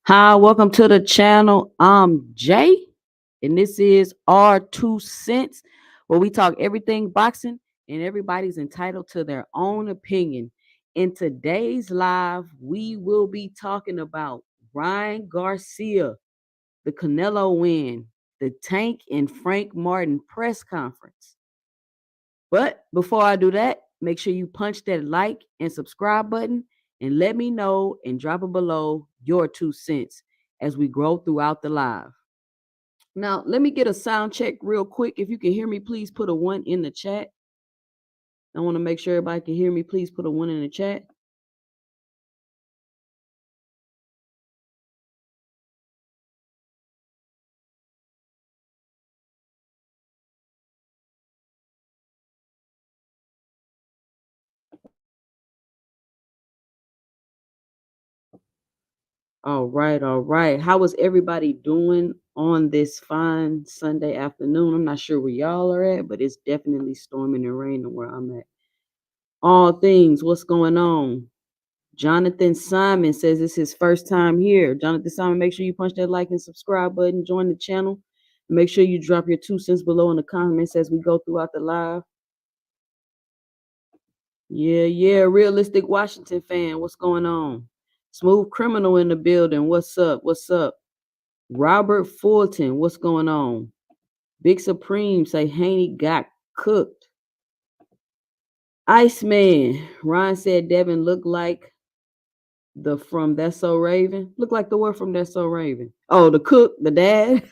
Hi, welcome to the channel. I'm Jay, and this is our 2 cents, where we talk everything boxing, and everybody's entitled to their own opinion. In today's live, we will be talking about Ryan Garcia, the Canelo win, the Tank and Frank Martin press conference. But before I do that, make sure you punch that like and subscribe button and let me know and drop it below your 2 cents as we grow throughout the live. Now, let me get a sound check real quick. If you can hear me, please put a 1 in the chat. I want to make sure everybody can hear me. Please put a 1 in the chat. All right, all right. How is everybody doing on this fine Sunday afternoon? I'm not sure where y'all are at, but it's definitely storming and raining where I'm at. All things, what's going on? Jonathan Simon says it's his first time here. Jonathan Simon, make sure you punch that like and subscribe button, join the channel. Make sure you drop your 2 cents below in the comments as we go throughout the live. Yeah, realistic Washington fan, what's going on? Smooth Criminal in the building, what's up? Robert Fulton, what's going on? Big Supreme say Haney got cooked. Iceman, Ryan said Devin looked like the from That's So Raven. Look like the word from That's So Raven. Oh, the cook, the dad.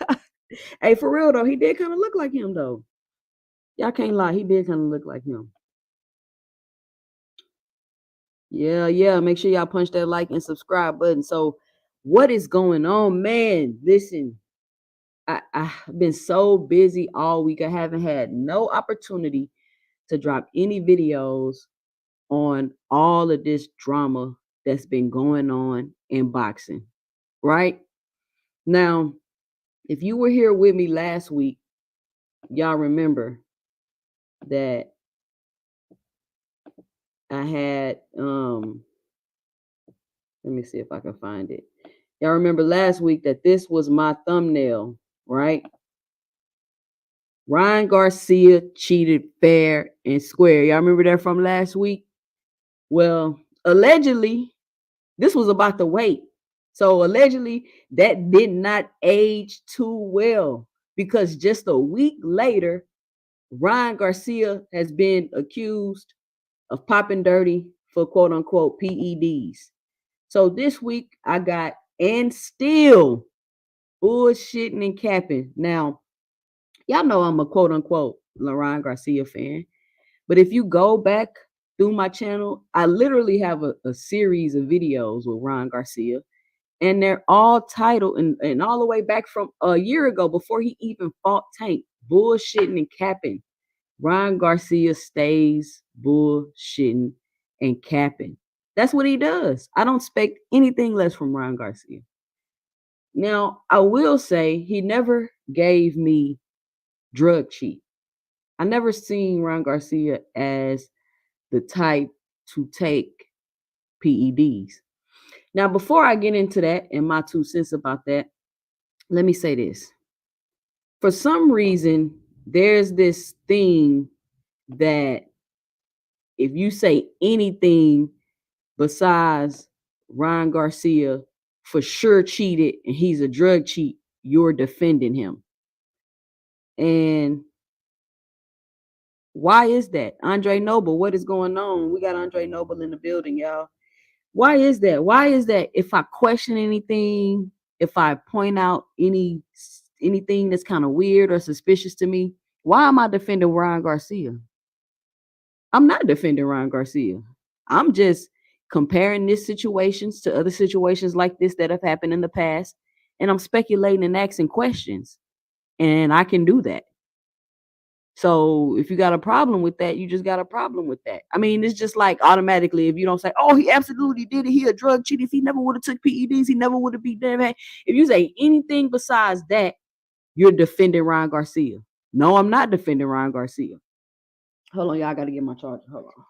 Hey, for real though, he did kind of look like him though. Y'all can't lie, he did kind of look like him. Yeah. Make sure y'all punch that like and subscribe button. So, what is going on, man? Listen, I've been so busy all week. I haven't had no opportunity to drop any videos on all of this drama that's been going on in boxing. Right now, if you were here with me last week, y'all remember that I had let me see if I can find it. Y'all remember last week that this was my thumbnail, right? Ryan Garcia cheated fair and square. Y'all remember that from last week? Well, allegedly, this was about the weight. So allegedly, that did not age too well because just a week later, Ryan Garcia has been accused of popping dirty for quote unquote PEDs. So this week, I got and still bullshitting and capping. Now, y'all know I'm a quote unquote Ryan Garcia fan. But if you go back through my channel, I literally have a series of videos with Ryan Garcia, and they're all titled and all the way back from a year ago before he even fought Tank, bullshitting and capping. Ryan Garcia stays bullshitting and capping. That's what he does. I don't expect anything less from Ryan Garcia. Now, I will say he never gave me drug cheat. I never seen Ryan Garcia as the type to take PEDs. Now, before I get into that and my 2 cents about that, let me say this. For some reason, there's this thing that if you say anything besides Ryan Garcia for sure cheated and he's a drug cheat, you're defending him. And why is that? Andre Noble, what is going on? We got Andre Noble in the building, y'all. Why is that? Why is that if I question anything, if I point out anything that's kind of weird or suspicious to me, why am I defending Ryan Garcia? I'm not defending Ryan Garcia. I'm just comparing this situations to other situations like this that have happened in the past, and I'm speculating and asking questions, and I can do that. So if you got a problem with that, you just got a problem with that. I mean, it's just like automatically if you don't say, "Oh, he absolutely did it. He a drug cheat. If he never would have took PEDs, he never would have been dead." If you say anything besides that, you're defending Ryan Garcia. No, I'm not defending Ryan Garcia. Hold on, y'all. I got to get my charger. Hold on.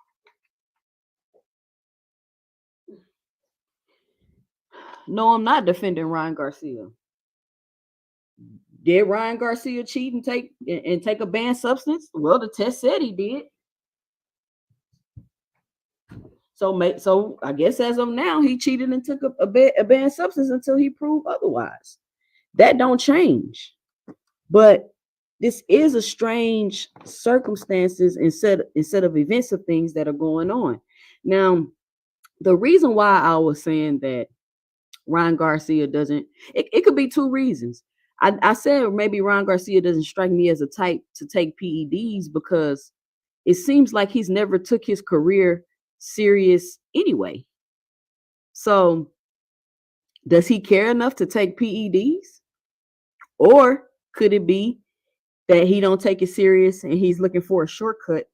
No, I'm not defending Ryan Garcia. Did Ryan Garcia cheat and take a banned substance? Well, the test said he did. So I guess as of now, he cheated and took a banned substance until he proved otherwise. That don't change. But this is a strange circumstances instead of events of things that are going on. Now, the reason why I was saying that Ryan Garcia doesn't, it could be two reasons. I said maybe Ryan Garcia doesn't strike me as a type to take PEDs because it seems like he's never took his career serious anyway. So does he care enough to take PEDs? Or could it be that he don't take it serious and he's looking for a shortcut?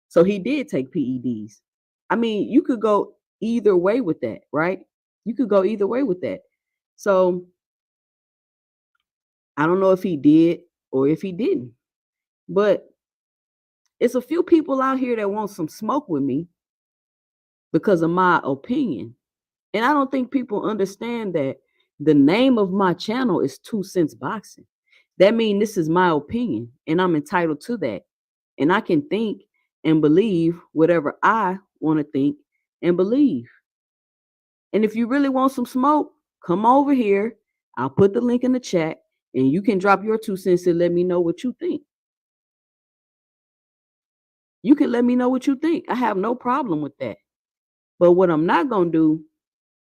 So he did take PEDs. I mean, you could go either way with that, right? You could go either way with that. So I don't know if he did or if he didn't. But it's a few people out here that want some smoke with me because of my opinion. And I don't think people understand that the name of my channel is 2 Cents Boxing. That means this is my opinion and I'm entitled to that. And I can think and believe whatever I want to think and believe. And if you really want some smoke, come over here. I'll put the link in the chat and you can drop your 2 cents and let me know what you think. You can let me know what you think. I have no problem with that. But what I'm not going to do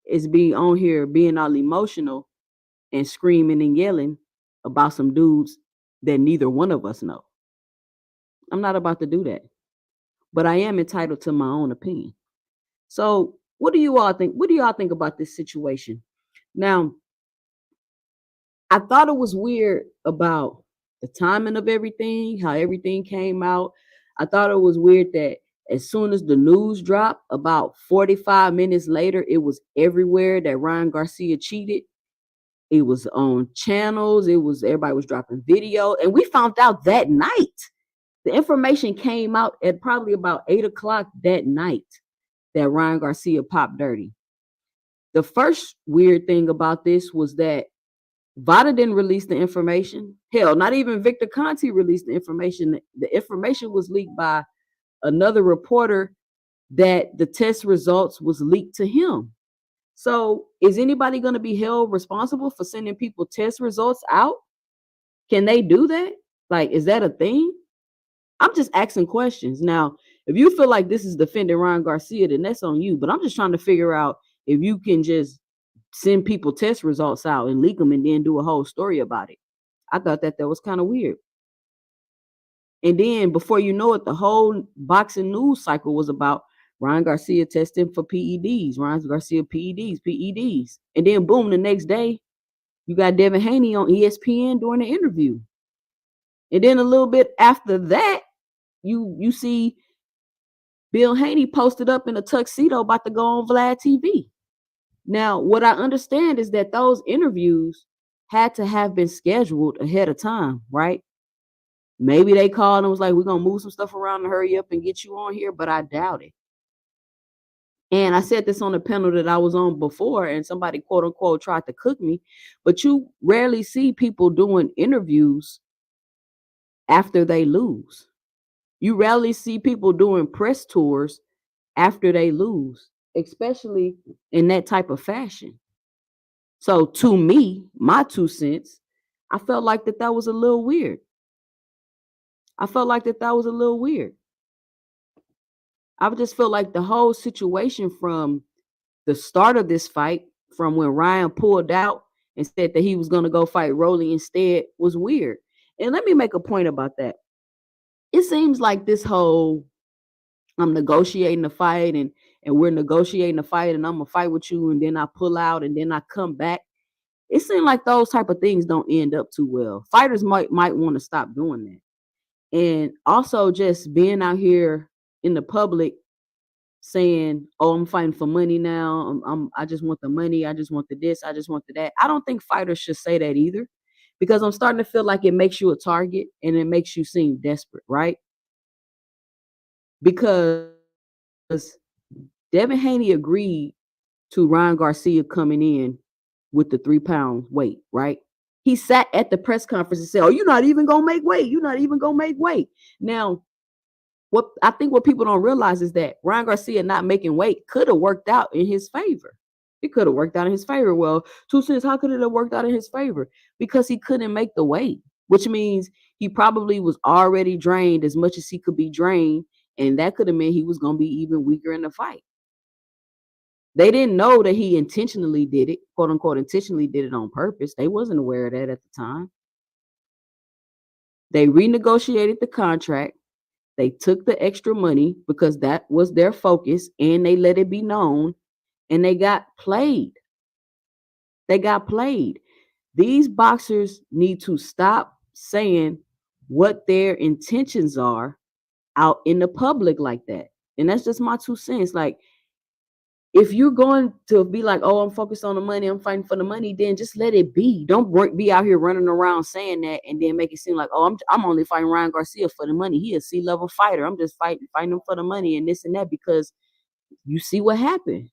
is be on here being all emotional and screaming and yelling about some dudes that neither one of us know. I'm not about to do that. But I am entitled to my own opinion. So, what do you all think? What do y'all think about this situation? Now, I thought it was weird about the timing of everything, how everything came out. I thought it was weird that as soon as the news dropped, about 45 minutes later, it was everywhere that Ryan Garcia cheated. It was on channels. It was everybody was dropping video, and we found out that night. The information came out at probably about 8 o'clock that night that Ryan Garcia popped dirty. The first weird thing about this was that Vada didn't release the information. Hell, not even Victor Conti released the information. The information was leaked by another reporter that the test results was leaked to him. So is anybody going to be held responsible for sending people test results out? Can they do that? Like, is that a thing? I'm just asking questions. Now, if you feel like this is defending Ryan Garcia, then that's on you. But I'm just trying to figure out if you can just send people test results out and leak them and then do a whole story about it. I thought that was kind of weird. And then before you know it, the whole boxing news cycle was about Ryan Garcia testing for PEDs, Ryan Garcia PEDs. And then boom, the next day, you got Devin Haney on ESPN doing the interview. And then a little bit after that, you see Bill Haney posted up in a tuxedo about to go on Vlad TV. Now, what I understand is that those interviews had to have been scheduled ahead of time, right? Maybe they called and was like, we're going to move some stuff around and hurry up and get you on here, but I doubt it. And I said this on a panel that I was on before, and somebody, quote unquote, tried to cook me, but you rarely see people doing interviews after they lose. You rarely see people doing press tours after they lose, especially in that type of fashion. So to me, my 2 cents, I felt like that was a little weird. I felt like that was a little weird. I just felt like the whole situation from the start of this fight, from when Ryan pulled out and said that he was going to go fight Rolly instead, was weird. And let me make a point about that. It seems like this whole I'm negotiating the fight and we're negotiating the fight and I'm gonna fight with you and then I pull out and then I come back. It seems like those type of things don't end up too well. Fighters might want to stop doing that. And also just being out here in the public saying, "Oh, I'm fighting for money now. I just want the money. I just want the this. I just want the that." I don't think fighters should say that either, because I'm starting to feel like it makes you a target and it makes you seem desperate, right? Because Devin Haney agreed to Ryan Garcia coming in with the 3 pound weight, right? He sat at the press conference and said, "Oh, you're not even gonna make weight. You're not even gonna make weight." Now, what people don't realize is that Ryan Garcia not making weight could have worked out in his favor. It could have worked out in his favor. Well, 2 cents, how could it have worked out in his favor? Because he couldn't make the weight, which means he probably was already drained as much as he could be drained, and that could have meant he was gonna be even weaker in the fight. They didn't know that he intentionally did it, quote unquote, intentionally did it on purpose. They wasn't aware of that at the time. They renegotiated the contract. They took the extra money because that was their focus and they let it be known, and they got played. They got played. These boxers need to stop saying what their intentions are out in the public like that. And that's just my 2 cents. Like, if you're going to be like, "Oh, I'm focused on the money, I'm fighting for the money," then just let it be. Don't be out here running around saying that and then make it seem like, "Oh, I'm only fighting Ryan Garcia for the money. He a C-level fighter. I'm just fighting him for the money and this and that," because you see what happened.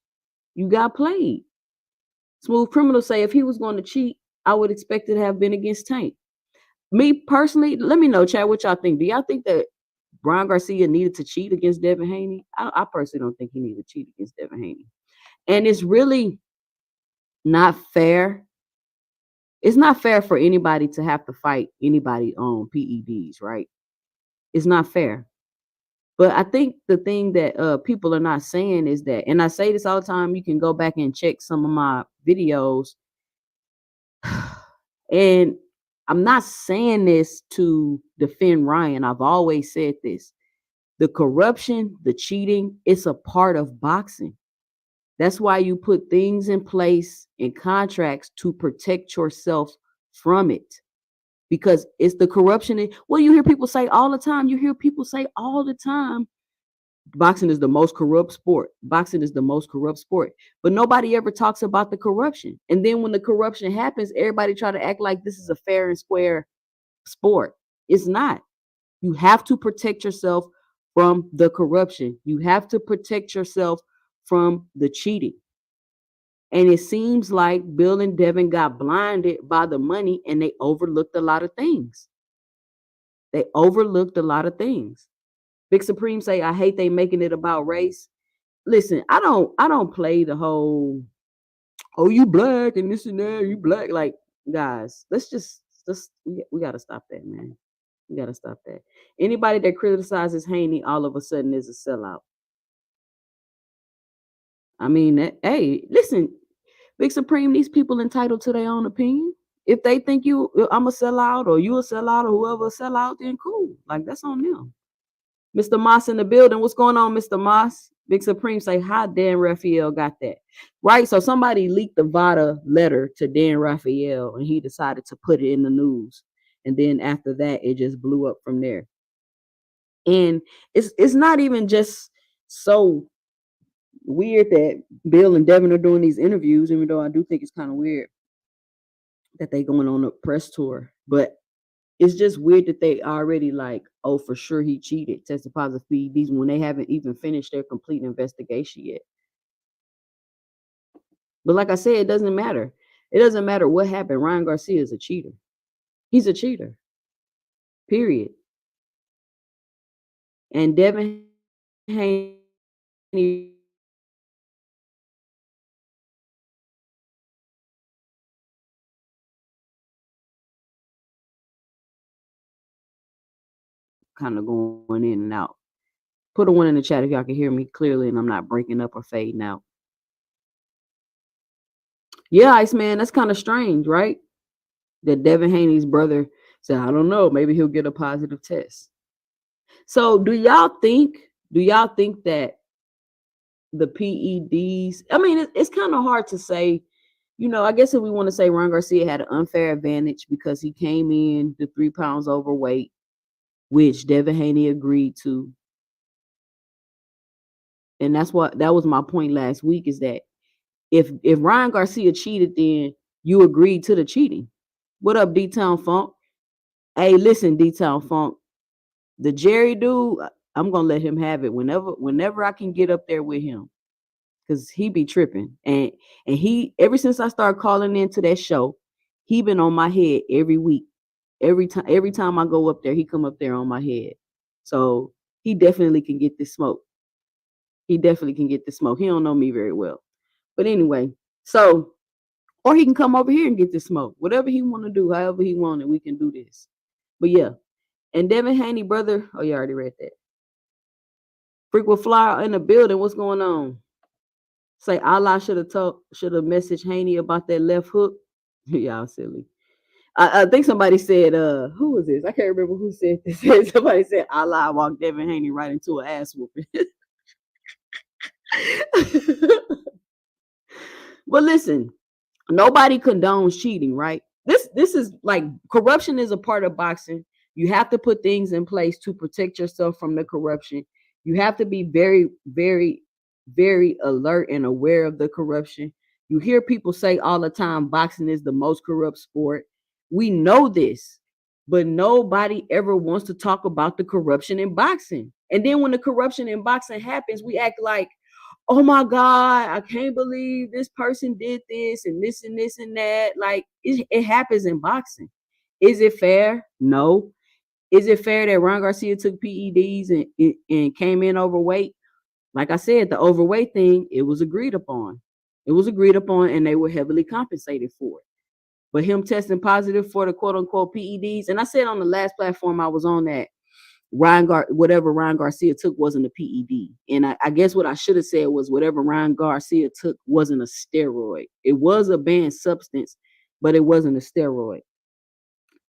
You got played. Smooth Criminal say if he was going to cheat, I would expect it to have been against Tank. Me personally, let me know, Chad, what y'all think. Do y'all think that Ryan Garcia needed to cheat against Devin Haney? I personally don't think he needed to cheat against Devin Haney. And it's really not fair. It's not fair for anybody to have to fight anybody on PEDs, right? It's not fair. But I think the thing that people are not saying is that, and I say this all the time, you can go back and check some of my videos. And I'm not saying this to defend Ryan. I've always said this. The corruption, the cheating, it's a part of boxing. That's why you put things in place and contracts to protect yourself from it. Because it's the corruption. Well, you hear people say all the time. You hear people say all the time, boxing is the most corrupt sport. Boxing is the most corrupt sport. But nobody ever talks about the corruption. And then when the corruption happens, everybody try to act like this is a fair and square sport. It's not. You have to protect yourself from the corruption. You have to protect yourself from the cheating. And it seems like Bill and Devin got blinded by the money and they overlooked a lot of things. They overlooked a lot of things. Big Supreme say, I hate they making it about race. Listen, I don't play the whole, oh, you black and this and that, you black. Like, guys, we gotta stop that, man. We gotta stop that. Anybody that criticizes Haney all of a sudden is a sellout. I mean, hey, listen, Big Supreme, these people entitled to their own opinion. If they think I'm a sellout or you a sellout or whoever a sellout, then cool. Like, that's on them. Mr. Moss in the building. What's going on, Mr. Moss? Big Supreme say, how Dan Raphael got that? Right. So somebody leaked the Vada letter to Dan Raphael and he decided to put it in the news. And then after that, it just blew up from there. And it's not even just so weird that Bill and Devin are doing these interviews, even though I do think it's kind of weird that they going on a press tour. But it's just weird that they already like, oh, for sure he cheated, tested positive for PEDs when they haven't even finished their complete investigation yet. But like I said, it doesn't matter. It doesn't matter what happened. Ryan Garcia is a cheater. He's a cheater. Period. And Devin Haney kind of going in and out. Put a one in the chat if y'all can hear me clearly and I'm not breaking up or fading out. Yeah, Iceman, that's kind of strange, right? That Devin Haney's brother said, I don't know, maybe he'll get a positive test. So do y'all think that the PEDs, I mean, it's kind of hard to say, I guess if we want to say Ron Garcia had an unfair advantage because he came in to 3 pounds overweight, which Devin Haney agreed to. And that was my point last week is that if Ryan Garcia cheated, then you agreed to the cheating. What up, D-Town Funk? Hey, listen, D-Town Funk. The Jerry dude, I'm gonna let him have it whenever I can get up there with him. Cause he be tripping. And he ever since I started calling into that show, he been on my head every week. Every time I go up there, he come up there on my head. So he definitely can get this smoke. He definitely can get this smoke. He don't know me very well. But anyway, so or he can come over here and get this smoke. Whatever he want to do, however he want it, we can do this. But yeah. And Devin Haney, brother. Oh, you already read that. Freak with Flower in the building. What's going on? Say Allah should have messaged Haney about that left hook. Y'all silly. I think somebody said, who was this? I can't remember who said this. Somebody said Allah walked Devin Haney right into an ass whooping. But listen, nobody condones cheating, right? This is like corruption is a part of boxing. You have to put things in place to protect yourself from the corruption. You have to be very, very, very alert and aware of the corruption. You hear people say all the time boxing is the most corrupt sport. We know this, but nobody ever wants to talk about the corruption in boxing. And then when the corruption in boxing happens, we act like, oh my God, I can't believe this person did this and this and this and that. Like it happens in boxing. Is it fair? No. Is it fair that Ron Garcia took PEDs and came in overweight? Like I said, the overweight thing, it was agreed upon. It was agreed upon and they were heavily compensated for it. But him testing positive for the quote unquote PEDs, and I said on the last platform I was on that whatever Ryan Garcia took wasn't a PED. And I guess what I should have said was whatever Ryan Garcia took wasn't a steroid. It was a banned substance, but it wasn't a steroid.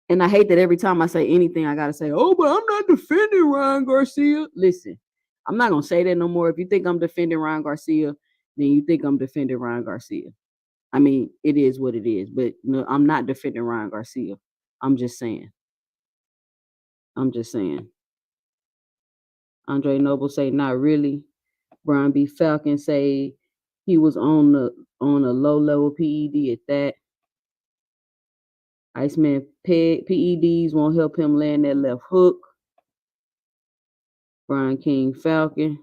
And I hate that every time I say anything, I gotta say, oh, but I'm not defending Ryan Garcia. Listen, I'm not gonna say that no more. If you think I'm defending Ryan Garcia, then you think I'm defending Ryan Garcia. I mean, it is what it is, but no, I'm not defending Ryan Garcia. I'm just saying. I'm just saying. Andre Noble say, not really. Brian B. Falcon say he was on a low level PED at that. Iceman PEDs won't help him land that left hook. Brian King Falcon.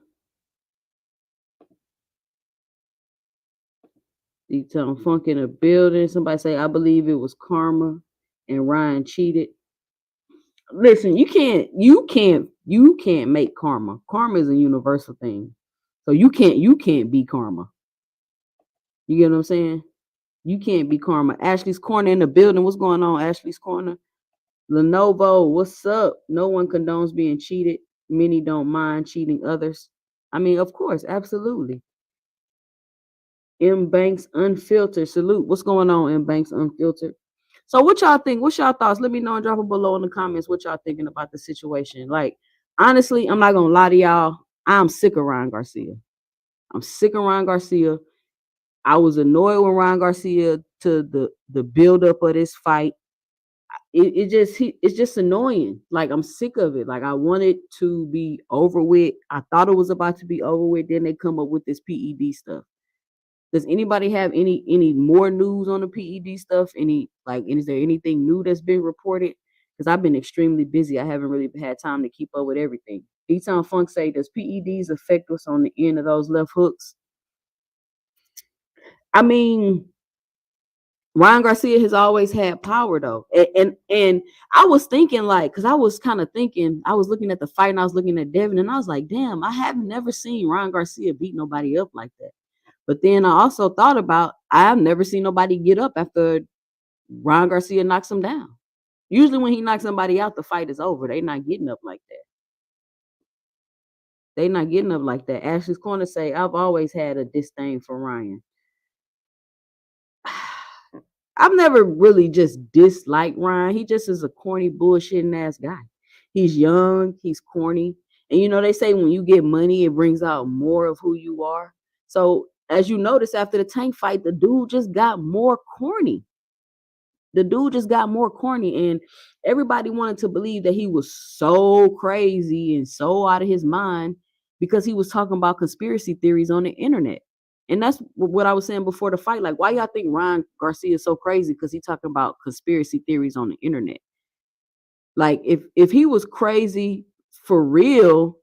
D-Town Funk in a building. Somebody say, I believe it was karma and Ryan cheated. Listen, you can't make karma. Karma is a universal thing. So you can't be karma. You get what I'm saying? You can't be karma. Ashley's Corner in the building. What's going on, Ashley's Corner? Lenovo, what's up? No one condones being cheated. Many don't mind cheating others. I mean, of course, absolutely. M Banks Unfiltered. Salute. What's going on, M Banks Unfiltered? So what y'all think? What's y'all thoughts? Let me know and drop it below in the comments what y'all thinking about the situation. Like, honestly, I'm not gonna lie to y'all. I'm sick of Ryan Garcia. I'm sick of Ryan Garcia. I was annoyed when Ryan Garcia to the build up of this fight. It's just annoying. Like I'm sick of it. Like I want it to be over with. I thought it was about to be over with. Then they come up with this PED stuff. Does anybody have any more news on the PED stuff? Any like is there anything new that's been reported? Because I've been extremely busy. I haven't really had time to keep up with everything. D-Town Funk say, does PEDs affect us on the end of those left hooks? I mean, Ryan Garcia has always had power though. And I was thinking like, because I was kind of thinking, I was looking at the fight and I was looking at Devin and I was like, damn, I have never seen Ryan Garcia beat nobody up like that. But then I also thought about I've never seen nobody get up after Ryan Garcia knocks him down. Usually when he knocks somebody out, the fight is over. They not getting up like that. They not getting up like that. Ashley's Corner say, I've always had a disdain for Ryan. I've never really just disliked Ryan. He just is a corny, bullshitting ass guy. He's young, he's corny. And you know, they say when you get money, it brings out more of who you are. So as you notice after the Tank fight, the dude just got more corny. The dude just got more corny, and everybody wanted to believe that he was so crazy and so out of his mind because he was talking about conspiracy theories on the internet. And that's what I was saying before the fight. Like, why y'all think Ryan Garcia is so crazy? Because he talking about conspiracy theories on the internet. Like, if he was crazy for real,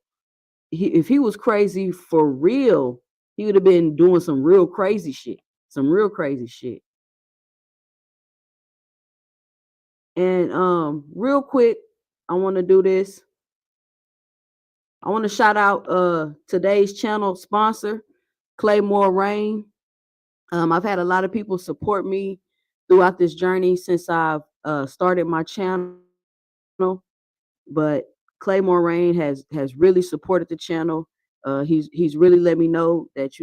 if he was crazy for real, he would have been doing some real crazy shit. Some real crazy shit. And real quick, I want to do this. I want to shout out today's channel sponsor, Claymore Rain. I've had a lot of people support me throughout this journey since I've started my channel. But Claymore Rain has really supported the channel. He's really let me know that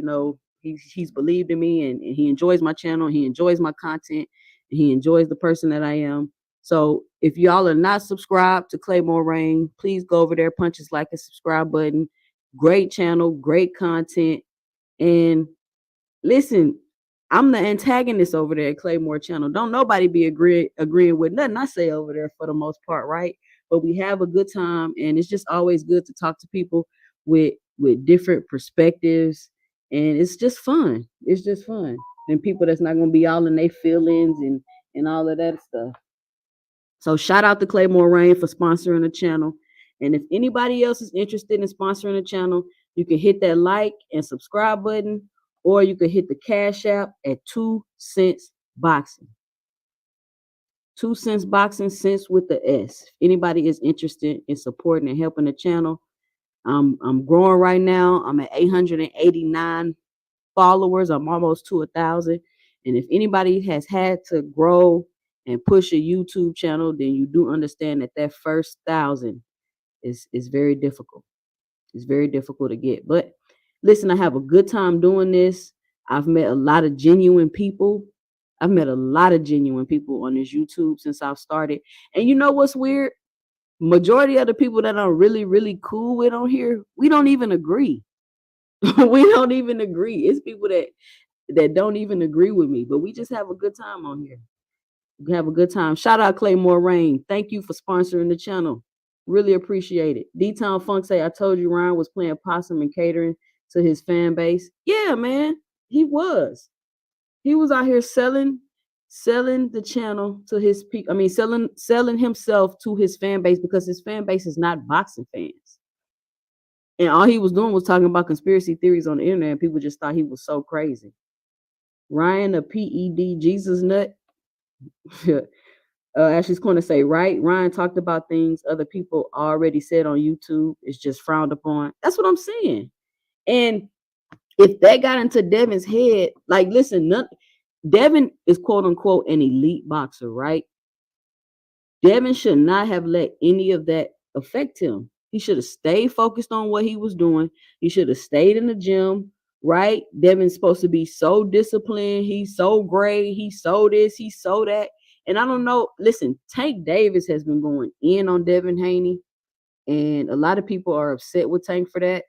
he's believed in me and he enjoys my channel. He enjoys my content. And he enjoys the person that I am. So if y'all are not subscribed to Claymore Rain, please go over there, punch his like and subscribe button. Great channel, great content, and listen, I'm the antagonist over there at Claymore Channel. Don't nobody be agreeing with nothing I say over there for the most part, right? But we have a good time, and it's just always good to talk to people with different perspectives, and it's just fun. It's just fun, and people that's not gonna be all in their feelings and all of that stuff. So shout out to Claymore Rain for sponsoring the channel. And if anybody else is interested in sponsoring the channel, you can hit that like and subscribe button, or you can hit the Cash App at 2 cents boxing. 2 cents boxing, cents with the S. If anybody is interested in supporting and helping the channel, I'm growing right now. I'm at 889 followers. I'm almost to 1,000. And if anybody has had to grow and push a YouTube channel, then you do understand that first 1,000 is very difficult. It's very difficult to get. But listen, I have a good time doing this. I've met a lot of genuine people. I've met a lot of genuine people on this YouTube since I've started. And you know what's weird? Majority of the people that I'm really, really cool with on here, we don't even agree. We don't even agree. It's people that don't even agree with me, but we just have a good time on here. We have a good time. Shout out Claymore Rain. Thank you for sponsoring the channel. Really appreciate it. D-Town Funk say, I told you Ryan was playing possum and catering to his fan base. Yeah, man, he was. He was out here selling the channel to his people. I mean, selling himself to his fan base because his fan base is not boxing fans. And all he was doing was talking about conspiracy theories on the internet, and people just thought he was so crazy. Ryan a PED Jesus nut. Ashley's going to say, right? Ryan talked about things other people already said on YouTube. It's just frowned upon. That's what I'm saying. And if that got into Devin's head, like, listen, Devin is quote unquote an elite boxer, right? Devin should not have let any of that affect him. He should have stayed focused on what he was doing. He should have stayed in the gym, right? Devin's supposed to be so disciplined. He's so great. He's so this, he's so that. And I don't know. Listen, Tank Davis has been going in on Devin Haney, and a lot of people are upset with Tank for that.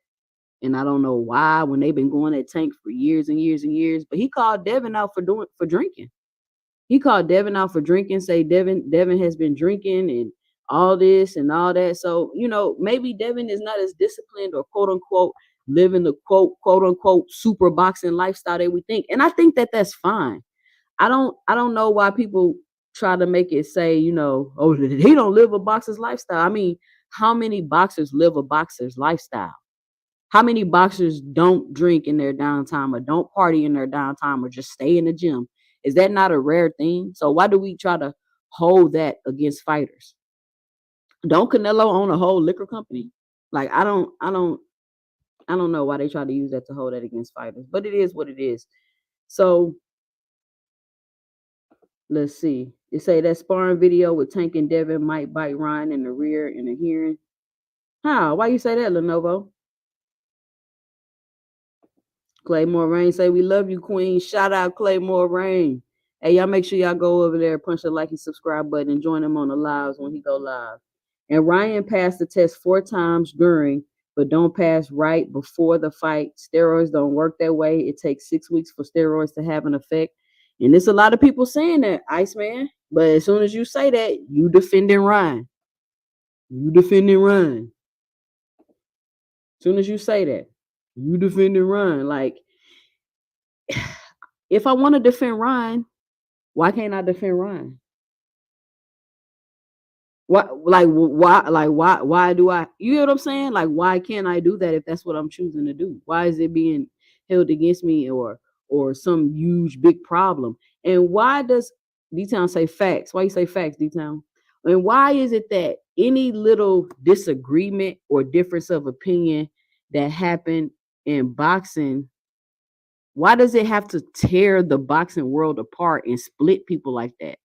And I don't know why when they've been going at Tank for years and years and years. But he called Devin out for drinking. He called Devin out for drinking, say Devin has been drinking and all this and all that. So, maybe Devin is not as disciplined or quote unquote living the quote unquote super boxing lifestyle that we think. And I think that that's fine. I don't know why people try to make it say, oh, he don't live a boxer's lifestyle. I mean, how many boxers live a boxer's lifestyle? How many boxers don't drink in their downtime or don't party in their downtime or just stay in the gym? Is that not a rare thing? So why do we try to hold that against fighters? Don't Canelo own a whole liquor company? Like I don't know why they try to use that to hold that against fighters, but it is what it is. So let's see. They say that sparring video with Tank and Devin might bite Ryan in the rear in the hearing. How? Why you say that, Lenovo? Claymore Rain say we love you, Queen. Shout out Claymore Rain. Hey, y'all make sure y'all go over there, punch the like and subscribe button, and join him on the lives when he go live. And Ryan passed the test 4 times during, but don't pass right before the fight. Steroids don't work that way. It takes 6 weeks for steroids to have an effect. And there's a lot of people saying that, Iceman. But as soon as you say that, you defending Ryan. You defending Ryan. As soon as you say that, you defending Ryan. Like, if I want to defend Ryan, why can't I defend Ryan? Why do I, you know what I'm saying? Like, why can't I do that if that's what I'm choosing to do? Why is it being held against me or some huge big problem? And why does D-Town say facts? Why you say facts, D-Town? And why is it that any little disagreement or difference of opinion that happened in boxing, why does it have to tear the boxing world apart and split people like that?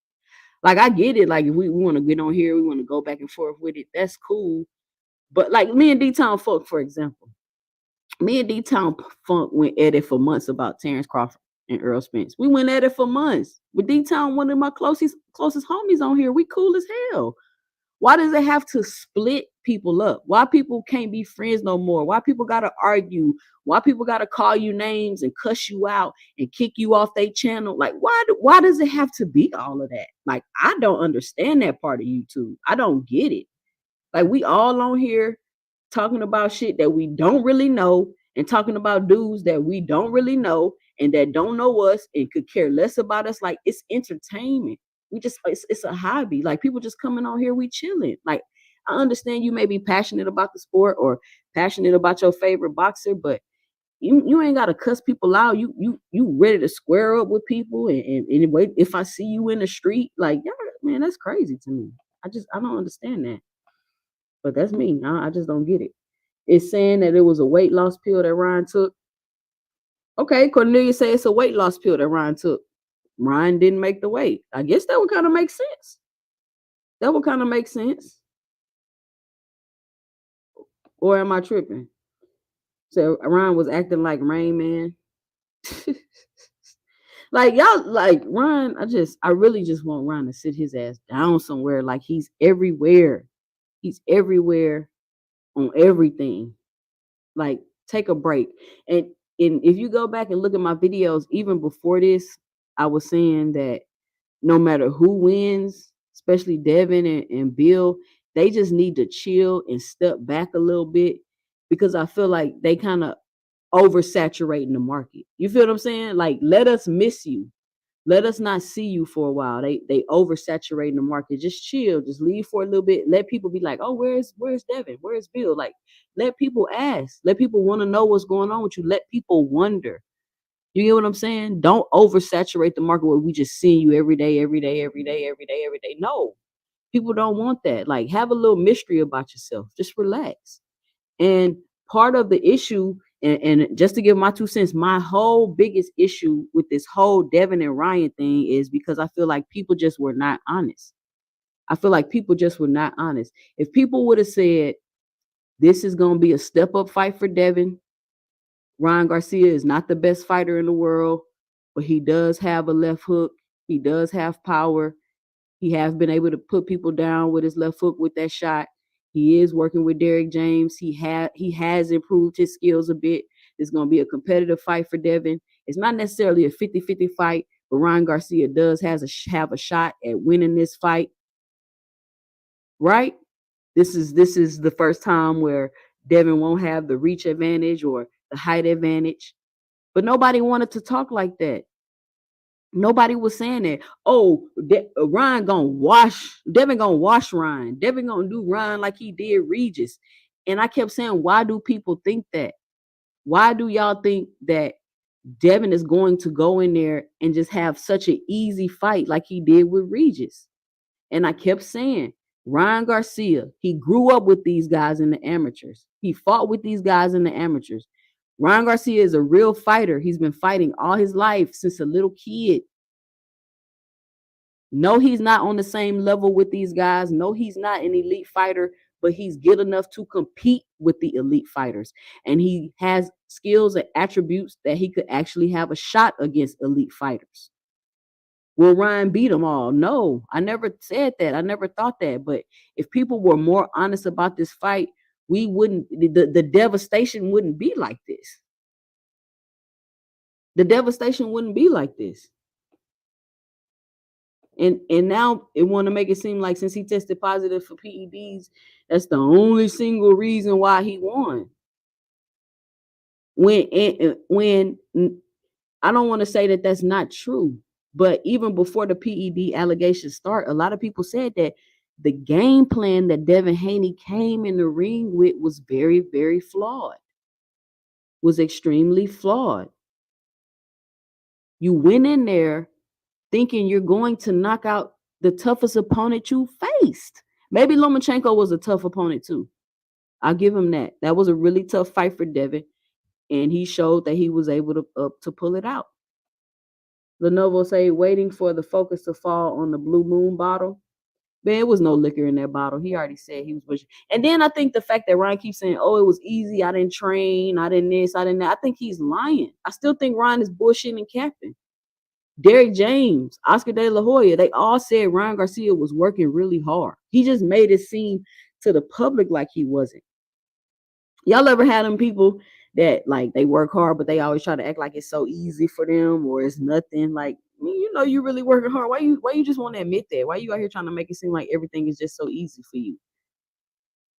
Like, I get it. Like, if we want to get on here, we want to go back and forth with it. That's cool. But like me and D-Town Funk, for example, me and D-Town Funk went at it for months about Terrence Crawford and Earl Spence. We went at it for months. With D-Town, one of my closest homies on here, we cool as hell. Why does it have to split people up? Why people can't be friends no more? Why people gotta argue? Why people gotta call you names and cuss you out and kick you off their channel? Like, why does it have to be all of that? Like, I don't understand that part of YouTube. I don't get it. Like, we all on here talking about shit that we don't really know and talking about dudes that we don't really know and that don't know us and could care less about us. Like, it's entertainment. It's a hobby. Like, people just coming on here, we chilling. Like, I understand you may be passionate about the sport or passionate about your favorite boxer, but you ain't gotta cuss people out. You ready to square up with people and wait. If I see you in the street, like, yeah, man, that's crazy to me. I don't understand that. But that's me. I just don't get it. It's saying that it was a weight loss pill that Ryan took. Okay, Cornelia says it's a weight loss pill that Ryan took. Ryan didn't make the weight. I guess that would kind of make sense. That would kind of make sense. Or am I tripping? So Ryan was acting like Rain Man. Like, y'all, like Ryan, I really just want Ryan to sit his ass down somewhere. Like, he's everywhere. He's everywhere on everything. Like, take a break. And if you go back and look at my videos, even before this, I was saying that no matter who wins, especially Devin and Bill, they just need to chill and step back a little bit because I feel like they kind of oversaturating the market. You feel what I'm saying? Like, let us miss you. Let us not see you for a while. They oversaturating the market. Just chill. Just leave for a little bit. Let people be like, oh, where's Devin? Where's Bill? Like, let people ask. Let people want to know what's going on with you. Let people wonder. You get what I'm saying? Don't oversaturate the market where we just seeing you every day, every day, every day, every day, every day. No, people don't want that. Like, have a little mystery about yourself. Just relax. And part of the issue, and just to give my 2 cents, my whole biggest issue with this whole Devin and Ryan thing is because I feel like people just were not honest. I feel like people just were not honest. If people would have said, this is going to be a step up fight for Devin, Ryan Garcia is not the best fighter in the world, but he does have a left hook. He does have power. He has been able to put people down with his left hook with that shot. He is working with Derrick James. He has improved his skills a bit. It's going to be a competitive fight for Devin. It's not necessarily a 50-50 fight, but Ryan Garcia does have a shot at winning this fight, right? This is the first time where Devin won't have the reach advantage or the height advantage. But nobody wanted to talk like that. Nobody was saying that. Oh, Ryan gonna wash. Devin gonna wash Ryan. Devin gonna do Ryan like he did Regis. And I kept saying, why do people think that? Why do y'all think that Devin is going to go in there and just have such an easy fight like he did with Regis? And I kept saying, Ryan Garcia, he grew up with these guys in the amateurs. He fought with these guys in the amateurs. Ryan Garcia is a real fighter. He's been fighting all his life since a little kid. No, he's not on the same level with these guys. No, he's not an elite fighter, but he's good enough to compete with the elite fighters. And he has skills and attributes that he could actually have a shot against elite fighters. Will Ryan beat them all? No, I never said that. I never thought that. But if people were more honest about this fight, we wouldn't, the devastation wouldn't be like this. The devastation wouldn't be like this. And now it want to make it seem like since he tested positive for PEDs, that's the only single reason why he won. When I don't want to say that that's not true, but even before the PED allegations start, a lot of people said that the game plan that Devin Haney came in the ring with was very, very flawed, was extremely flawed. You went in there thinking you're going to knock out the toughest opponent you faced. Maybe Lomachenko was a tough opponent too. I'll give him that. That was a really tough fight for Devin, and he showed that he was able to pull it out. Lenovo say waiting for the focus to fall on the Blue Moon bottle. There was no liquor in that bottle. He already said he was pushing. And then I think the fact that Ryan keeps saying, oh, it was easy. I didn't train. I didn't this. I didn't that. I think he's lying. I still think Ryan is bullshitting and capping. Derrick James, Oscar De La Hoya, they all said Ryan Garcia was working really hard. He just made it seem to the public like he wasn't. Y'all ever had them people that like they work hard, but they always try to act like it's so easy for them or it's nothing? Like, you know, you really working hard. Why you just want to admit that? Why you out here trying to make it seem like everything is just so easy for you?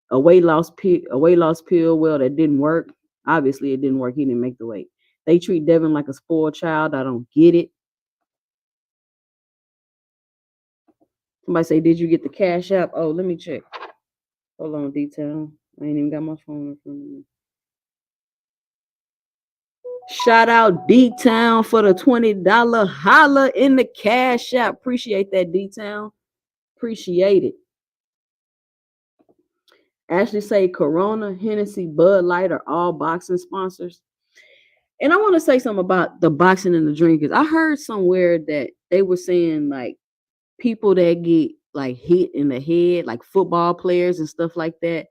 A weight loss pill, well, that didn't work. Obviously, it didn't work. He didn't make the weight. They treat Devin like a spoiled child. I don't get it. Somebody say, did you get the Cash App? Oh, let me check. Hold on, detail. I ain't even got my phone in front of me. Shout out D-Town for the $20 holla in the Cash App. Appreciate that, D-Town. Appreciate it. Ashley say Corona, Hennessy, Bud Light are all boxing sponsors. And I want to say something about the boxing and the drinkers. I heard somewhere that they were saying like people that get like hit in the head, like football players and stuff like that,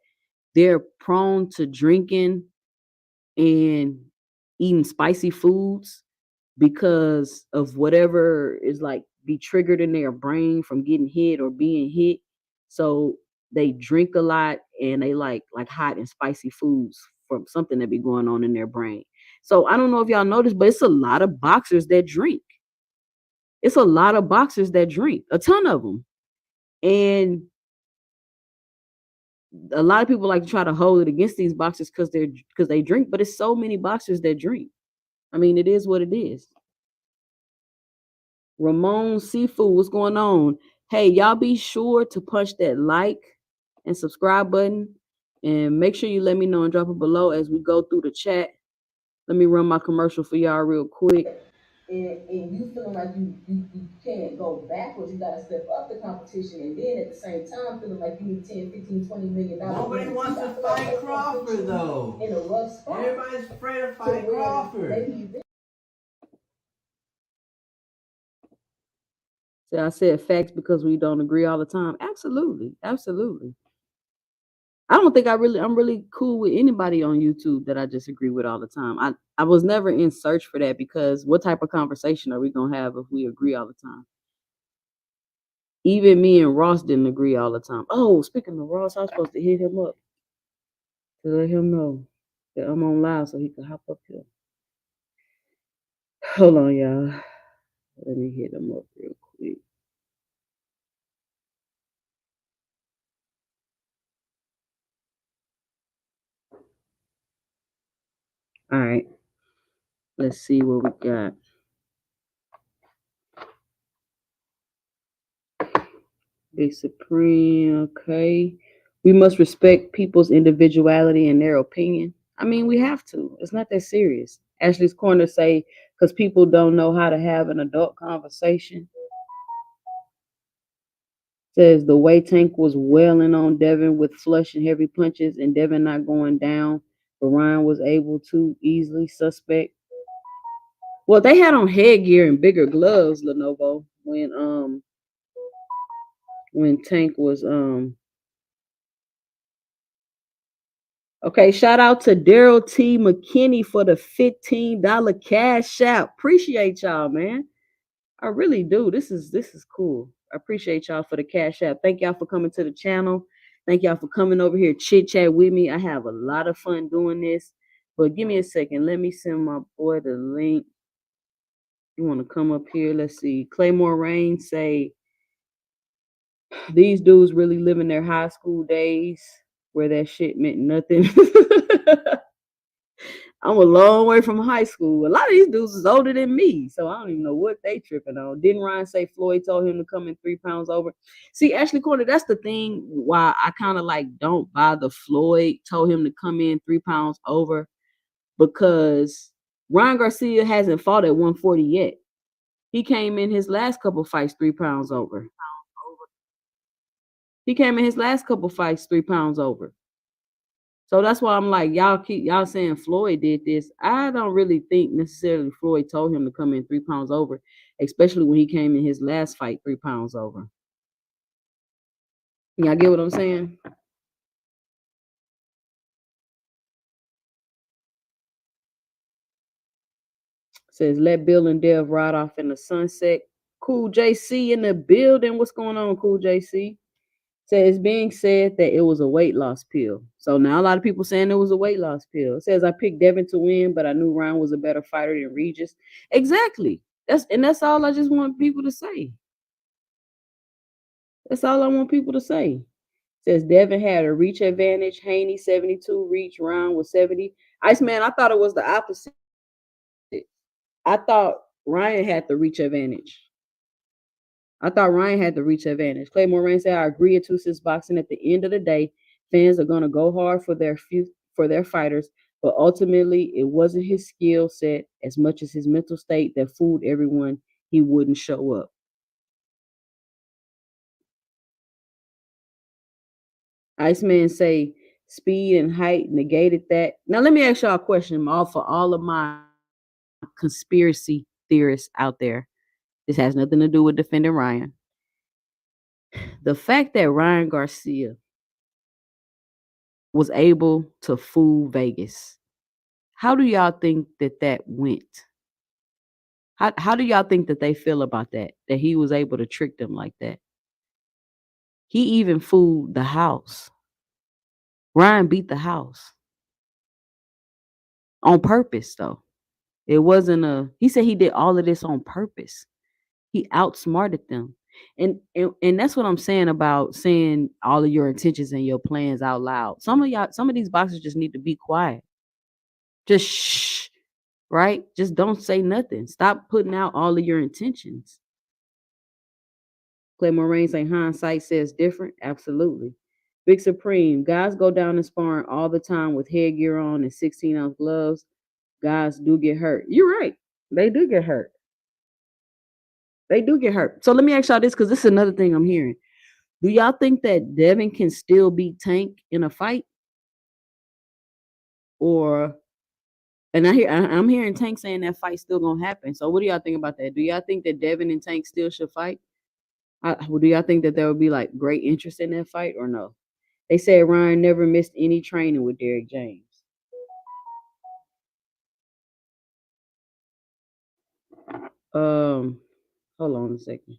they're prone to drinking and eating spicy foods because of whatever is like be triggered in their brain from getting hit or being hit. So they drink a lot and they like hot and spicy foods from something that be going on in their brain. So I don't know if y'all noticed, but it's a lot of boxers that drink. It's a lot of boxers that drink, a ton of them. And a lot of people like to try to hold it against these boxers because they drink, but it's so many boxers that drink. I mean, it is what it is. Ramon Seafood, what's going on? Hey, y'all be sure to punch that like and subscribe button and make sure you let me know and drop it below as we go through the chat. Let me run my commercial for y'all real quick. And you feeling like you can't go backwards, you got to step up the competition, and then at the same time feeling like you need 10, 15, $20 million. Nobody wants to fight Crawford, though. In a rough spot. Everybody's afraid to fight Crawford. Maybe So I said facts because we don't agree all the time. Absolutely. Absolutely. I don't think I'm really cool with anybody on YouTube that I disagree with all the time. I was never in search for that because what type of conversation are we gonna have if we agree all the time? Even me and Ross didn't agree all the time. Oh, speaking of Ross, I was supposed to hit him up to let him know that I'm on live so he can hop up here. Hold on, y'all. Let me hit him up real quick. All right. Let's see what we got. Big Supreme, okay. We must respect people's individuality and their opinion. I mean, we have to. It's not that serious. Ashley's Corner say, because people don't know how to have an adult conversation. Says the way Tank was wailing on Devin with flush and heavy punches and Devin not going down, but Ryan was able to easily suspect. Well, they had on headgear and bigger gloves, Lenovo, when Tank was okay, shout out to Daryl T. McKinney for the $15 cash out. Appreciate y'all, man. I really do. This is cool. I appreciate y'all for the cash out. Thank y'all for coming to the channel. Thank y'all for coming over here chit chat with me. I have a lot of fun doing this. But give me a second. Let me send my boy the link. You want to come up here? Let's see. Claymore Rain say these dudes really living their high school days where that shit meant nothing. I'm a long way from high school. A lot of these dudes is older than me, so I don't even know what they tripping on. Didn't Ryan say Floyd told him to come in 3 pounds over? See, Ashley Corner, that's the thing why I kind of like don't buy the Floyd told him to come in 3 pounds over, because Ryan Garcia hasn't fought at 140 yet. He came in his last couple fights 3 pounds over. He came in his last couple fights 3 pounds over. So that's why I'm like, y'all saying Floyd did this. I don't really think necessarily Floyd told him to come in 3 pounds over, especially when he came in his last fight 3 pounds over. Y'all get what I'm saying? Says let Bill and Dev ride off in the sunset. Cool JC in the building. What's going on, Cool JC? Says it's being said that it was a weight loss pill. So now a lot of people saying it was a weight loss pill. It says I picked Devin to win, but I knew Ryan was a better fighter than Regis. Exactly. That's all I just want people to say. That's all I want people to say. Says Devin had a reach advantage. Haney 72 reach. Ryan was 70. Iceman, I thought it was the opposite. I thought Ryan had the reach advantage. I thought Ryan had the reach advantage. Claymore Rain said, I agree at 2-6 boxing. At the end of the day, fans are gonna go hard for their fighters, but ultimately it wasn't his skill set as much as his mental state that fooled everyone. He wouldn't show up. Iceman say speed and height negated that. Now let me ask y'all a question, all for all of my conspiracy theorists out there. This has nothing to do with defending Ryan. The fact that Ryan Garcia was able to fool Vegas, how do y'all think that went? How do y'all think that they feel about that? That he was able to trick them like that? He even fooled the house. Ryan beat the house on purpose, though. It wasn't a. He said he did all of this on purpose. He outsmarted them. And that's what I'm saying about saying all of your intentions and your plans out loud. Some of these boxers just need to be quiet. Just shh, right? Just don't say nothing. Stop putting out all of your intentions. Clay Moraine saying hindsight says different. Absolutely. Big Supreme. Guys go down and sparring all the time with headgear on and 16-ounce gloves. guys do get hurt. You're right. They do get hurt. They do get hurt. So let me ask y'all this, because this is another thing I'm hearing. Do y'all think that Devin can still beat Tank in a fight? Or I'm hearing Tank saying that fight's still gonna happen. So what do y'all think about that? Do y'all think that Devin and Tank still should fight? Do y'all think that there would be like great interest in that fight or no? They said Ryan never missed any training with Derrick James. Um, hold on a second.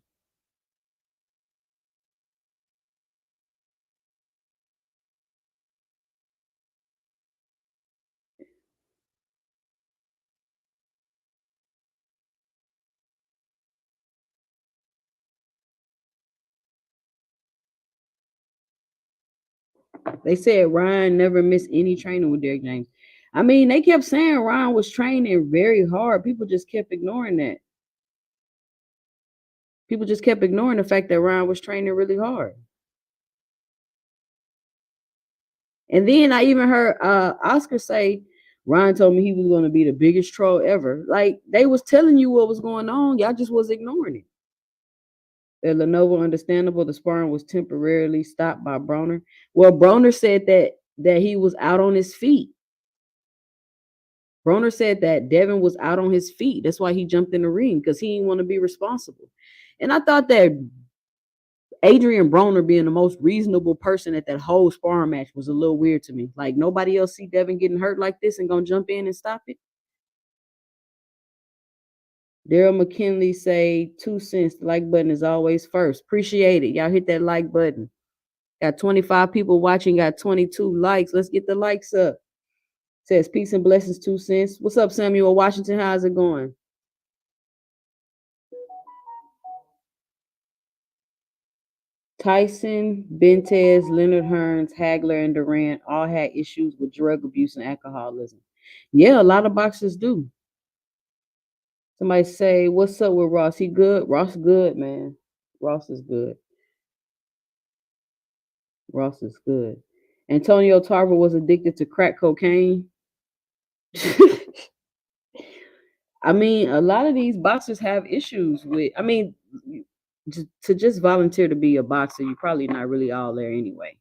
They said Ryan never missed any training with Derrick James. I mean, they kept saying Ryan was training very hard. People just kept ignoring that. People just kept ignoring the fact that Ryan was training really hard. And then I even heard Oscar say Ryan told me he was going to be the biggest troll ever. Like they was telling you what was going on, y'all just was ignoring it. At Lenovo, understandable, the sparring was temporarily stopped by Broner. Well, Broner said that he was out on his feet. Broner said that Devin was out on his feet. That's why he jumped in the ring, because he didn't want to be responsible. And I thought that Adrian Broner being the most reasonable person at that whole sparring match was a little weird to me. Like nobody else see Devin getting hurt like this and gonna jump in and stop it. Daryl McKinley say 2 cents. The like button is always first. Appreciate it. Y'all hit that like button. Got 25 people watching, got 22 likes. Let's get the likes up. Says peace and blessings, 2 cents. What's up, Samuel Washington? How's it going? Tyson, Bentez, Leonard Hearns, Hagler, and Durant all had issues with drug abuse and alcoholism. Yeah, a lot of boxers do. Somebody say, what's up with Ross? He good? Ross good, man. Ross is good. Ross is good. Antonio Tarver was addicted to crack cocaine. I mean, a lot of these boxers have issues with, I mean, to just volunteer to be a boxer, you're probably not really all there anyway.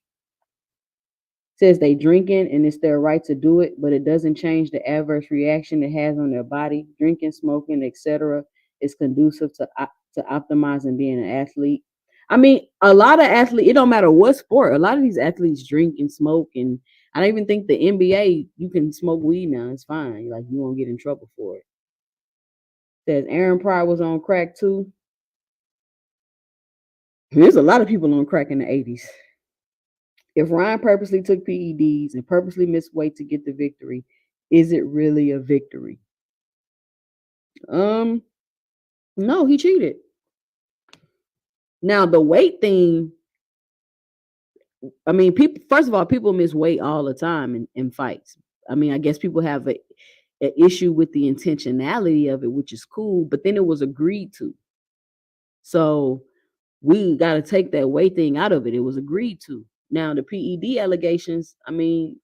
Says they drinking and it's their right to do it, but it doesn't change the adverse reaction it has on their body. Drinking, smoking, etc. is conducive to optimizing being an athlete. I mean, a lot of athletes, it don't matter what sport, a lot of these athletes drink and smoke, and I don't even think the NBA, you can smoke weed now, it's fine. Like you won't get in trouble for it. Says Aaron Pryor was on crack too. There's a lot of people on crack in the 80s. If Ryan purposely took PEDs and purposely missed weight to get the victory, is it really a victory? No, he cheated. Now the weight thing, I mean, people, first of all, people miss weight all the time in fights. I mean, I guess people have an issue with the intentionality of it, which is cool, but then it was agreed to. So we got to take that weight thing out of it. It was agreed to. Now the PED allegations, I mean,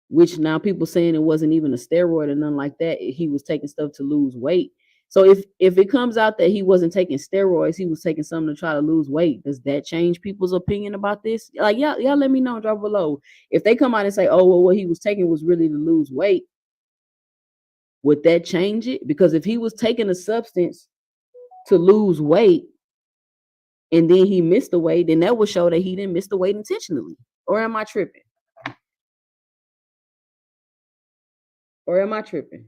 which now people saying it wasn't even a steroid or nothing like that. He was taking stuff to lose weight. So if it comes out that he wasn't taking steroids, he was taking something to try to lose weight, does that change people's opinion about this? Like, y'all let me know, drop below. If they come out and say, oh, well, what he was taking was really to lose weight, would that change it? Because if he was taking a substance to lose weight and then he missed the weight, then that would show that he didn't miss the weight intentionally. Or am I tripping? Or am I tripping?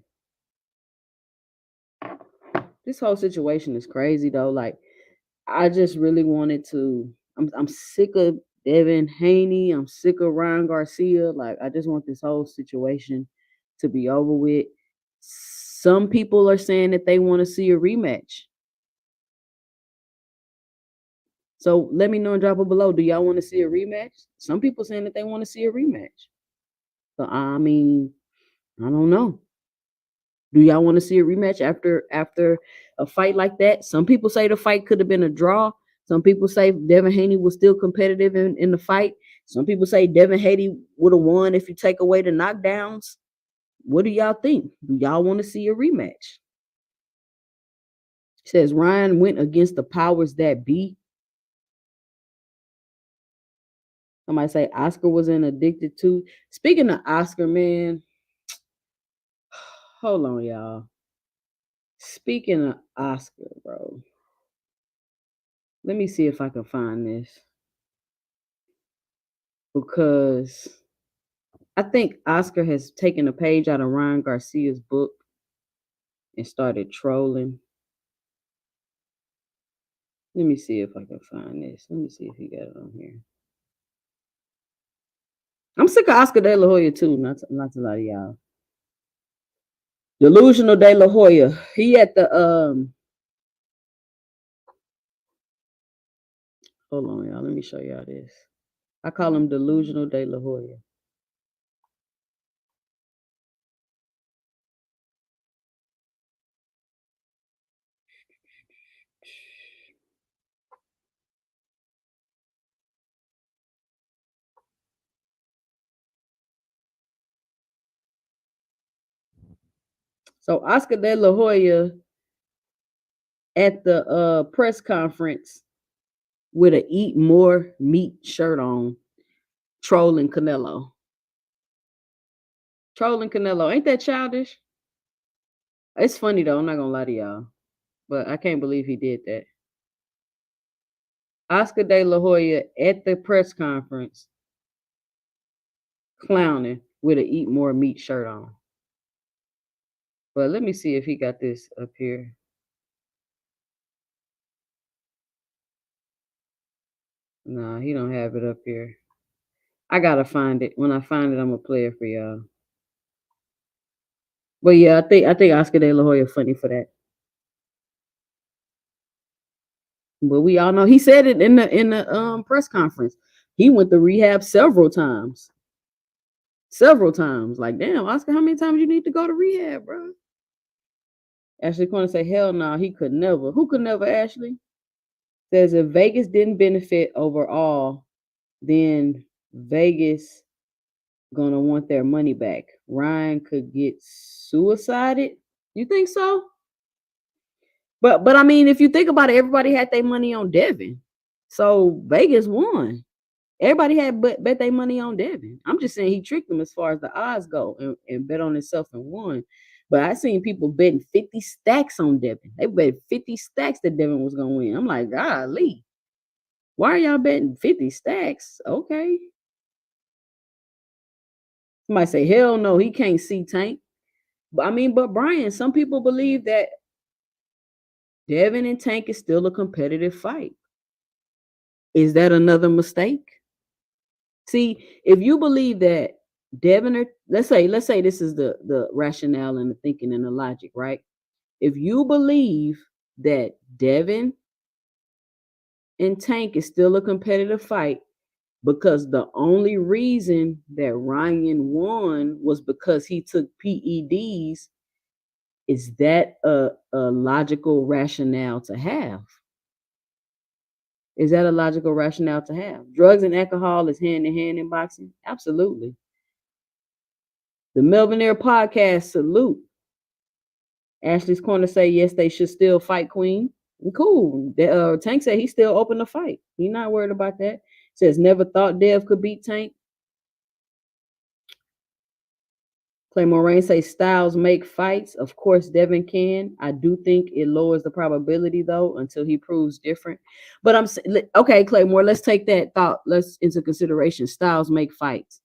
This whole situation is crazy though. Like, I just really wanted to. I'm sick of Devin Haney. I'm sick of Ryan Garcia. Like, I just want this whole situation to be over with. Some people are saying that they want to see a rematch. So let me know and drop it below. Do y'all want to see a rematch? Some people saying that they want to see a rematch. So I mean, I don't know. Do y'all want to see a rematch after a fight like that? Some people say the fight could have been a draw. Some people say Devin Haney was still competitive in the fight. Some people say Devin Haney would have won if you take away the knockdowns. What do y'all think? Do y'all want to see a rematch? Says Ryan went against the powers that be. Somebody say Oscar was in addicted to. Speaking of Oscar, man, hold on, y'all. Speaking of Oscar, bro, let me see if I can find this because I think Oscar has taken a page out of Ryan Garcia's book and started trolling. Let me see if I can find this. Let me see if he got it on here. I'm sick of Oscar De La Hoya too. Not a lot of y'all. Delusional De La Hoya. He at the Hold on, y'all. Let me show y'all this. I call him Delusional De La Hoya. So Oscar De La Hoya at the press conference with a eat more meat shirt on, trolling Canelo. Trolling Canelo. Ain't that childish? It's funny though, I'm not gonna lie to y'all. But I can't believe he did that. Oscar De La Hoya at the press conference clowning with a eat more meat shirt on. But let me see if he got this up here. Nah, he don't have it up here. I gotta find it. When I find it, I'm gonna play it for y'all. But yeah, I think Oscar De La Hoya funny for that. But we all know he said it in the press conference. He went to rehab several times. Several times. Like, damn, Oscar, how many times you need to go to rehab, bro? Ashley Corner say, hell no, he could never. Who could never, Ashley? Says if Vegas didn't benefit overall, then Vegas gonna want their money back. Ryan could get suicided. You think so? But I mean, if you think about it, everybody had their money on Devin. So Vegas won. Everybody had bet their money on Devin. I'm just saying he tricked them as far as the odds go and bet on himself and won. But I seen people betting 50 stacks on Devin. They bet 50 stacks that Devin was gonna win. I'm like, golly, why are y'all betting 50 stacks? Okay. Somebody say, hell no, he can't see Tank. But I mean, but Brian, some people believe that Devin and Tank is still a competitive fight. Is that another mistake? See, if you believe that Devin or let's say this is the rationale and the thinking and the logic, right? If you believe that Devin and Tank is still a competitive fight because the only reason that Ryan won was because he took PEDs, is that a logical rationale to have? Is that a logical rationale to have? Drugs and alcohol is hand in hand in boxing? Absolutely. The Melvin Air podcast, salute. Ashley's Corner say yes, they should still fight Queen. Cool. Tank said he's still open to fight. He's not worried about that. Says never thought Dev could beat Tank. Clay Moraine says styles make fights. Of course, Devin can. I do think it lowers the probability though until he proves different. But I'm okay, Claymore. Let's take that thought. Let's into consideration. Styles make fights.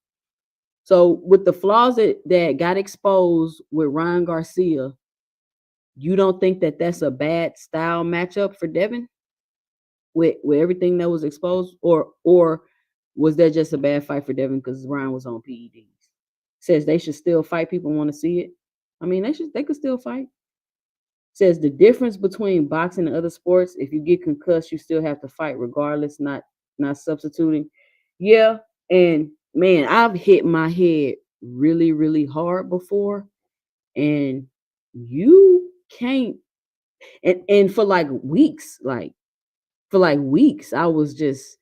So with the flaws that got exposed with Ryan Garcia, you don't think that that's a bad style matchup for Devin with everything that was exposed, or was that just a bad fight for Devin because Ryan was on PEDs? Says they should still fight. People want to see it. I mean, they could still fight. Says the difference between boxing and other sports, if you get concussed, you still have to fight regardless, not substituting. Yeah, and man, I've hit my head really, really hard before, and you can't. And for like weeks, I was just.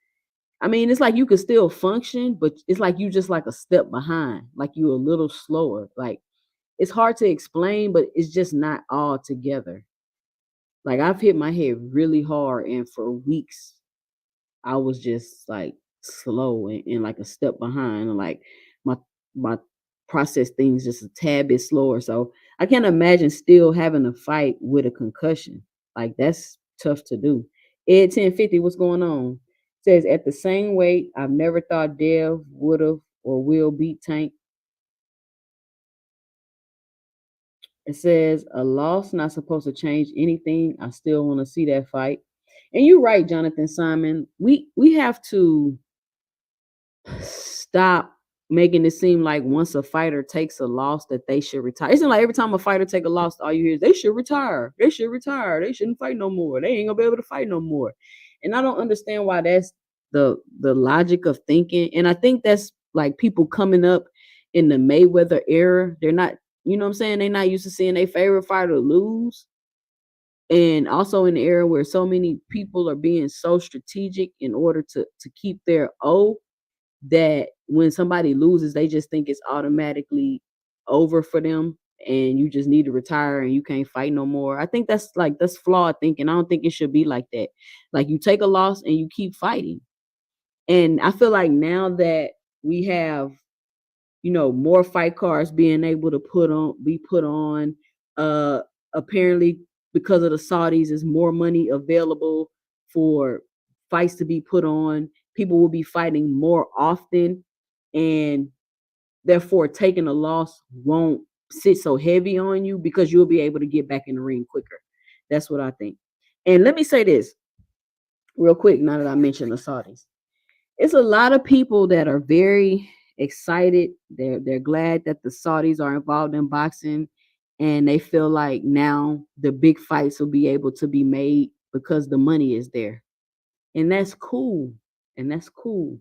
I mean, it's like you could still function, but it's like you just like a step behind, like you a little slower, like it's hard to explain, but it's just not all together. Like I've hit my head really hard, and for weeks I was just like slow and like a step behind, and like my my process things just a tad bit slower. So I can't imagine still having to fight with a concussion. Like that's tough to do. Ed 1050, what's going on? Says at the same weight, I've never thought Dev would have or will beat Tank. It says a loss not supposed to change anything. I still want to see that fight. And you're right, Jonathan Simon. We have to stop making it seem like once a fighter takes a loss that they should retire. It's not like every time a fighter take a loss, all you hear is they should retire. They should retire. They shouldn't fight no more. They ain't gonna be able to fight no more. And I don't understand why that's the logic of thinking. And I think that's like people coming up in the Mayweather era. They're not, you know what I'm saying? They're not used to seeing their favorite fighter lose. And also in the era where so many people are being so strategic in order to keep their O, that when somebody loses, they just think it's automatically over for them and you just need to retire and you can't fight no more. I think that's flawed thinking. I don't think it should be like that. Like you take a loss and you keep fighting. And I feel like now that we have, more fight cards being able to be put on, uh apparently because of the Saudis is more money available for fights to be put on. People will be fighting more often, and therefore taking a loss won't sit so heavy on you because you'll be able to get back in the ring quicker. That's what I think. And let me say this real quick now that I mentioned the Saudis. It's a lot of people that are very excited. They're glad that the Saudis are involved in boxing, and they feel like now the big fights will be able to be made because the money is there. And that's cool. And that's cool.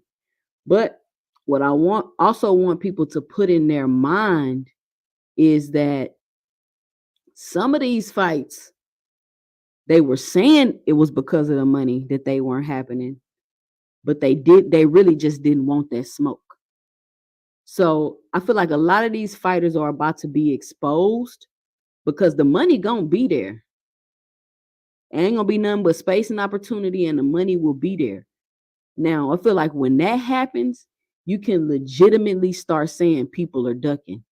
But what I want people to put in their mind is that some of these fights, they were saying it was because of the money that they weren't happening, but they really just didn't want that smoke. So I feel like a lot of these fighters are about to be exposed because the money gonna be there. Ain't gonna be nothing but space and opportunity, and the money will be there. Now, I feel like when that happens, you can legitimately start saying people are ducking.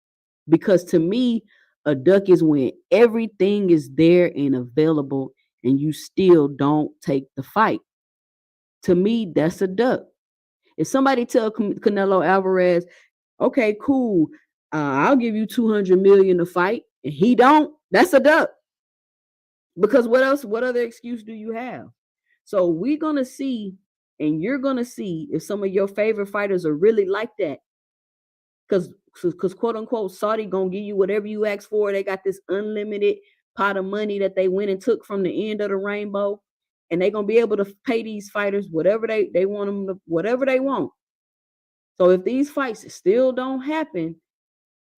Because to me, a duck is when everything is there and available and you still don't take the fight. To me, that's a duck. If somebody tell Canelo Alvarez, okay, cool, I'll give you 200 million to fight, and he don't, that's a duck. Because what other excuse do you have? So we're gonna see, and you're gonna see if some of your favorite fighters are really like that. Because quote unquote Saudi gonna give you whatever you ask for. They got this unlimited pot of money that they went and took from the end of the rainbow, and they gonna be able to pay these fighters whatever they want them to, whatever they want. So if these fights still don't happen,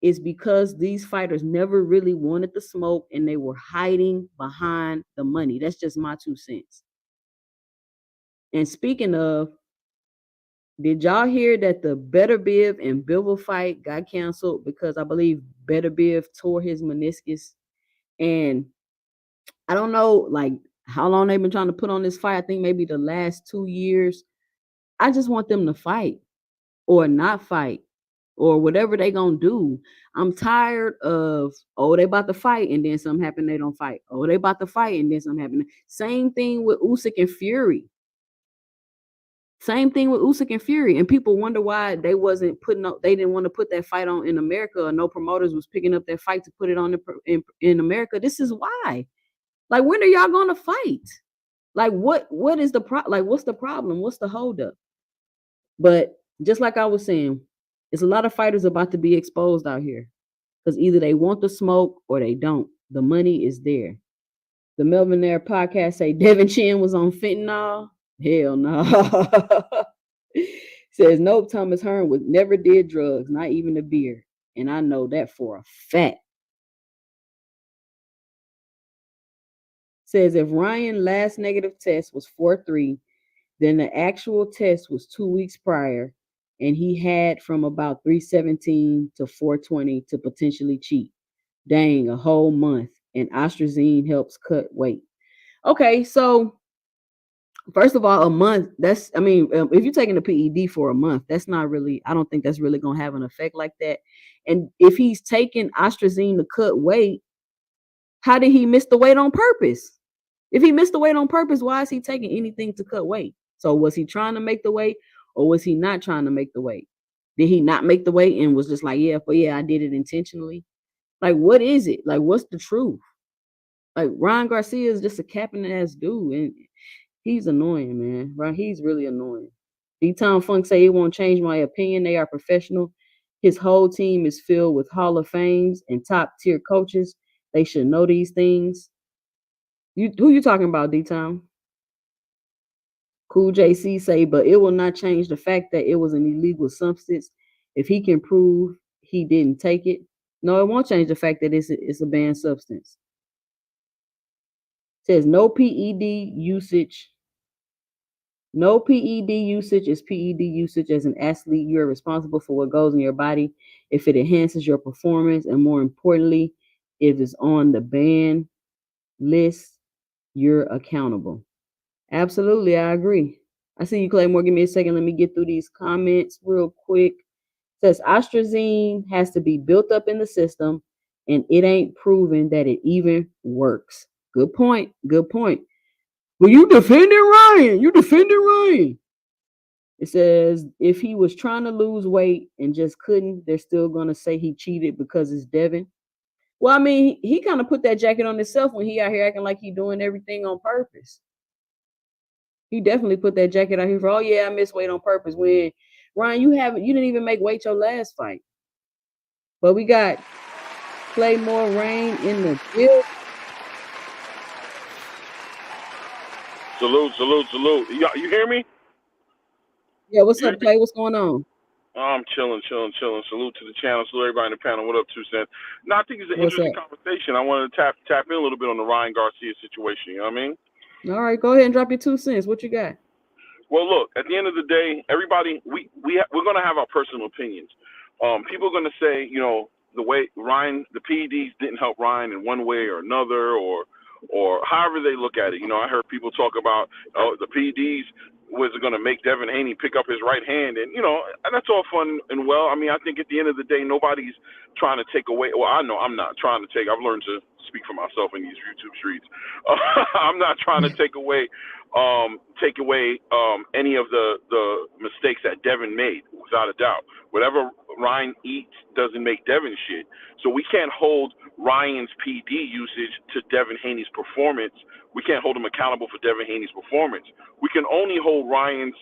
it's because these fighters never really wanted the smoke and they were hiding behind the money. That's just my 2 cents. And speaking of, did y'all hear that the Better Biv and Bivol fight got canceled because I believe Better Biv tore his meniscus? And I don't know like how long they've been trying to put on this fight. I think maybe the last 2 years. I just want them to fight or not fight or whatever they gonna do. I'm tired of, oh, they about to fight and then something happen, they don't fight. Oh, they about to fight and then something happen. Same thing with Usyk and Fury. Same thing with Usyk and Fury. And people wonder why they wasn't putting up, they didn't want to put that fight on in America, or no promoters was picking up that fight to put it on in America. This is why. Like, when are y'all gonna fight? Like, what is the like what's the problem? What's the holdup? But just like I was saying, it's a lot of fighters about to be exposed out here because either they want the smoke or they don't. The money is there. The Melvin Air podcast say Devin Chin was on fentanyl. Hell no. Says nope, Thomas Hearn was never did drugs, not even a beer. And I know that for a fact. Says if Ryan last negative test was 4-3, then the actual test was 2 weeks prior, and he had from about 317 to 420 to potentially cheat. Dang, a whole month. And ostrozine helps cut weight. Okay, so first of all, a month, that's, I mean, if you're taking a PED for a month, that's not really, I don't think that's really going to have an effect like that. And if he's taking ostrozine to cut weight, how did he miss the weight on purpose? If he missed the weight on purpose, why is he taking anything to cut weight? So was he trying to make the weight or was he not trying to make the weight? Did he not make the weight and was just like, yeah, but yeah, I did it intentionally? Like, what is it? Like, what's the truth? Like, Ryan Garcia is just a capping ass dude, and he's annoying, man. Right? He's really annoying. D-Town Funk say it won't change my opinion. They are professional. His whole team is filled with Hall of Fames and top tier coaches. They should know these things. Who you talking about, D-Town? Cool JC say, but it will not change the fact that it was an illegal substance. If he can prove he didn't take it, no, it won't change the fact that it's a banned substance. It says no PED usage. No PED usage is PED usage. As an athlete, you're responsible for what goes in your body. If it enhances your performance, and more importantly, if it's on the ban list, you're accountable. Absolutely, I agree. I see you, Claymore. Give me a second. Let me get through these comments real quick. It says ostrozine has to be built up in the system, and it ain't proven that it even works. Good point. Good point. Well, you defending Ryan. You defending Ryan. It says if he was trying to lose weight and just couldn't, they're still gonna say he cheated because it's Devin. Well, I mean, he kind of put that jacket on himself when he out here acting like he doing everything on purpose. He definitely put that jacket out here for, oh yeah, I missed weight on purpose. When Ryan, you didn't even make weight your last fight. But we got Claymore Rain in the field. Salute, salute, salute. You hear me? Yeah, what's You hear up, me? Clay? What's going on? I'm chilling, chilling, chilling. Salute to the channel. Salute everybody in the panel. What up, 2 Cent? No, I think it's an What's interesting up? conversation. I wanted to tap in a little bit on the Ryan Garcia situation. You know what I mean? All right, go ahead and drop your 2 cents. What you got? Well, look. At the end of the day, everybody we're gonna have our personal opinions. People are gonna say, the way Ryan, the PEDs didn't help Ryan in one way or another, or however they look at it. I heard people talk about, the PEDs was going to make Devin Haney pick up his right hand, and that's all fun and well. I mean, I think at the end of the day, nobody's trying to take away. Well, I know I'm not trying to take. I've learned to speak for myself in these YouTube streets. I'm not trying to take away any of the mistakes that Devin made, without a doubt. Whatever Ryan eats doesn't make Devin shit. So we can't hold Ryan's PD usage to Devin Haney's performance. We can't hold him accountable for Devin Haney's performance. We can only hold Ryan's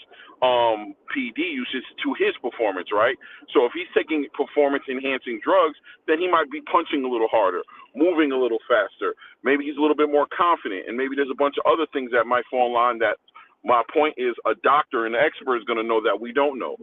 PD usage to his performance, right? So if he's taking performance enhancing drugs, then he might be punching a little harder, moving a little faster. Maybe he's a little bit more confident, and maybe there's a bunch of other things that might fall in line that my point is a doctor and an expert is going to know that we don't know.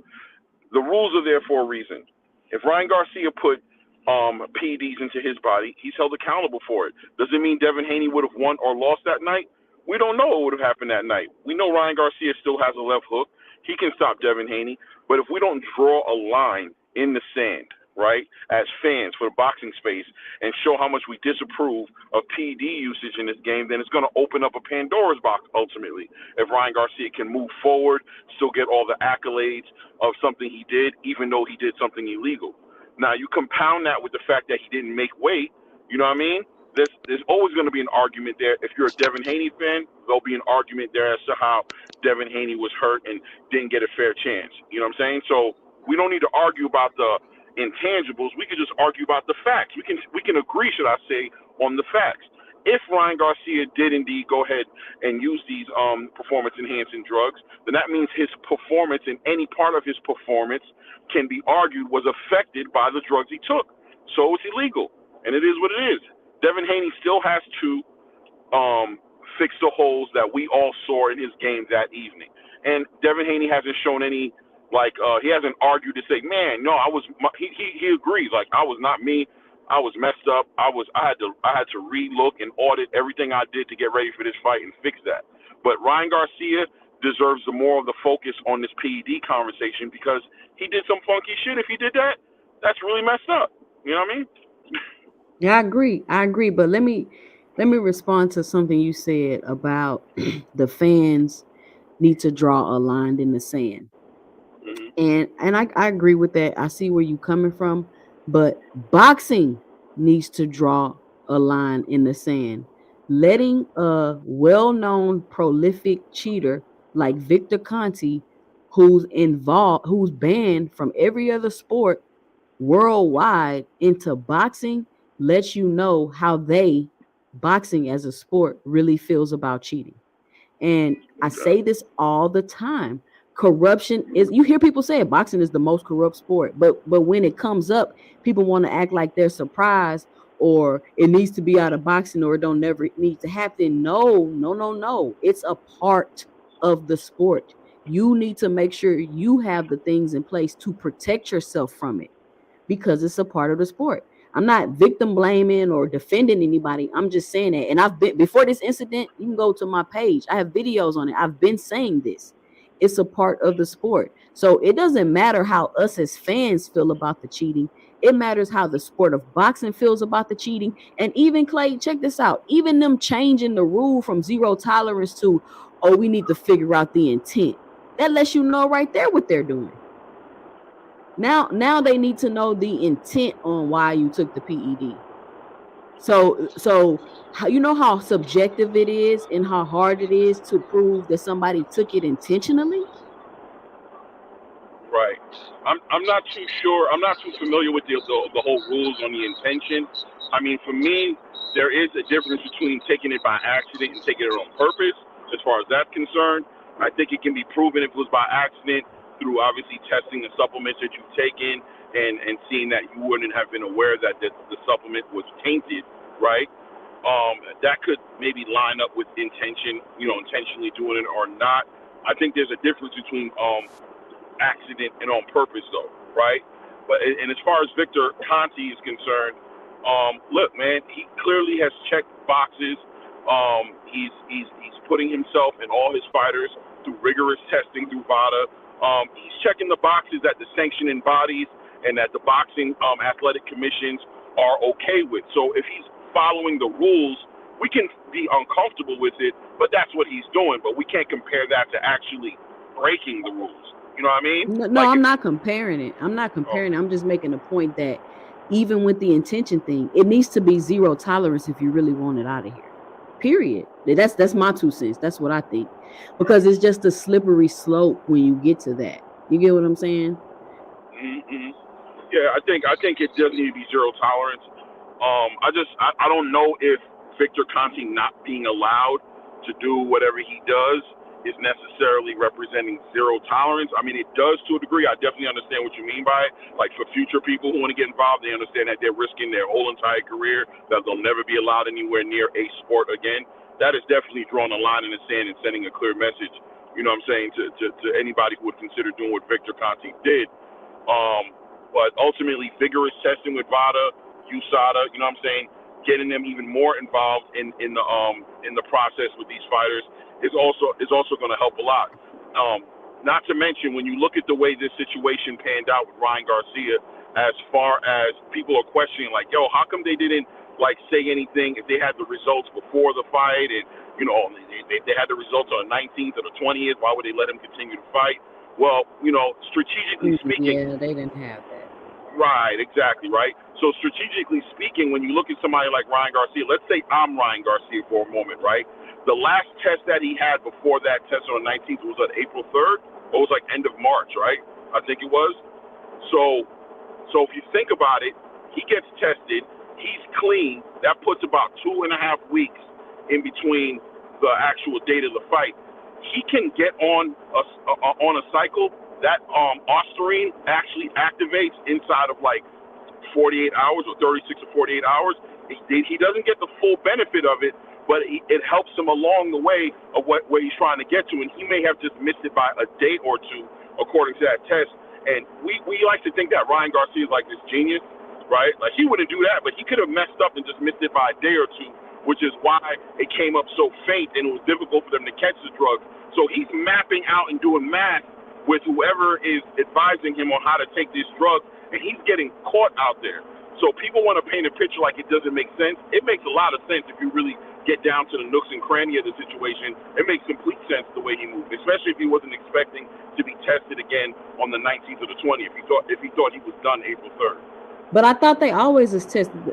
The rules are there for a reason. If Ryan Garcia put PEDs into his body, he's held accountable for it. Does it mean Devin Haney would have won or lost that night? We don't know what would have happened that night. We know Ryan Garcia still has a left hook. He can stop Devin Haney. But if we don't draw a line in the sand, right, as fans for the boxing space, and show how much we disapprove of PED usage in this game, then it's going to open up a Pandora's box ultimately. If Ryan Garcia can move forward, still get all the accolades of something he did, even though he did something illegal. Now, you compound that with the fact that he didn't make weight, you know what I mean? There's always going to be an argument there. If you're a Devin Haney fan, there'll be an argument there as to how Devin Haney was hurt and didn't get a fair chance. You know what I'm saying? So we don't need to argue about the intangibles. We can just argue about the facts. We can agree, should I say, on the facts. If Ryan Garcia did indeed go ahead and use these performance enhancing drugs, then that means his performance and any part of his performance can be argued was affected by the drugs he took. So it's illegal, and it is what it is. Devin Haney still has to fix the holes that we all saw in his game that evening. And Devin Haney hasn't shown any, he hasn't argued to say, man, no, he agrees, like, I was not me. I was messed up. I had to relook and audit everything I did to get ready for this fight and fix that. But Ryan Garcia deserves the more of the focus on this PED conversation because he did some funky shit. If he did that, that's really messed up. You know what I mean? Yeah, I agree. I agree. But let me respond to something you said about the fans need to draw a line in the sand. Hmm. And I agree with that. I see where you coming from, but boxing needs to draw a line in the sand. Letting a well-known prolific cheater like Victor Conti, who's banned from every other sport worldwide, into boxing, lets you know how boxing as a sport really feels about cheating. And I say this all the time. Corruption is, you hear people say boxing is the most corrupt sport, but when it comes up, people want to act like they're surprised, or it needs to be out of boxing, or it don't never need to happen. No, no, no, no. It's a part of the sport. You need to make sure you have the things in place to protect yourself from it, because it's a part of the sport. I'm not victim blaming or defending anybody. I'm just saying that. And I've been, before this incident, you can go to my page. I have videos on it. I've been saying this. It's a part of the sport. So it doesn't matter how us as fans feel about the cheating. It matters how the sport of boxing feels about the cheating. And even Clay, check this out. Even them changing the rule from zero tolerance to, oh, we need to figure out the intent. That lets you know right there what they're doing. Now they need to know the intent on why you took the PED. So how, you know how subjective it is and how hard it is to prove that somebody took it intentionally? Right. I'm not too sure. I'm not too familiar with the whole rules on the intention. I mean, for me, there is a difference between taking it by accident and taking it on purpose. As far as that's concerned, I think it can be proven if it was by accident through obviously testing the supplements that you've taken and seeing that you wouldn't have been aware that the supplement was tainted, right? That could maybe line up with intention, intentionally doing it or not. I think there's a difference between accident and on purpose, though, right? But and as far as Victor Conti is concerned, look, man, he clearly has checked boxes. He's putting himself and all his fighters through rigorous testing through VADA. He's checking the boxes that the sanctioning bodies and that the boxing athletic commissions are okay with. So if he's following the rules, we can be uncomfortable with it, but that's what he's doing. But we can't compare that to actually breaking the rules. You know what I mean? No, no, Like I'm if not comparing it. I'm not oh, comparing it. I'm just making a point that even with the intention thing, it needs to be zero tolerance if you really want it out of here. Period. That's my 2 cents. That's what I think. Because it's just a slippery slope when you get to that. You get what I'm saying? mm-hmm. Yeah, I think it does need to be zero tolerance. I don't know if Victor Conti not being allowed to do whatever he does is necessarily representing zero tolerance. I mean, it does to a degree. I definitely understand what you mean by it. Like for future people who want to get involved, they understand that they're risking their whole entire career, that they'll never be allowed anywhere near a sport again. That is definitely drawing a line in the sand and sending a clear message. You know what I'm saying to anybody who would consider doing what Victor Conti did. Um, but ultimately, vigorous testing with VADA, USADA, you know what I'm saying, getting them even more involved in the process with these fighters is also going to help a lot. Not to mention, when you look at the way this situation panned out with Ryan Garcia, as far as people are questioning, like, yo, how come they didn't like say anything if they had the results before the fight, and they had the results on the 19th or the 20th? Why would they let him continue to fight? Well, strategically speaking, Yeah, they didn't have that. right, exactly, right. So strategically speaking, when you look at somebody like Ryan Garcia, let's say I'm Ryan Garcia for a moment, right? The last test that he had before that test on the 19th was on April 3rd, or it was like end of March, right? I think it was. So if you think about it, he gets tested, he's clean. That puts about 2.5 weeks in between the actual date of the fight. He can get on a cycle that ostarine actually activates inside of like 48 hours or 36 or 48 hours. He doesn't get the full benefit of it, but it helps him along the way of where he's trying to get to, and he may have just missed it by a day or two, according to that test. And we like to think that Ryan Garcia is like this genius, right? Like he wouldn't do that, but he could have messed up and just missed it by a day or two, which is why it came up so faint and it was difficult for them to catch the drug. So he's mapping out and doing math with whoever is advising him on how to take this drug, and he's getting caught out there. So people want to paint a picture like it doesn't make sense. It makes a lot of sense if you really get down to the nooks and crannies of the situation. It makes complete sense the way he moved, especially if he wasn't expecting to be tested again on the 19th or the 20th. If he thought he was done April 3rd. But I thought they always is tested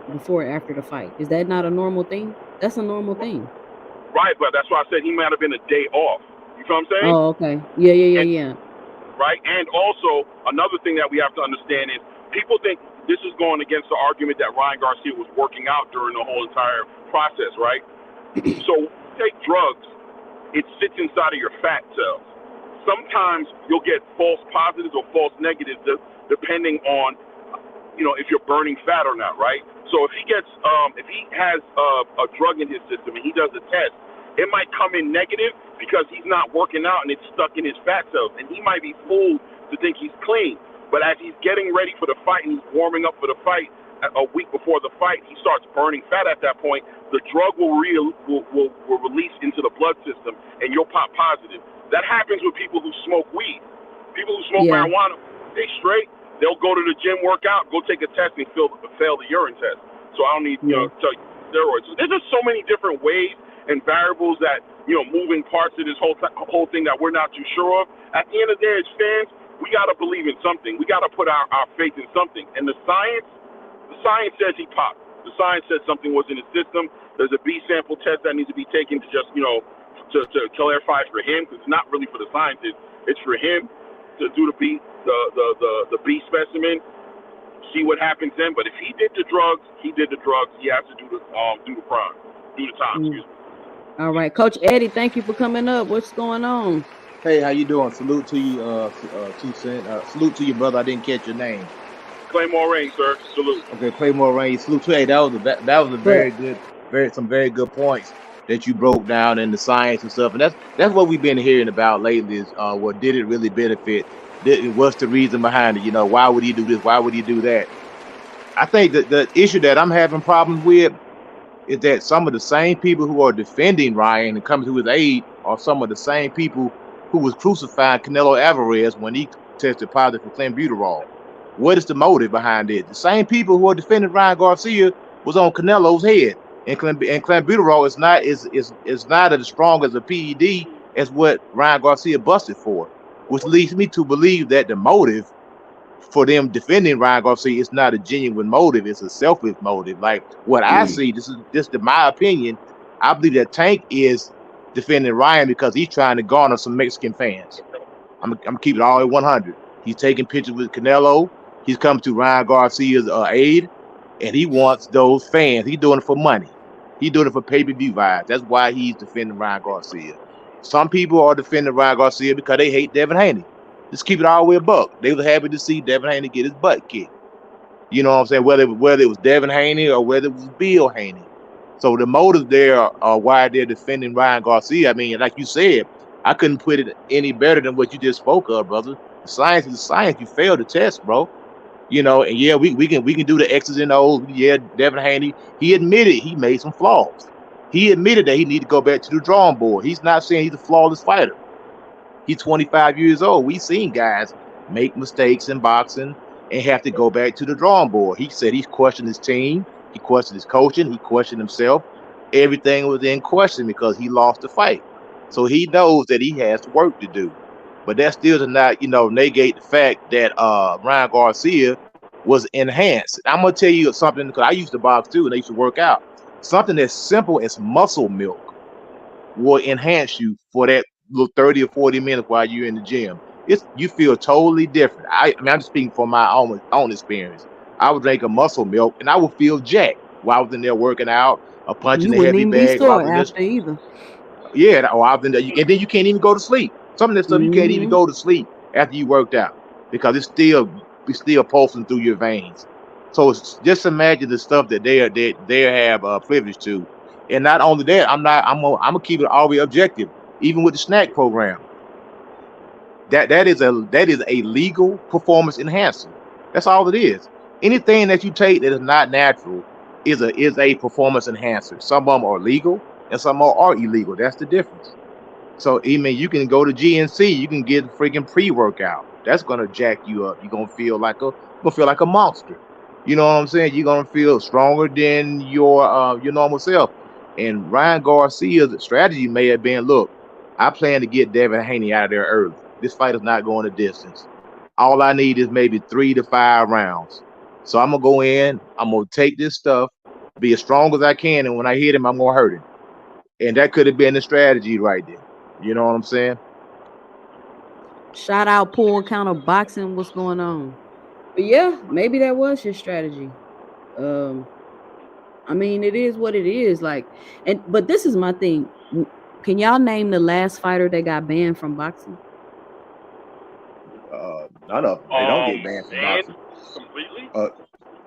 before after the fight. Is that not a normal thing? That's a normal thing. Right, but that's why I said he might have been a day off. You feel what I'm saying? Oh, okay. Yeah. And, right, and also another thing that we have to understand is people think this is going against the argument that Ryan Garcia was working out during the whole entire process, right? So when you take drugs, it sits inside of your fat cells. Sometimes you'll get false positives or false negatives depending on, if you're burning fat or not, right? So if he has a drug in his system and he does a test, it might come in negative because he's not working out and it's stuck in his fat cells, and he might be fooled to think he's clean. But as he's getting ready for the fight and he's warming up for the fight, a week before the fight, he starts burning fat at that point. The drug will release into the blood system, and you'll pop positive. That happens with people who smoke weed. People who smoke marijuana, they straight. They'll go to the gym, work out, go take a test, and fail the urine test. So I don't need to tell you steroids. So there's just so many different ways and variables that moving parts of this whole thing that we're not too sure of. At the end of the day, as fans, we got to believe in something. We got to put our faith in something. And the science says he popped. The science says something was in his system. There's a B sample test that needs to be taken to just, to clarify for him, because it's not really for the scientists. It's for him to do the B specimen, see what happens then. But if he did the drugs, he did the drugs. He has to do the crime, do the time. Excuse me. All right, Coach Eddie, thank you for coming up. What's going on? Hey, how you doing? Salute to you, 2 Cent. Salute to you, brother. I didn't catch your name. Claymore Rain, sir. Salute. Okay, Claymore Rain. Salute to you. Hey, that was a very good, some very good points that you broke down in the science and stuff. And that's what we've been hearing about lately. Is what did it really benefit? What's the reason behind it? Why would he do this? Why would he do that? I think that the issue that I'm having problems with is that some of the same people who are defending Ryan and coming to his aid are some of the same people who was crucifying Canelo Alvarez when he tested positive for clenbuterol. What is the motive behind it? The same people who are defending Ryan Garcia was on Canelo's head, and clenbuterol is not as strong as a PED as what Ryan Garcia busted for, which leads me to believe that the motive for them defending Ryan Garcia is not a genuine motive; it's a selfish motive. Like what I see, this is just my opinion. I believe that Tank is defending Ryan because he's trying to garner some Mexican fans. I'm keeping it all at 100. He's taking pictures with Canelo. He's come to Ryan Garcia's aid, and he wants those fans. He's doing it for money. He's doing it for pay-per-view vibes. That's why he's defending Ryan Garcia. Some people are defending Ryan Garcia because they hate Devin Haney. Just keep it all the way a buck. They were happy to see Devin Haney get his butt kicked. You know what I'm saying? Whether it was Devin Haney or whether it was Bill Haney. So the motive there are why they're defending Ryan Garcia. I mean, like you said, I couldn't put it any better than what you just spoke of, brother. The science is science. You failed the test, bro. And yeah, we can do the X's and O's. Yeah, Devin Haney, he admitted he made some flaws. He admitted that he needed to go back to the drawing board. He's not saying he's a flawless fighter. He's 25 years old. We've seen guys make mistakes in boxing and have to go back to the drawing board. He said he's questioned his team. He questioned his coaching. He questioned himself. Everything was in question because he lost the fight. So he knows that he has work to do. But that still does not, negate the fact that Ryan Garcia was enhanced. I'm going to tell you something, because I used to box too, and I used to work out. Something as simple as muscle milk will enhance you for that little 30 or 40 minutes while you're in the gym. You feel totally different. I'm just speaking from my own experience. I would drink a muscle milk, and I would feel jacked while I was in there working out or punching the heavy bag. Either. Yeah, or I was in there, and then you can't even go to sleep. Some of that stuff you can't even go to sleep after you worked out because it's still pulsing through your veins. So just imagine the stuff that they have privilege to, and not only that, I'm gonna keep it all the way objective. Even with the snack program, that is a legal performance enhancer. That's all it is. Anything that you take that is not natural is a performance enhancer. Some of them are legal and some are illegal. That's the difference. So you can go to GNC, you can get a freaking pre-workout. That's gonna jack you up. You're gonna feel like a monster. You know what I'm saying? You're gonna feel stronger than your normal self. And Ryan Garcia's strategy may have been, look, I plan to get Devin Haney out of there early. This fight is not going the distance. All I need is maybe 3 to 5 rounds. So I'm gonna go in, I'm gonna take this stuff, be as strong as I can, and when I hit him, I'm gonna hurt him. And that could have been the strategy right there. You know what I'm saying? Shout out Pool Counter Boxing. What's going on? But yeah, maybe that was his strategy. Um, I mean, it is what it is. Like, and but this is my thing. Can y'all name the last fighter that got banned from boxing? None of them. They don't get banned from And boxing. completely. Uh,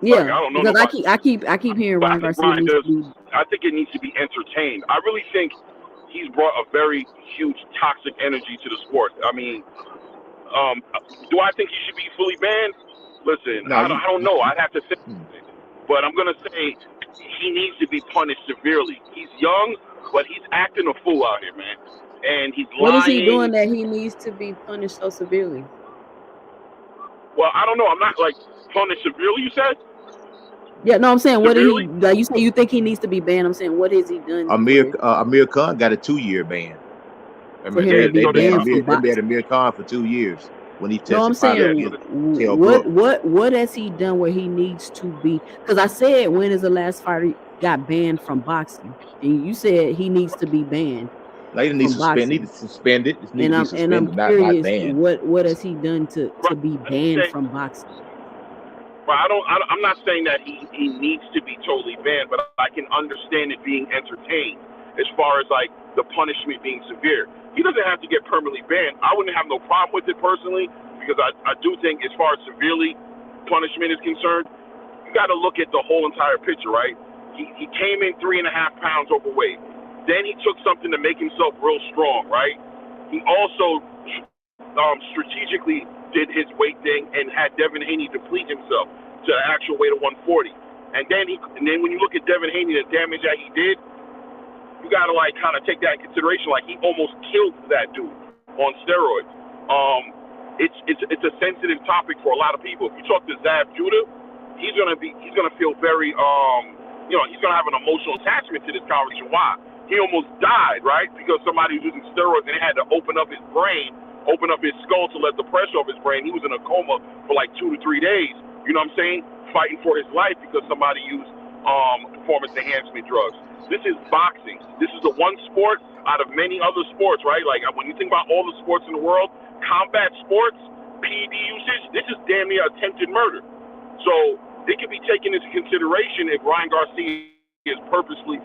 Like Yeah, I don't know because nobody. I keep hearing But I Ryan think Garcia Ryan needs does. to be. I think it needs to be entertained. I really think he's brought a very huge toxic energy to the sport. I mean, do I think he should be fully banned? Listen, no, I don't know. I'd have to think, hmm. but I'm gonna say he needs to be punished severely. He's young, but he's acting a fool out here, man, and he's What is he lying. doing that he needs to be punished so severely? Well, I don't know. I'm not like punished severely. You said Yeah, no, I'm saying what did he severely. like? You say you think he needs to be banned. I'm saying what has he done Amir Khan got a 2 year ban. for him to Yeah. be So this. banned from They banned boxing? Amir Khan for 2 years when he No, I'm tested saying positive Yeah. So against this. Kell Brook. what has he done where he needs to be? Because I said when is the last fighter got banned from boxing, and you said he needs to be banned They need from to boxing. suspend it. It need to And be I'm suspended, not curious banned. what has he done to Right. be banned from boxing? But I'm not saying that he needs to be totally banned, but I can understand it being entertained as far as like the punishment being severe. He doesn't have to get permanently banned. I wouldn't have no problem with it personally because I do think as far as severely punishment is concerned, you got to look at the whole entire picture, right? He came in 3.5 pounds overweight. Then he took something to make himself real strong, right? He also strategically did his weight thing and had Devin Haney deplete himself to the actual weight of 140. And then when you look at Devin Haney, the damage that he did, you gotta like kind of take that in consideration. Like he almost killed that dude on steroids. It's a sensitive topic for a lot of people. If you talk to Zab Judah, he's gonna feel very he's gonna have an emotional attachment to this conversation. Why? He almost died, right? Because somebody was using steroids and they had to open up his brain, open up his skull to let the pressure off his brain. He was in a coma for like 2 to 3 days. You know what I'm saying? Fighting for his life because somebody used performance enhancement drugs. This is boxing. This is the one sport out of many other sports, right? Like when you think about all the sports in the world, combat sports, PD usage, this is damn near attempted murder. So it can be taken into consideration if Ryan Garcia is purposely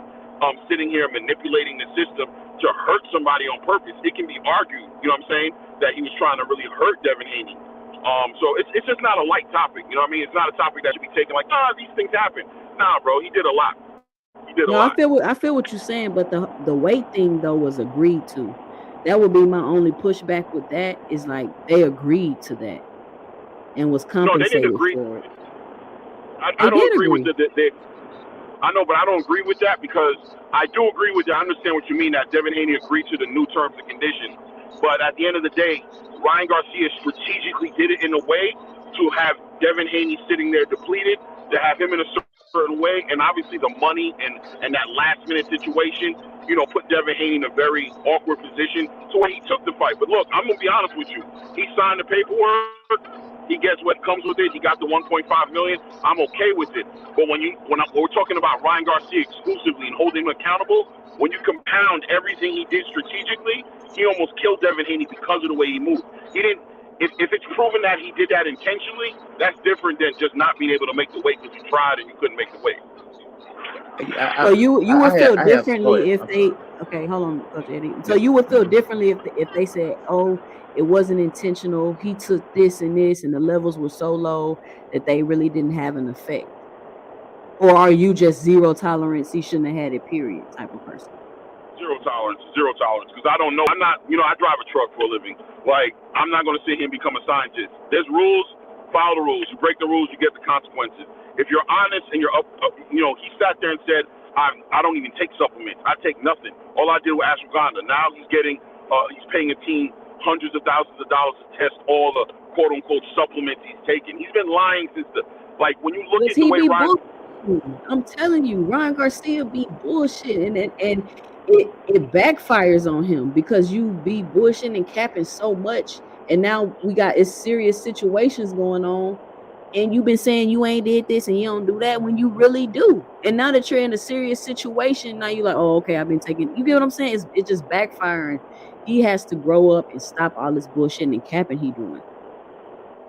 sitting here manipulating the system to hurt somebody on purpose. It can be argued, you know what I'm saying, that he was trying to really hurt Devin Haney. So it's just not a light topic, you know what I mean? It's not a topic that should be taken like, these things happen. Nah, bro, he did a lot. He did a No, lot. I feel what you're saying, but the weight thing though was agreed to. That would be my only pushback with that is like they agreed to that and was No, they didn't compensated agree. for it. I They don't did agree with agree. I know, but I don't agree with that because I do agree with that. I understand what you mean that Devin Haney agreed to the new terms and conditions. But at the end of the day, Ryan Garcia strategically did it in a way to have Devin Haney sitting there depleted, to have him in a certain way, and obviously the money and that last minute situation, put Devin Haney in a very awkward position to where he took the fight. But look, I'm gonna be honest with you. He signed the paperwork. He gets what comes with it. He got the 1.5 million. I'm okay with it. But when we're talking about Ryan Garcia exclusively and holding him accountable, when you compound everything he did strategically, he almost killed Devin Haney because of the way he moved. He didn't. If it's proven that he did that intentionally, that's different than just not being able to make the weight because you tried and you couldn't make the weight. So you would feel I have. Go ahead. differently if I'm sorry. they okay, hold on, Coach Eddie. So Yeah. you would feel differently if they said, "Oh, it wasn't intentional. He took this and this, and the levels were so low that they really didn't have an effect." Or are you just zero tolerance? He shouldn't have had it. Period. Type of person. Zero tolerance, zero tolerance. Because I don't know. I'm not. I drive a truck for a living. Like I'm not going to sit here and become a scientist. There's rules. Follow the rules. You break the rules, you get the consequences. If you're honest and you're he sat there and said, I don't even take supplements. I take nothing. All I did was ashwagandha. Now he's paying a team hundreds of thousands of dollars to test all the quote unquote supplements he's taking. He's been lying since the Like when you look Cause at the he way be Ryan. bullshitting. I'm telling you, Ryan Garcia be bullshit, and it backfires on him because you be bullshitting and capping so much, and now we got it's serious situations going on, and you've been saying you ain't did this and you don't do that when you really do. And now that you're in a serious situation, now you're like, oh, okay, I've been taking. You get what I'm saying? It's just backfiring. He has to grow up and stop all this bullshitting and capping he doing.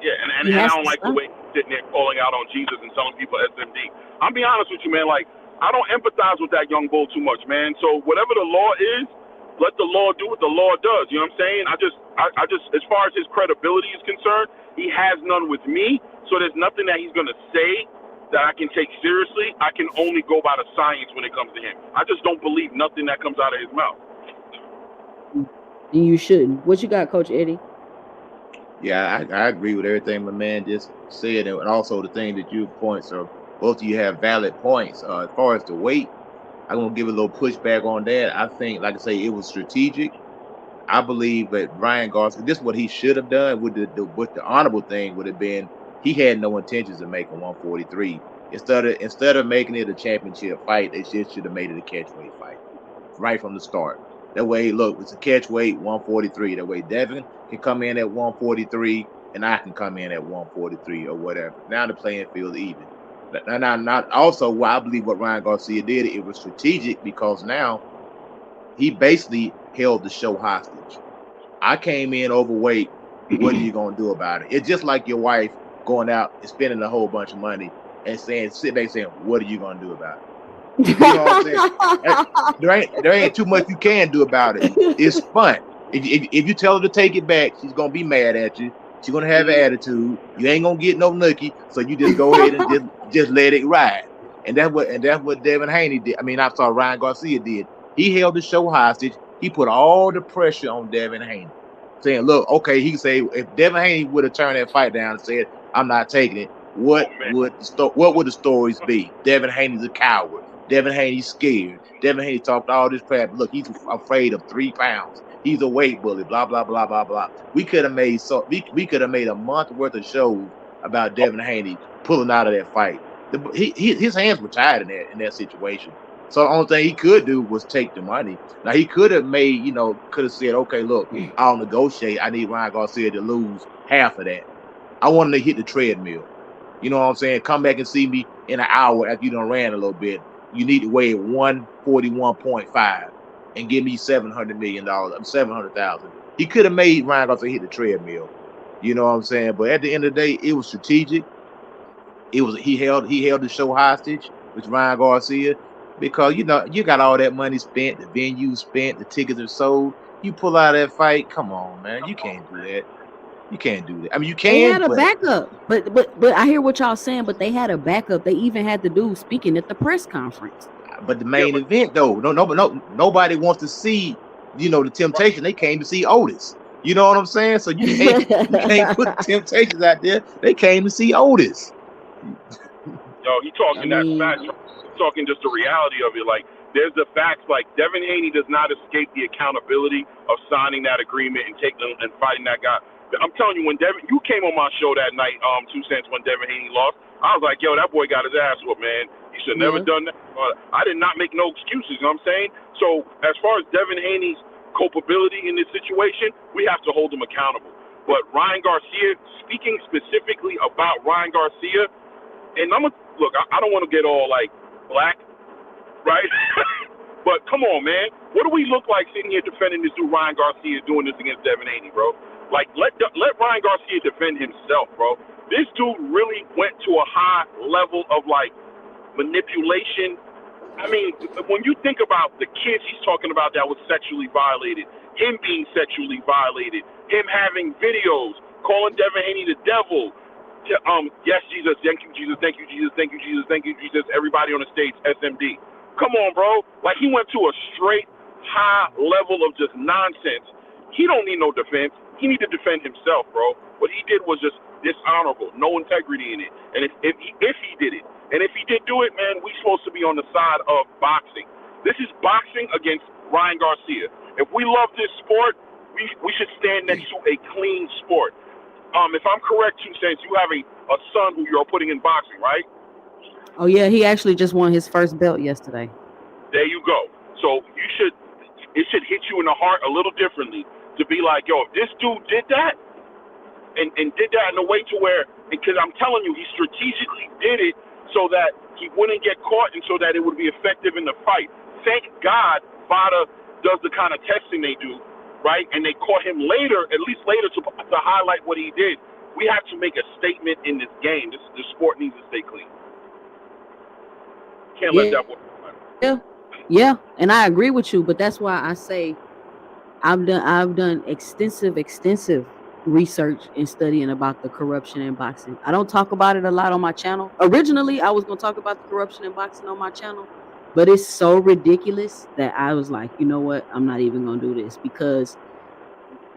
Yeah, and He I has don't to like the stop. way he's sitting there calling out on Jesus and telling people SMD. I'm being honest with you, man. Like, I don't empathize with that young bull too much, man. So whatever the law is, let the law do what the law does. You know what I'm saying? I just, as far as his credibility is concerned, he has none with me. So there's nothing that he's gonna say that I can take seriously. I can only go by the science when it comes to him. I just don't believe nothing that comes out of his mouth. And you shouldn't. What you got, Coach Eddie? Yeah, I agree with everything my man just said, and also the thing that you point. So both of you have valid points. As far as the weight, I'm gonna give a little pushback on that. I think, like I say, it was strategic. I believe that Ryan Garcia, this is what he should have done. With the honorable thing would have been he had no intentions of making 143. Instead of making it a championship fight, they just should have made it a catchweight fight right from the start. That way, look, it's a catchweight 143. That way, Devin can come in at 143, and I can come in at 143 or whatever. Now the playing field even. Now, not also, what I believe what Ryan Garcia did, it was strategic because now he basically held the show hostage. I came in overweight. What are you gonna do about it? It's just like your wife going out and spending a whole bunch of money and sit back saying, "What are you gonna do about it?" You know what I'm saying? There ain't too much you can do about it. It's fun. If you tell her to take it back, she's gonna be mad at you. She's gonna have an attitude. You ain't gonna get no nookie, so you just go ahead and just let it ride. And that's what Devin Haney did. I mean, I'm sorry, Ryan Garcia did. He held the show hostage. He put all the pressure on Devin Haney, saying, "Look, okay." He say if Devin Haney would have turned that fight down and said, "I'm not taking it," Oh man. what would the stories be? Devin Haney's a coward. Devin Haney's scared. Devin Haney talked all this crap. Look, he's afraid of 3 pounds. He's a weight bully. Blah blah blah blah blah. We could have made we could have made a month worth of shows about Devin Haney pulling out of that fight. His hands were tied in that situation. So the only thing he could do was take the money. Now he could have could have said, okay, look, I'll negotiate. I need Ryan Garcia to lose half of that. I want him to hit the treadmill. You know what I'm saying? Come back and see me in an hour after you done ran a little bit. You need to weigh 141.5 and give me $700 million. I'm 700,000. He could have made Ryan Garcia hit the treadmill. You know what I'm saying? But at the end of the day, it was strategic. He held the show hostage with Ryan Garcia because you got all that money spent, the venue spent, the tickets are sold. You pull out of that fight, come on, man. You can't do that. You can't do that. I mean, you They can, had a backup, but I hear what y'all saying. But they had a backup. They even had the dude speaking at the press conference. but the Yeah, main but event though, nobody wants to see, the Temptation. They came to see Otis. You know what I'm saying? So you can't put the Temptations out there. They came to see Otis. yo, he I talking that mean, facts. He's talking just the reality of it. Like, there's the facts. Like, Devin Haney does not escape the accountability of signing that agreement and taking and fighting that guy. I'm telling you, when you came on my show that night, 2 cents when Devin Haney lost, I was like, yo, that boy got his ass whooped, man. He should have never yeah. done that. I did not make no excuses. You know what I'm saying? So as far as Devin Haney's culpability in this situation, we have to hold him accountable. But Ryan Garcia, speaking specifically about Ryan Garcia, and I'm gonna look. I don't want to get all like black, right? But come on, man. What do we look like sitting here defending this dude Ryan Garcia doing this against Devin Haney, bro? Like let Ryan Garcia defend himself, bro. This dude really went to a high level of like manipulation. I mean, when you think about the kids he's talking about that was sexually violated, him being sexually violated, him having videos, calling Devin Haney the devil. Yes, Jesus, thank you, Jesus, thank you, Jesus, thank you, Jesus, thank you, Jesus. Everybody on the stage, SMD. Come on, bro. Like he went to a straight high level of just nonsense. He don't need no defense. He need to defend himself, bro. What he did was just dishonorable, no integrity in it. And if he did it, and if he did do it, man, we supposed to be on the side of boxing. This is boxing against Ryan Garcia. If we love this sport, we should stand next to a clean sport. If I'm correct, Two Cents, you have a son who you're putting in boxing, right? Oh yeah, he actually just won his first belt yesterday. There you go. So it should hit you in the heart a little differently to be like, yo, if this dude did that and did that in a way to where, because I'm telling you, he strategically did it so that he wouldn't get caught and so that it would be effective in the fight. Thank God VADA does the kind of testing they do, right? And they caught him later, at least later, to highlight what he did. We have to make a statement in this game. The sport needs to stay clean. Can't let that Yeah, boy. yeah, and I agree with you. But that's why I say I've done extensive research and studying about the corruption in boxing. I don't talk about it a lot on my channel. Originally, I was going to talk about the corruption in boxing on my channel, but it's so ridiculous that I was like, you know what? I'm not even going to do this because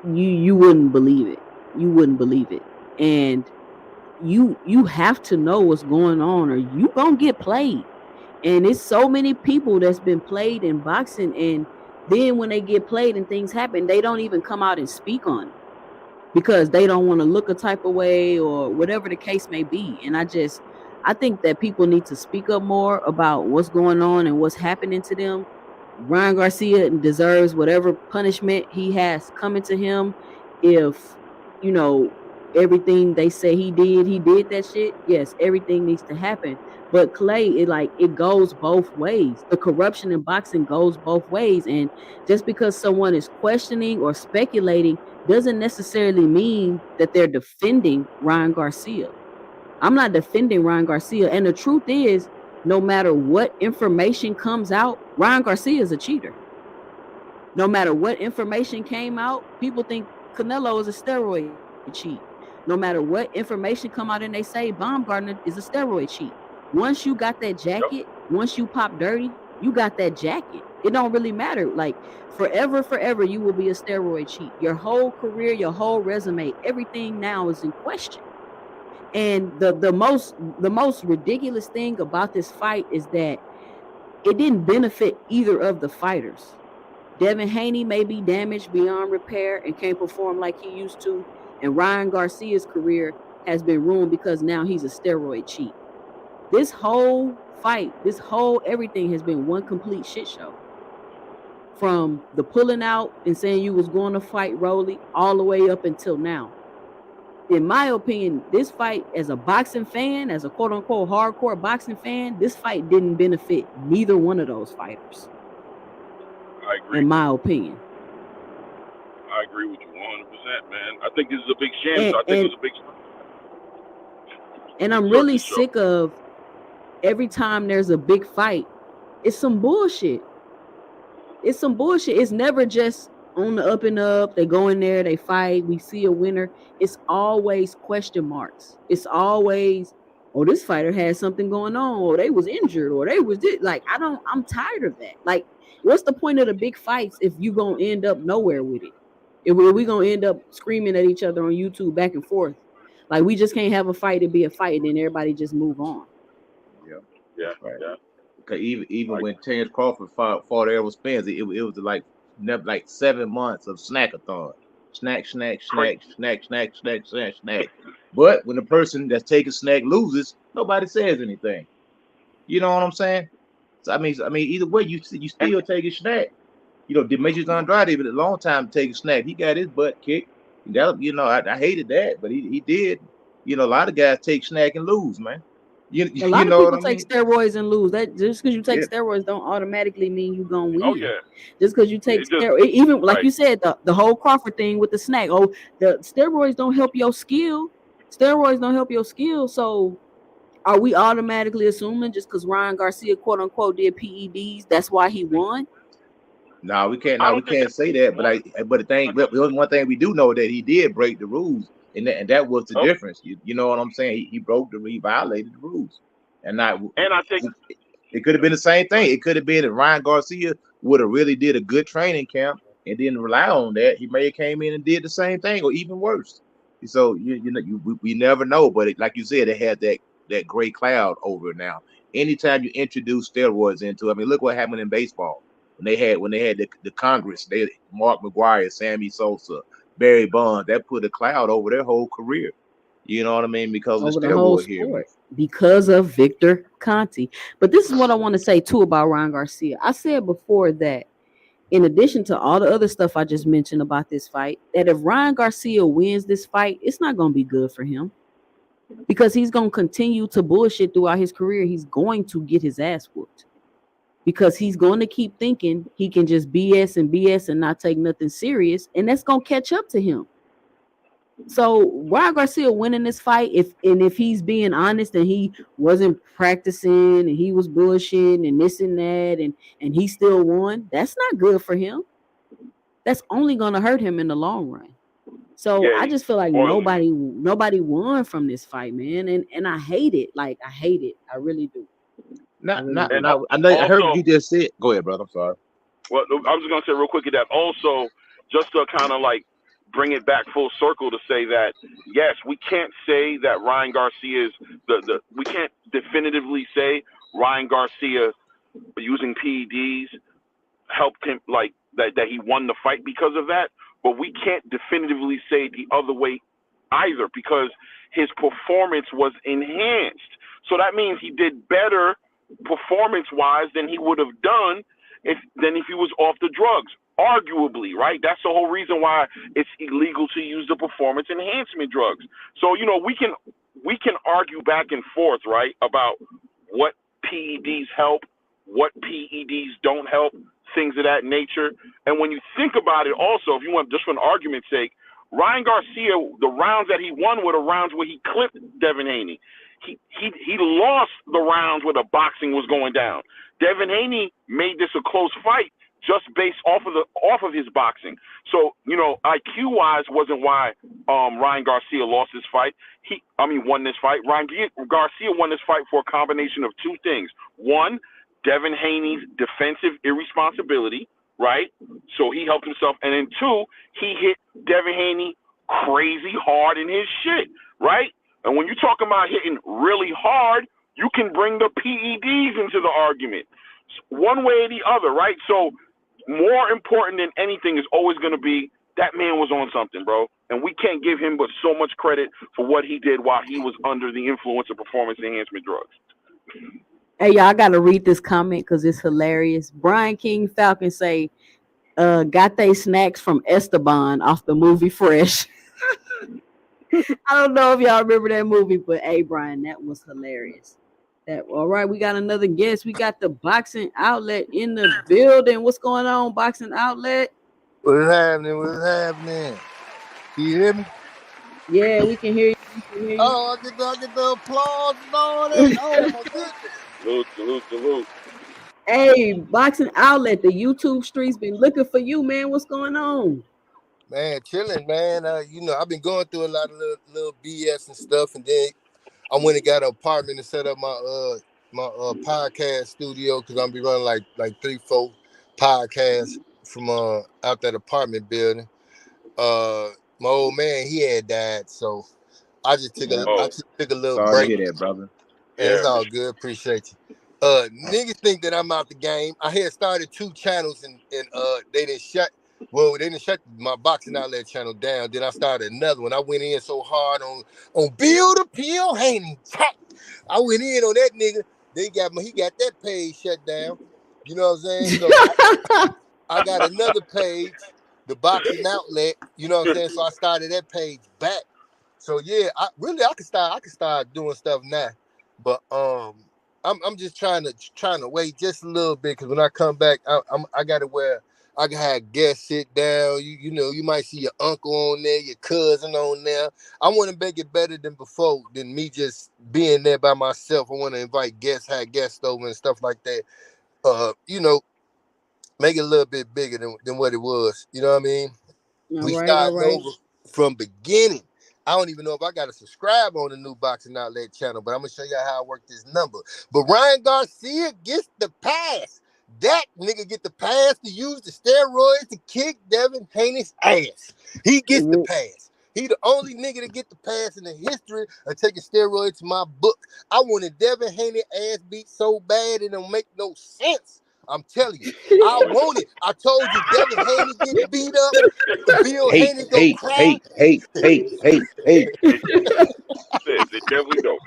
you wouldn't believe it. You wouldn't believe it. And you have to know what's going on or you going to get played. And it's so many people that's been played in boxing, and then when they get played and things happen, they don't even come out and speak on it because they don't want to look a type of way or whatever the case may be. And I think that people need to speak up more about what's going on and what's happening to them. Ryan Garcia deserves whatever punishment he has coming to him. If, you know, everything they say he did that shit, yes, everything needs to happen. But Clay, it goes both ways. The corruption in boxing goes both ways. And just because someone is questioning or speculating doesn't necessarily mean that they're defending Ryan Garcia. I'm not defending Ryan Garcia. And the truth is, no matter what information comes out, Ryan Garcia is a cheater. No matter what information came out, people think Canelo is a steroid cheat. No matter what information come out and they say Baumgartner is a steroid cheat. Once you got that Yep. jacket, once you pop dirty, you got that jacket. It don't really matter. Like forever, you will be a steroid cheat. Your whole career, your whole resume, everything now is in question. And the most ridiculous thing about this fight is that it didn't benefit either of the fighters. Devin Haney may be damaged beyond repair and can't perform like he used to, and Ryan Garcia's career has been ruined because now he's a steroid cheat. This whole fight, this whole everything has been one complete shit show. From the pulling out and saying you was going to fight Rolly all the way up until now. In my opinion, this fight, as a boxing fan, as a quote unquote hardcore boxing fan, this fight didn't benefit neither one of those fighters, I agree. in my opinion. I agree with you 100%, man. I think this is a big sham. And I think and it's a and big I'm really circus show. sick of every time there's a big fight, it's some bullshit. It's some bullshit. It's never just on the up and up. They go in there, they fight, we see a winner. It's always question marks. It's always, oh, this fighter had something going on, or they was injured, or they was like, I'm tired of that. Like, what's the point of the big fights if you gonna end up nowhere with it? If we gonna end up screaming at each other on YouTube back and forth. Like, we just can't have a fight to be a fight and then everybody just move on. Yeah, Yeah, that's right. yeah. Because even Like, when Terrence Crawford fought Errol Spence, it was like never like 7 months of snackathon. Snack, snack, crazy. snack, snack, snack, snack, snack, snack. But when the person that's taking snack loses, nobody says anything. You know what I'm saying? So I mean, either way, you And still take a snack. Demetrius Andrade, even a long time to take a snack. He got his butt kicked. I hated that, but he did. A lot of guys take snack and lose, man. You A you lot of know what people I take mean? steroids and lose. That just because you take Yeah. steroids don't automatically mean you gonna oh win. yeah, Just because you take it just steroids, even like right. you said, the whole Crawford thing with the snack. Oh, the steroids don't help your skill. Steroids don't help your skill. So are we automatically assuming just because Ryan Garcia quote unquote did PEDs, that's why he won? No, we can't. I No, we don't think can't that's say that. But one. but the thing, but the only one thing we do know that he did break the rules, and that was the Oh, difference. You know what I'm saying? He broke he violated the rules, and not. and I think It could have been the same thing. It could have been if Ryan Garcia would have really did a good training camp and didn't rely on that. He may have came in and did the same thing or even worse. So we never know. But like you said, it had that gray cloud over it now. Anytime you introduce steroids into, I mean, look what happened in baseball when they had the Congress. They Mark McGuire, Sammy Sosa, Barry Bonds, that put a cloud over their whole career. You know what I mean? Because of over the the whole steroid here, man. sport because of Victor Conti. But this is what I want to say too about Ryan Garcia. I said before that, in addition to all the other stuff I just mentioned about this fight, that if Ryan Garcia wins this fight, it's not going to be good for him because he's going to continue to bullshit throughout his career. He's going to get his ass whooped because he's going to keep thinking he can just BS and not take nothing serious, and that's going to catch up to him. So Ryan Garcia winning this fight, if he's being honest and he wasn't practicing and he was bullshitting and this and that and he still won, that's not good for him. That's only gonna hurt him in the long run. So Yeah, I just feel like spoilers. nobody won from this fight, man. And I hate it. Like I hate it. I really do. I Not, really not, do. And not. I heard what also, you just said. Go ahead, brother. I'm sorry. well, I was just gonna say real quick that also, just to kind of like bring it back full circle to say that yes, we can't say that Ryan Garcia is we can't definitively say Ryan Garcia using PEDs helped him like that he won the fight because of that, but we can't definitively say the other way either because his performance was enhanced. So that means he did better performance wise than he would have done if he was off the drugs. Arguably, right? That's the whole reason why it's illegal to use the performance enhancement drugs. So, we can argue back and forth, right, about what PEDs help, what PEDs don't help, things of that nature. And when you think about it also, if you want just for an argument's sake, Ryan Garcia, the rounds that he won were the rounds where he clipped Devin Haney. He lost the rounds where the boxing was going down. Devin Haney made this a close fight just based off of his boxing. So, IQ wise wasn't why Ryan Garcia lost this fight. Won this fight. Ryan Garcia won this fight for a combination of two things. One, Devin Haney's defensive irresponsibility, right? So he helped himself. And then two, he hit Devin Haney crazy hard in his shit, right? And when you're talking about hitting really hard, you can bring the PEDs into the argument. One way or the other, right? So more important than anything is always going to be that man was on something, bro. And we can't give him but so much credit for what he did while he was under the influence of performance enhancement drugs. Hey y'all, I gotta read this comment because it's hilarious. Brian King Falcon say, got they snacks from Esteban off the movie Fresh. I don't know if y'all remember that movie, but hey, Brian, that was hilarious. All right, we got another guest. We got the Boxing Outlet in the building. What's going on, Boxing Outlet? What's happening? What's happening? Can you hear me? Yeah, we can hear you. We can hear you. Oh, I get the applause and all that. Oh my goodness. Salute. Hey, Boxing Outlet, the YouTube streets been looking for you, man. What's going on? Man, chilling, man. I've been going through a lot of little BS and stuff, and then I went and got an apartment and set up my podcast studio because I'm be running like 3-4 podcasts from out that apartment building. My old man, he had died, so I just took a little Sorry to break. hear that, brother. Yeah, it's Yeah. all good. Appreciate you. Niggas think that I'm out the game. I had started 2 channels and they didn't shut. Well, they didn't shut my Boxing Outlet channel down. Then I started another one. I went in so hard on Bill the Pill Haney. I went in on that nigga. He got that page shut down. You know what I'm saying? So I got another page, the Boxing Outlet. You know what I'm saying? So I started that page back. So yeah, I can start doing stuff now. But I'm just trying to wait just a little bit because when I come back, I got to where I can have guests sit down. You might see your uncle on there, your cousin on there. I want to make it better than before, than me just being there by myself. I want to invite guests, have guests over and stuff like that. Make it a little bit bigger than what it was. You know what I mean? All We right, all starting right. over from beginning. I don't even know if I got to subscribe on the new Boxing Outlet channel, but I'm going to show you how I work this number. But Ryan Garcia gets the pass. That nigga get the pass to use the steroids to kick Devin Haney's ass. He gets the pass. He the only nigga to get the pass in the history of taking steroids to my book. I wanted Devin Haney ass beat so bad it don't make no sense. I'm telling you. I want it. I told you, Devin Haney get beat up. Bill Hate, Haney go hate, cry. hate, hate, hate, hate, hate, They definitely don't.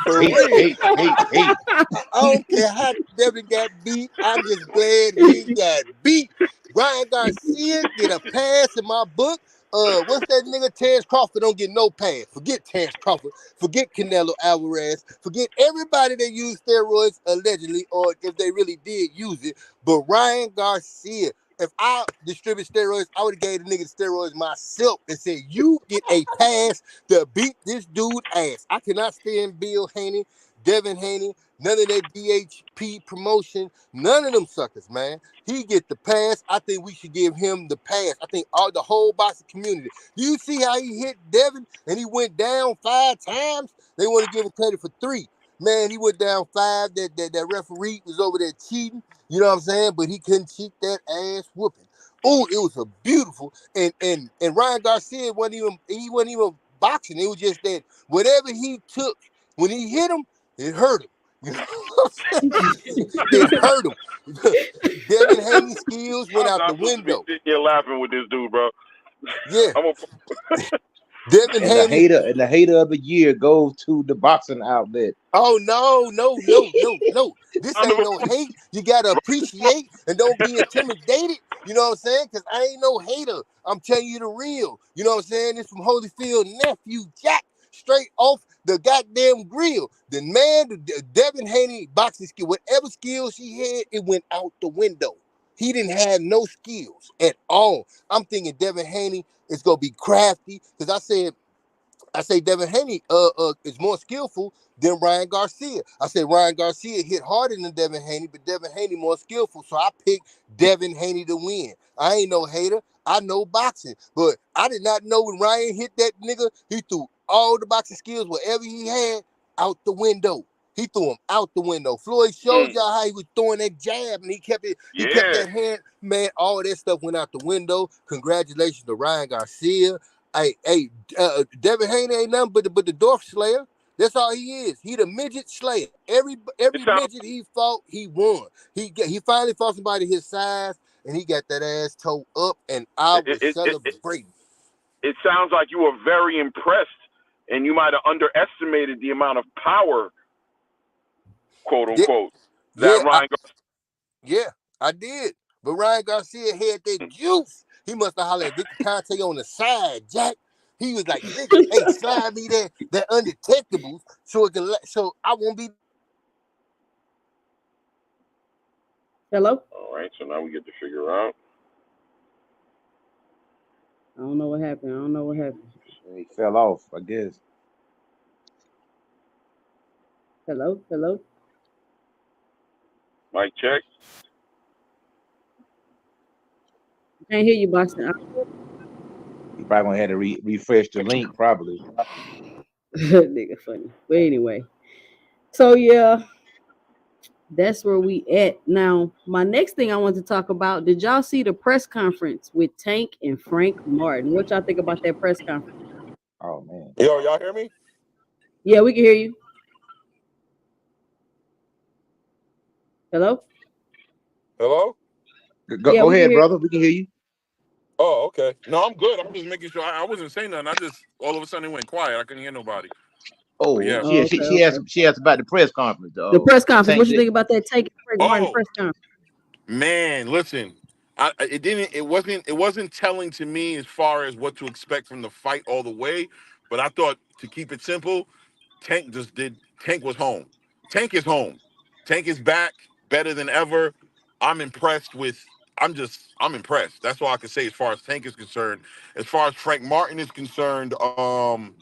For hate, real. hate, hate, hate. I don't care how Devin got beat. I'm just glad he got beat. Ryan Garcia get a pass in my book. What's that nigga? Terrence Crawford don't get no pass. Forget Terrence Crawford. Forget Canelo Alvarez. Forget everybody that used steroids allegedly, or if they really did use it. But Ryan Garcia, if I distribute steroids, I would have gave the nigga steroids myself and said, you get a pass to beat this dude ass. I cannot stand Bill Haney, Devin Haney, none of that DHP promotion, none of them suckers, man. He get the pass. I think we should give him the pass. I think all the whole boxing community. Do you see how he hit Devin and he went down 5 times? They want to give him credit for 3. Man, he went down 5. That referee was over there cheating. You know what I'm saying? But he couldn't cheat that ass whooping. Oh, it was a beautiful and Ryan Garcia wasn't even boxing. It was just that whatever he took when he hit him, it hurt him. You know what I'm saying? It hurt him. Devin Haney's skills went I'm out the not supposed to be window. sitting here laughing with this dude, bro. Yeah, I'm a, Devin And the Haney. hater of the year goes to the boxing outlet. Oh no. This I'm ain't a, no hate. You gotta appreciate and don't be intimidated. You know what I'm saying? Because I ain't no hater. I'm telling you the real. You know what I'm saying? This from Holyfield nephew Jack, straight off the goddamn grill. The man, the Devin Haney boxing skill, whatever skills he had, it went out the window. He didn't have no skills at all. I'm thinking Devin Haney is gonna be crafty because I say Devin Haney is more skillful than Ryan Garcia. I say Ryan Garcia hit harder than Devin Haney, but Devin Haney more skillful. So I picked Devin Haney to win. I ain't no hater. I know boxing. But I did not know when Ryan hit that nigga, he threw all the boxing skills, whatever he had, out the window. He threw them out the window. Floyd showed y'all how he was throwing that jab and he kept yeah. that hand. Man, all that stuff went out the window. Congratulations to Ryan Garcia. Devin Haney ain't nothing but the Dwarf Slayer. That's all he is. He the midget slayer. It Every sounds midget he fought, he won. He finally fought somebody his size, and he got that ass toe up, and I it, was it, it, it, celebrating. it sounds like you were very impressed, and you might have underestimated the amount of power, quote Yeah, unquote, that yeah, Ryan. yeah, I did. But Ryan Garcia had that juice. He must have hollered at Victor Conte on the side, Jack. He was like, Victor, hey, slide me that undetectables so I won't be. Hello? All right, so now we get to figure out. I don't know what happened. I don't know what happened. He fell off, I guess. Hello? Hello? Mic check. Can't hear you, Boston. He probably gonna have to refresh the link, probably. Nigga funny. But anyway. So yeah, that's where we at. Now, my next thing I want to talk about, did y'all see the press conference with Tank and Frank Martin? What y'all think about that press conference? Oh man. Yo, y'all hear me? Yeah, we can hear you. Hello? Hello? Go, Yeah, go we can ahead, hear. brother. We can hear you. Oh, okay. No, I'm good. I'm just making sure. I wasn't saying nothing. I just all of a sudden it went quiet. I couldn't hear nobody. But Oh yeah. Oh, yeah, okay, she asked okay. about the press conference. The press conference. Tank What you did. think about that Tank and Frank Martin Oh, press conference? man, listen. It wasn't telling to me as far as what to expect from the fight all the way, but I thought to keep it simple, Tank was home. Tank is home. Tank is back better than ever. I'm impressed with I'm impressed. That's all I can say as far as Tank is concerned. As far as Frank Martin is concerned, man,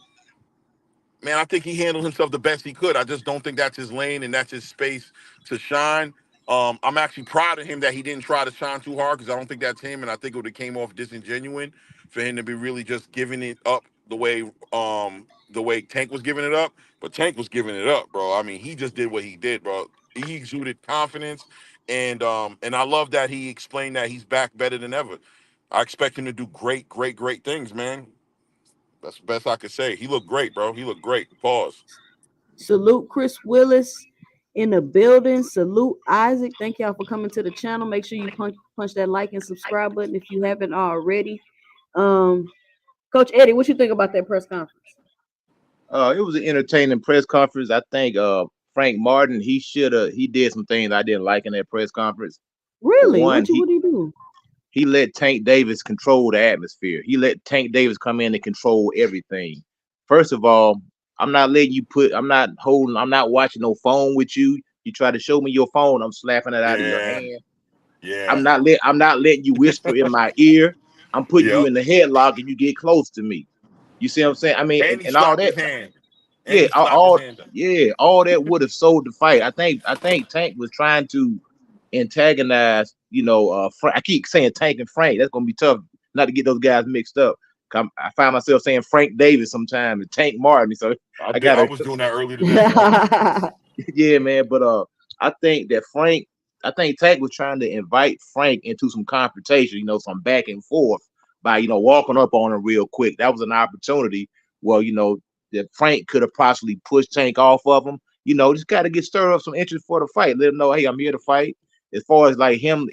I think he handled himself the best he could. I just don't think that's his lane and that's his space to shine. I'm actually proud of him that he didn't try to shine too hard because I don't think that's him, and I think it would have came off disingenuine for him to be really just giving it up the way Tank was giving it up. But Tank was giving it up, bro. I mean, he just did what he did, bro. He exuded confidence, and I love that he explained that he's back better than ever. I expect him to do great, great, great things, man. That's the best I could say. He looked great, bro. He looked great. Pause. Salute Chris Willis in the building. Salute Isaac. Thank y'all for coming to the channel. Make sure you punch that like and subscribe button if you haven't already. Coach Eddie, what you think about that press conference? It was an entertaining press conference. I think Frank Martin, he did some things I didn't like in that press conference. For Really? one, What he do? he let Tank Davis control the atmosphere. He let Tank Davis come in and control everything. First of all, I'm not letting you I'm not watching no phone with you. You try to show me your phone, I'm slapping it out of your Yeah, hand. yeah, I'm not letting you whisper in my ear. I'm putting you yep. in the headlock and you get close to me. You see what I'm saying? I mean, And he and all slapped that, his hand. And yeah, he slapped his hand up. all that would have sold the fight. I think Tank was trying to antagonize, I keep saying Tank and Frank. That's gonna be tough not to get those guys mixed up. I find myself saying Frank Davis sometimes and Tank Martin. So I I gotta was doing that earlier today. Yep. yeah, man. But I think that I think Tank was trying to invite Frank into some confrontation, some back and forth by, walking up on him real quick. That was an opportunity. Well, that Frank could have possibly pushed Tank off of him. Just got to get stirred up some interest for the fight. Let him know, hey, I'm here to fight. As far as like him,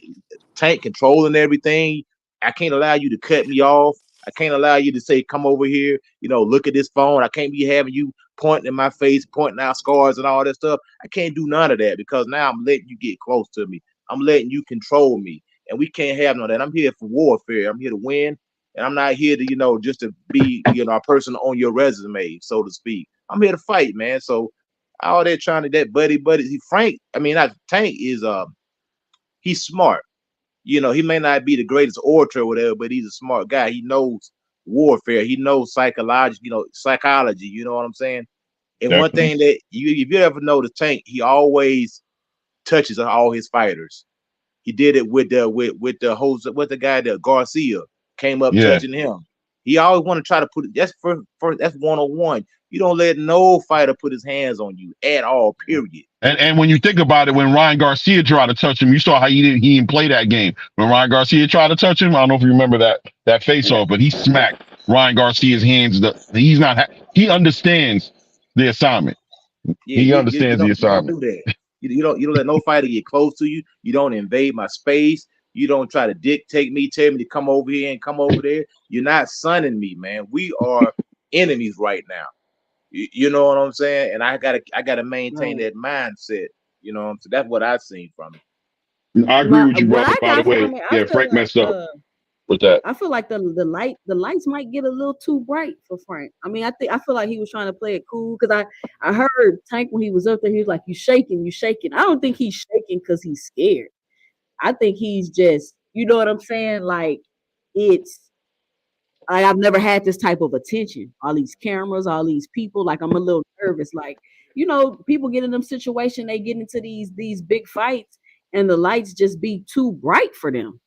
Tank controlling everything, I can't allow you to cut me off. I can't allow you to say, come over here, look at this phone. I can't be having you pointing in my face, pointing out scars and all that stuff. I can't do none of that because now I'm letting you get close to me. I'm letting you control me. And we can't have none of that. I'm here for warfare. I'm here to win. And I'm not here to, just to be, a person on your resume, so to speak. I'm here to fight, man. So all that trying to that buddy. Frank, I mean, not Tank is he's smart. He may not be the greatest orator or whatever, but he's a smart guy. He knows warfare. He knows psychology. You know what I'm saying? And one Definitely. thing that if you ever notice Tank, he always touches on all his fighters. He did it with the host, with the guy that Garcia came up Yeah. touching him. He always want to try to put it. That's first. That's 101. You don't let no fighter put his hands on you at all. Period. And when you think about it, when Ryan Garcia tried to touch him, you saw how he didn't play that game. When Ryan Garcia tried to touch him, I don't know if you remember that face And off, but he smacked Ryan Garcia's hands. He understands the assignment. yeah, He you understands the don't assignment. do that. You don't let no fighter get close to you. You don't invade my space. You don't try to dictate me, tell me to come over here and come over there. You're not sunning me, man. We are enemies right now. You know what I'm saying? And I gotta maintain Right. that mindset. So that's what I've seen from it. I agree with you, What brother. I By the got way, from it, I yeah, feel Frank like messed up with that. I feel like the lights might get a little too bright for Frank. I mean, I feel like he was trying to play it cool because I heard Tank when he was up there, he was like, "You shaking, you shaking." I don't think he's shaking because he's scared. I think he's just, you know what I'm saying? Like it's I've never had this type of attention. All these cameras, all these people. Like I'm a little nervous. Like people get in them situation, they get into these big fights, and the lights just be too bright for them.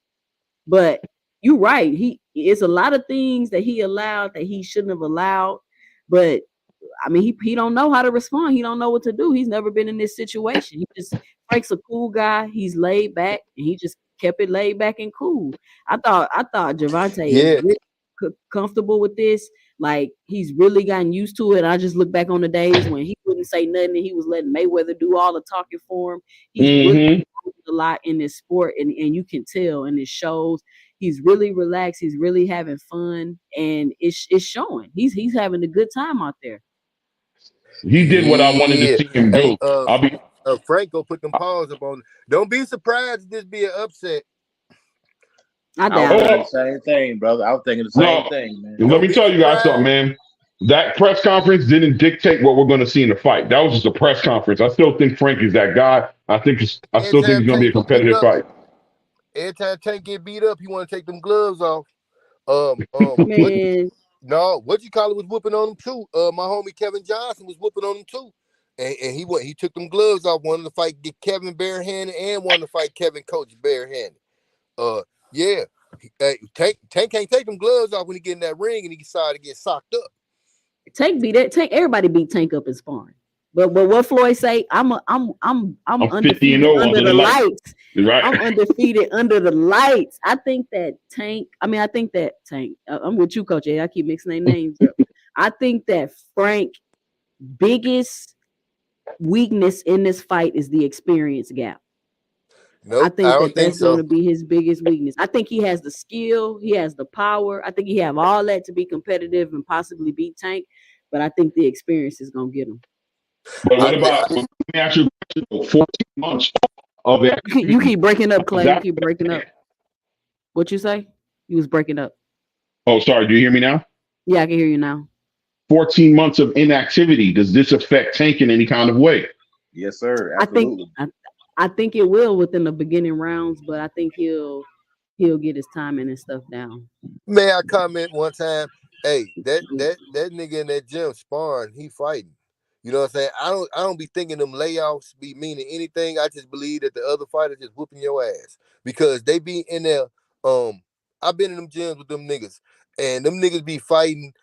But you're right. It's a lot of things that he allowed that he shouldn't have allowed. But I mean, he don't know how to respond. He don't know what to do. He's never been in this situation. Frank's a cool guy. He's laid back, and he just kept it laid back and cool. I thought Javante is Yeah, really comfortable with this. Like he's really gotten used to it. I just look back on the days when he wouldn't say nothing, and he was letting Mayweather do all the talking for him. He's really Hmm. a lot in this sport, and you can tell, and it shows. He's really relaxed. He's really having fun, and it's showing. He's having a good time out there. He did what I wanted to yeah. see him Hey, do. I'll be. Franco put them paws up on. Don't be surprised if this be an upset. I I was doubt it. thinking Oh the same thing, brother. I was thinking the same no! thing, man. Let Don't me be tell you guys something, surprised. man. That press conference didn't dictate what we're going to see in the fight. That was just a press conference. I still think Frank is that guy. I Every still think time it's going to be a Tank get beat competitive up, fight. he want to take them gloves off. What? Man, No, what you call it was whooping on him too. My homie Kevin Johnson was whooping on him too, and he took them gloves off. Wanted to fight get Kevin barehanded, and wanted to fight Kevin Coach barehanded. Yeah, Tank can't take them gloves off when he get in that ring and he decided to get socked up. Tank beat it. Tank everybody beat Tank up in sparring. But what Floyd say? I'm I'm 50 and undefeated 0 under under the the lights. lights. Right. I'm undefeated under the lights. I think that Tank. I mean, I think that Tank. I'm with you, Coach A. I keep mixing their names up. I think that Frank biggest weakness in this fight is the experience gap. I Nope, I think don't that think that's going so. to be his biggest weakness. I think he has the skill, he has the power. I think he have all that to be competitive and possibly beat Tank, but I think the experience is going to get him. But I what think about? Let me ask you a question. 14 months of the You activity. keep breaking up, Is Clay. You that? keep breaking up. What you say? You was breaking up. Oh, sorry. Do you hear me now? Yeah, I can hear you now. 14 months of inactivity. Does this affect Tank in any kind of way? Yes, sir. I think Absolutely. I, I think it will within the beginning rounds, but I think he'll get his timing and stuff down. May I comment one time? Hey, that nigga in that gym sparring, he fighting. You know what I'm saying? I don't be thinking them layoffs be meaning anything. I just believe that the other fighters just whooping your ass because they be in there. I've been in them gyms with them niggas, and them niggas be fighting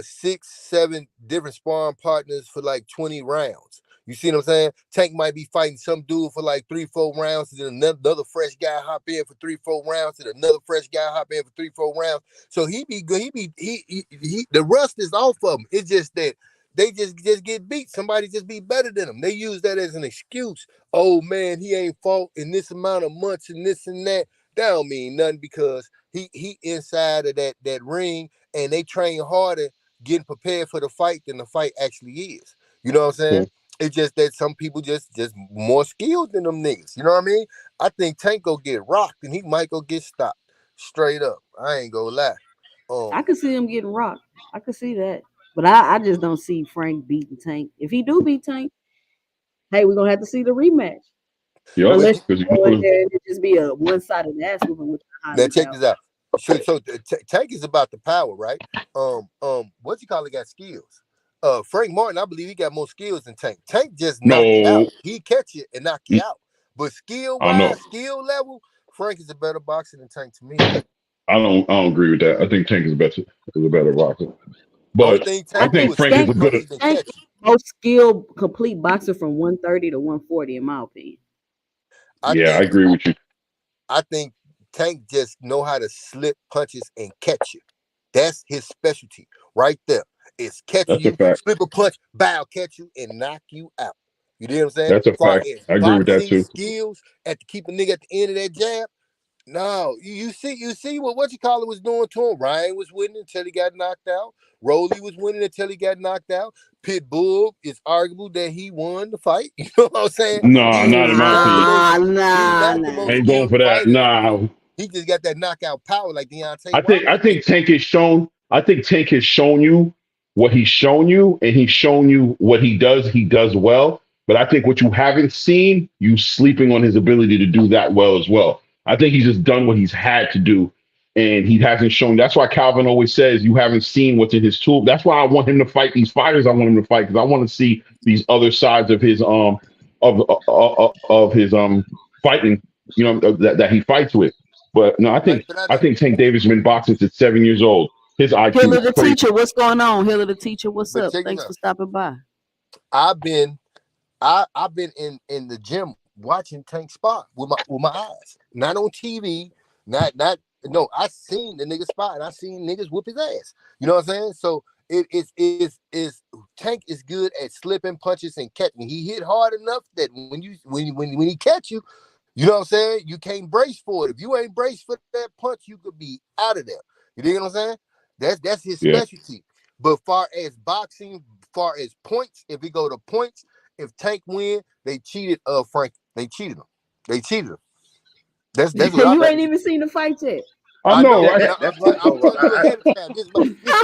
6, 7 different sparring partners for like 20 rounds. You see what I'm saying? Tank might be fighting some dude for like 3, 4 rounds, and then another fresh guy hop in for 3, 4 rounds, and another fresh guy hop in for 3, 4 rounds. So he be good. He the rust is off of him. It's just that they just get beat. Somebody just be better than them. They use that as an excuse. Oh man, he ain't fought in this amount of months and this and that. That don't mean nothing because he inside of that ring and they train harder getting prepared for the fight than the fight actually is. You know what I'm saying? Okay. It's just that some people just more skilled than them niggas. You know what I mean? I think Tank go get rocked and he might go get stopped. Straight up. I ain't gonna lie. I Um, could see him getting rocked. I could see that. But I just don't see Frank beating Tank. If he do beat Tank, hey, we're gonna have to see the rematch. Yep. but Unless you, Because you go in there and it just be a one sided ass whooping, which I now highly check doubt. this out. Tank is about the power, right? What you call it got skills. Frank Martin, I believe he got more skills than Tank. Tank just knock you out. no, He catch you and knock you I out. But skill don't know. wise, skill level, Frank is a better boxer than Tank to me. I don't agree with that. I think Tank is a better boxer. Only But thing I I Tank do think think is Frank is slip Tank a good. punches and Tank catch is you. the most skilled complete boxer from 130 to 140, in my opinion. I Yeah, I think agree with you. I think Tank just know how to slip punches and catch you. That's his specialty right there. It's catching That's a you, fact. slip a punch, bow, catch you, and knock you out. You know what I'm saying? That's a Far fact. as I agree with that boxing too. skills, at to keep a nigga at the end of that jab. No, you see what you call it was doing to him. Ryan was winning until he got knocked out. Rolly was winning until he got knocked out. Pitbull, it's arguable that he won the fight. You know what I'm saying? Nah, not in my opinion. He's Nah, not the I most nah. ain't going skilled for that. fighter. Nah, He just got that knockout power like Deontay I think Wilder. I think Tank has shown. I think Tank has shown you what he's shown you, and he's shown you what he does. He does well. But I think what you haven't seen, you sleeping on his ability to do that well as well. I think he's just done what he's had to do, and he hasn't shown. That's why Calvin always says you haven't seen what's in his tool. That's why I want him to fight these fighters. I want him to fight because I want to see these other sides of his fighting. That he fights with. But no, I Right, think but I I didn't. think Tank Davis been boxing since 7 years old. His IQ Hiller is the crazy. teacher, what's going on? Hiller the teacher, what's But up? check this Thanks out. for stopping by. I've been I've been in the gym watching Tank spot with my eyes, not on TV, not no. I seen the nigga spot and I seen niggas whoop his ass. You know what I'm saying? So it is Tank is good at slipping punches and catching. He hit hard enough that when he catch you, you know what I'm saying? You can't brace for it. If you ain't braced for that punch, you could be out of there. You know what I'm saying? That's his Yeah, specialty. But far as boxing, far as points, if we go to points, if Tank win, they cheated Frank. They cheated him. They cheated him. That's what I You That, ain't believe. even seen the fight yet. I I know, know, right? but that's I'm, right I'm though, bro. telling you ahead of time. This is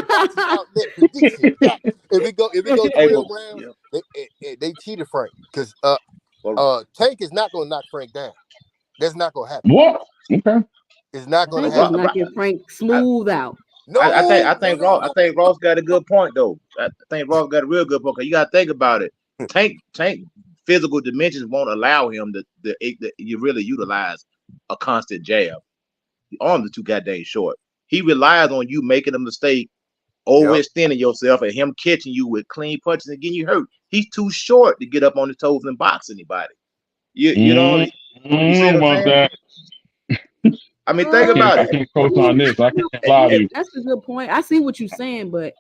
boxing outlet prediction. Yeah. If we go Hey, 12 but rounds, yeah, they cheated Frank because but Tank is not gonna knock Frank down. That's not gonna happen. What? Okay. It's not gonna Tank is happen. knocking Frank smooth out. I think No, no, no, I no. think Ross got a good point though. I think Ross got a real good point. 'Cause you got to think about it. Tank physical dimensions won't allow him to you really utilize a constant jab. The arms are too goddamn short. He relies on you making a mistake, Yep. overextending yourself, and him catching you with clean punches and getting you hurt. He's too short to get up on his toes and box anybody. Mm, I You don't see know what I'm about saying? that. I mean, think I about can't it. co-sign this. I No, can't lie to you. that's a good point. I see what you're saying, but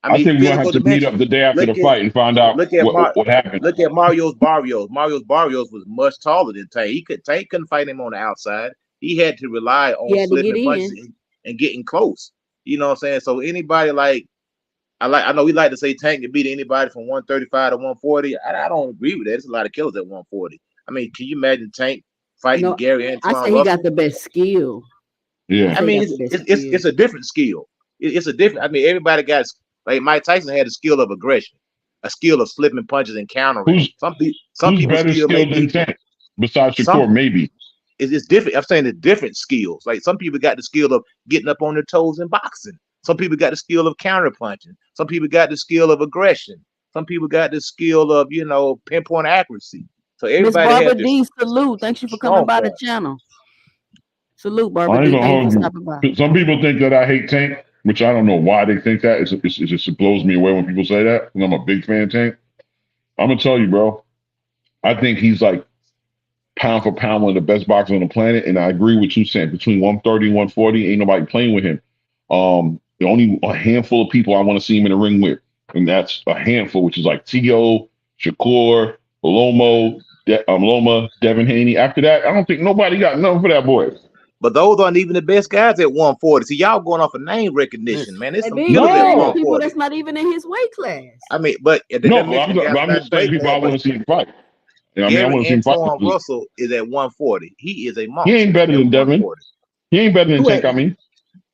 I think we're gonna have to meet up the day after the fight and find out what happened. Look at Mario's Barrios. Mario's Barrios was much taller than Tank. Tank couldn't fight him on the outside. He had to rely on slipping punches and getting close. You know what I'm saying? So anybody I know we like to say Tank can beat anybody from 135 to 140. I don't agree with that. There's a lot of killers at 140. I mean, can you imagine Tank fighting Gary Antoine I say Russell? he got the best skill. Yeah. I mean, it's a different skill. It's a different. I mean, everybody got, like Mike Tyson had a skill of aggression, a skill of slipping punches and countering. Some people better skilled than Tank besides Shakur, maybe. It's different. I'm saying the different skills. Like some people got the skill of getting up on their toes in boxing. Some people got the skill of counter punching. Some people got the skill of aggression. Some people got the skill of, pinpoint accuracy. So everybody Miss Barbara D, salute. Thank you for coming by the channel. Salute, Barbara D. Thank you for stopping by. Some people think that I hate Tank, which I don't know why they think that. It just blows me away when people say that. And I'm a big fan of Tank. I'm gonna tell you, bro. I think he's like pound for pound one of the best boxers on the planet, and I agree with you saying between 130 and 140, ain't nobody playing with him. The only a handful of people I want to see him in the ring with, and that's a handful, which is like T.O., Shakur, Loma, Devin Haney. After that, I don't think nobody got nothing for that boy. But those aren't even the best guys at 140. See, y'all going off of name recognition, man. There's some killers at 140. People that's not even in his weight class. I mean, but I'm just saying people I want to see him fight. Gary Antoine Russell is at 140. He is a monster. He ain't better than Devin. He ain't better than Tank. I mean,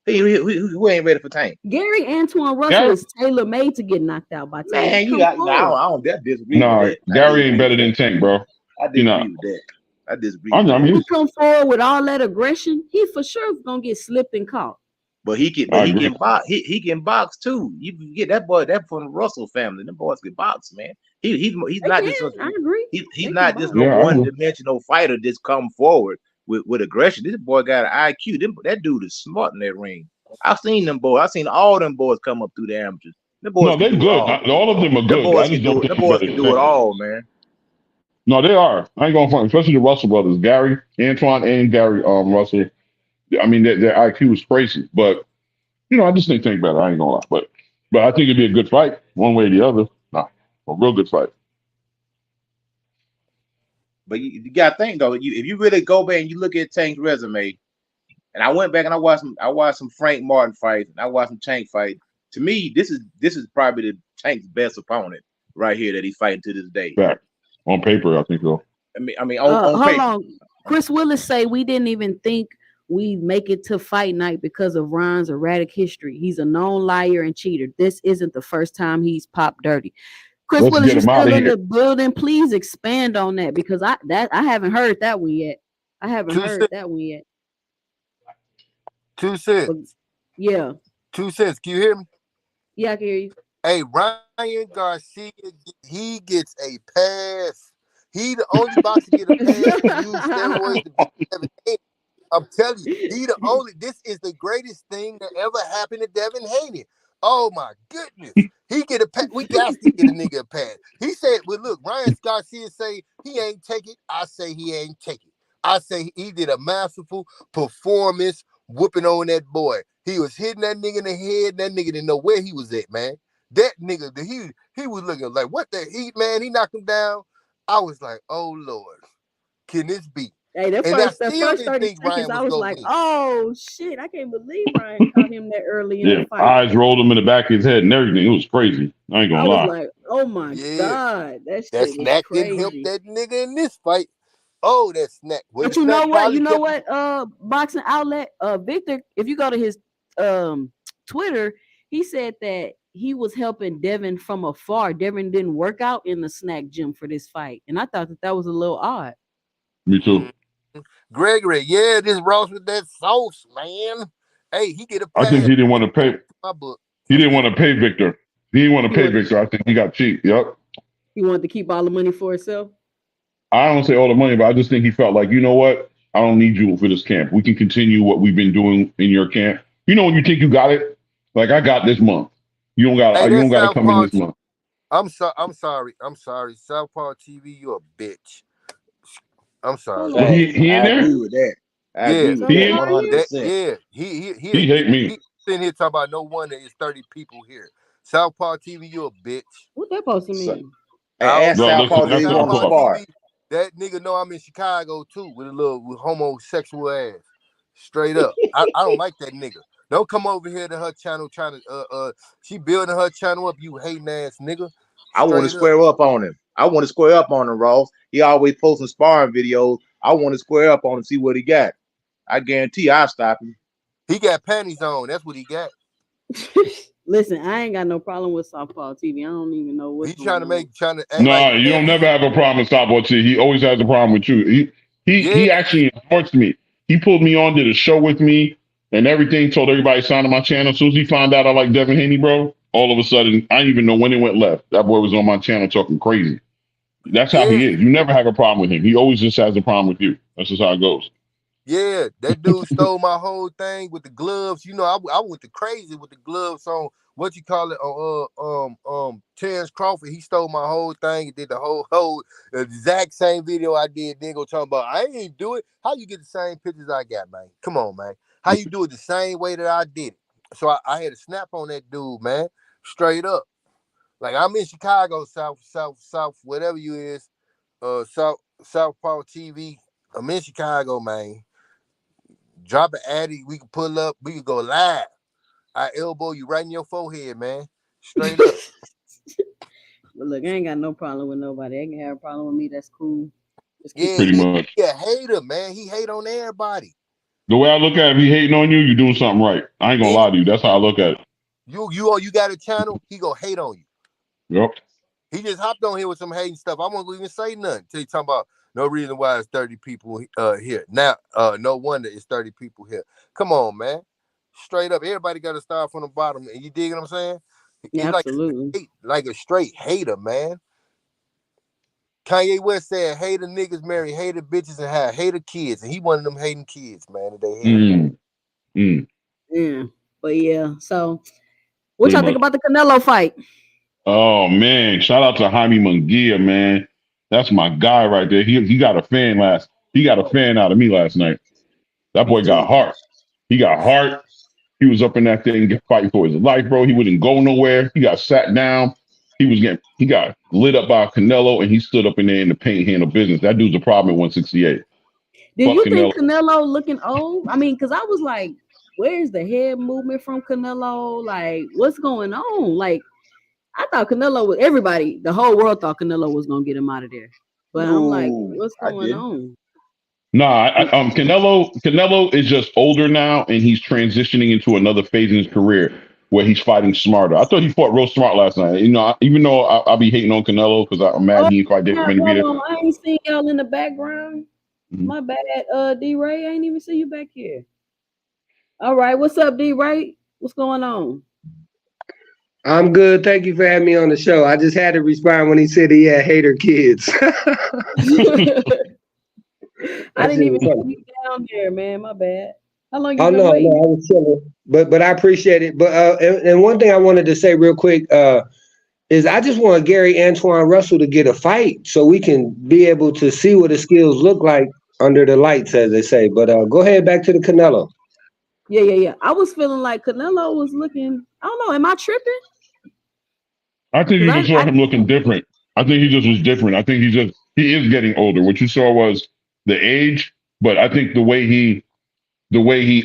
who ain't ready for Tank? Gary Antoine Russell is tailor made to get knocked out by Tank. Man, I don't disagree. No, with that. Gary ain't better than Tank, bro. I disagree with that. I disagree. He come forward with all that aggression, he for sure is gonna get slipped and caught. But he can box. He can box too. You can get that boy. That from the Russell family. Them boys can box, man. He's not just. I agree. He's not just no one-dimensional fighter. Just come forward with aggression. This boy got an IQ. That dude is smart in that ring. I've seen them boys. I've seen all them boys come up through the amateurs. Them boys no, they're good. All of them are good. Them boys can do it all, man. No, they are. I ain't gonna front, especially the Russell brothers, Gary, Antoine, and Gary Russell. I mean, their IQ is crazy, but I just think better. I ain't gonna lie, but I think it'd be a good fight, one way or the other. Nah, a real good fight. But you gotta think though, if you really go back and you look at Tank's resume, and I went back and I watched some Frank Martin fights, and I watched some Tank fight. To me, this is probably the Tank's best opponent right here that he's fighting to this day. Back. On paper, I think so. I mean, on paper. Hold on. Chris Willis say we didn't even think we make it to fight night because of Ron's erratic history. He's a known liar and cheater. This isn't the first time he's popped dirty. Chris Willis, you're still in the building. Please expand on that because I haven't heard that one yet. I haven't heard that one yet. 2 cents. Yeah. 2 cents. Can you hear me? Yeah, I can hear you. Hey, Ryan Garcia, he gets a pass. He the only boxer get a pass to use steroids to beat Devin Haney. I'm telling you, this is the greatest thing that ever happened to Devin Haney. Oh my goodness. He get a pass. We got to get a nigga a pass. He said, well, look, Ryan Garcia say he ain't take it. I say he ain't take it. I say he did a masterful performance whooping on that boy. He was hitting that nigga in the head. That nigga didn't know where he was at, man. That nigga, he was looking like, what the heat, man? He knocked him down. I was like, oh, Lord, can this be? Hey, the first 30 seconds, I was like, oh, shit, I can't believe Ryan caught him that early in the fight. Eyes rolled him in the back of his head and everything. It was crazy. I ain't gonna lie. I was like, oh, my God. That snack didn't help that nigga in this fight. Oh, that snack. Well, but you know what? Boxing Outlet, Victor, if you go to his Twitter, he said that he was helping Devin from afar. Devin didn't work out in the snack gym for this fight. And I thought that was a little odd. Me too. Gregory, this Ross with that sauce, man. Hey, he get a pass. I think he didn't want to pay. My book. He didn't want to pay Victor. He didn't want to pay Victor. I think he got cheap. Yep. He wanted to keep all the money for himself? I don't say all the money, but I just think he felt like, you know what? I don't need you for this camp. We can continue what we've been doing in your camp. You know when you think you got it? Like, I got this month. You don't got to come in this month. I'm sorry. Southpaw TV, you a bitch. I'm sorry. He in there? I agree with that. I agree with that 100%. He hate me. He's sitting here talking about no wonder it's 30 people here. Southpaw TV, you a bitch. What that supposed to So, mean? I ask always Bro, South say listen, Paul that. if that's he want to Southpaw Southpaw. spar. TV, that nigga know I'm in Chicago too with a little with homosexual ass. Straight up. I don't like that nigga. Don't come over here to her channel trying to she building her channel up, you hating ass nigga. I want to Straight up. square up on him. I want to square up on him, Ross. He always posting sparring videos. I want to square up on him, see what he got. I guarantee I'll stop him. He got panties on. That's what he got. Listen, I ain't got no problem with softball TV. I don't even know what's He trying going to on. act like No, you man, don't he never have a problem with Southpaw T. He always has a problem with you. He yeah, actually endorsed me. He pulled me on, did a show with me and everything, told everybody to sign on my channel. As soon as he found out I like Devin Haney, bro, all of a sudden, I didn't even know when it went left. That boy was on my channel talking crazy. That's how yeah. he is. You never have a problem with him. He always just has a problem with you. That's just how it goes. Yeah, that dude stole my whole thing with the gloves. You know, I went to crazy with the gloves on what you call it on Terrence Crawford. He stole my whole thing and did the whole exact same video I did. Then go talking about I ain't do it. How you get the same pictures I got, man? Come on, man. How you do it the same way that I did it? So I had a snap on that dude, man. Straight up. Like I'm in Chicago, South, whatever you is, Southpaw TV. I'm in Chicago, man. Drop an addy. We can pull up. We can go live. I elbow you right in your forehead, man. Straight up. But look, I ain't got no problem with nobody. They can have a problem with me. That's cool. Just keep Yeah, it Pretty he, moving. much. he a hater, man. He hate on everybody. The way I look at it, if he hating on you, you're doing something right. I ain't gonna And lie to you. That's how I look at it. you got a channel, he gonna hate on you. Yep. He just hopped on here with some hating stuff. I won't even say nothing till he talking about no reason why it's 30 people here. Now, no wonder it's 30 people here. Come on, man. Straight up, everybody got to start from the bottom. And you dig what I'm saying? Yeah, He absolutely. like a straight hater, man. Kanye West said hater niggas marry hater bitches and have hater kids. And he one of them hating kids, man, that they had. Mm, mm, Yeah. But yeah. So what pretty y'all think much. about the Canelo fight? Oh man, shout out to Jaime Munguia, man. That's my guy right there. He got a fan last. He got a fan out of me last night. That Me boy got too. heart. He got heart. He was up in that thing fighting for his life, bro. He wouldn't go nowhere. He got sat down. He got lit up by Canelo, and he stood up in there in the paint handle business. That dude's a problem at 168. Do Fuck you Canelo. think Canelo looking old? I mean, because I was like, where's the head movement from Canelo? Like, what's going on? Like, I thought Canelo was everybody, the whole world thought Canelo was gonna get him out of there. But I'm like, No, what's I going didn't. on? Nah, Canelo is just older now, and he's transitioning into another phase in his career where he's fighting smarter. I thought he fought real smart last night. You know, even though I'll be hating on Canelo because I'm mad Oh, he didn't fight David yeah, hold Benavidez. on. I ain't seen y'all in the background. Mhm. My bad, D Ray. I ain't even see you back here. All right, what's up, D Ray? What's going on? I'm good. Thank you for having me on the show. I just had to respond when he said he had hater kids. I That didn't shit even was know funny. you down there, man. My bad. How long you Oh been no, no, waiting? I was chilling. But I appreciate it. But and one thing I wanted to say real quick is I just want Gary Antoine Russell to get a fight so we can be able to see what his skills look like under the lights, as they say. But go ahead back to the Canelo. Yeah. I was feeling like Canelo was looking. I don't know. Am I tripping? I think Because you just saw him looking different. I think he just was different. I think he is getting older. What you saw was the age, but I think the way he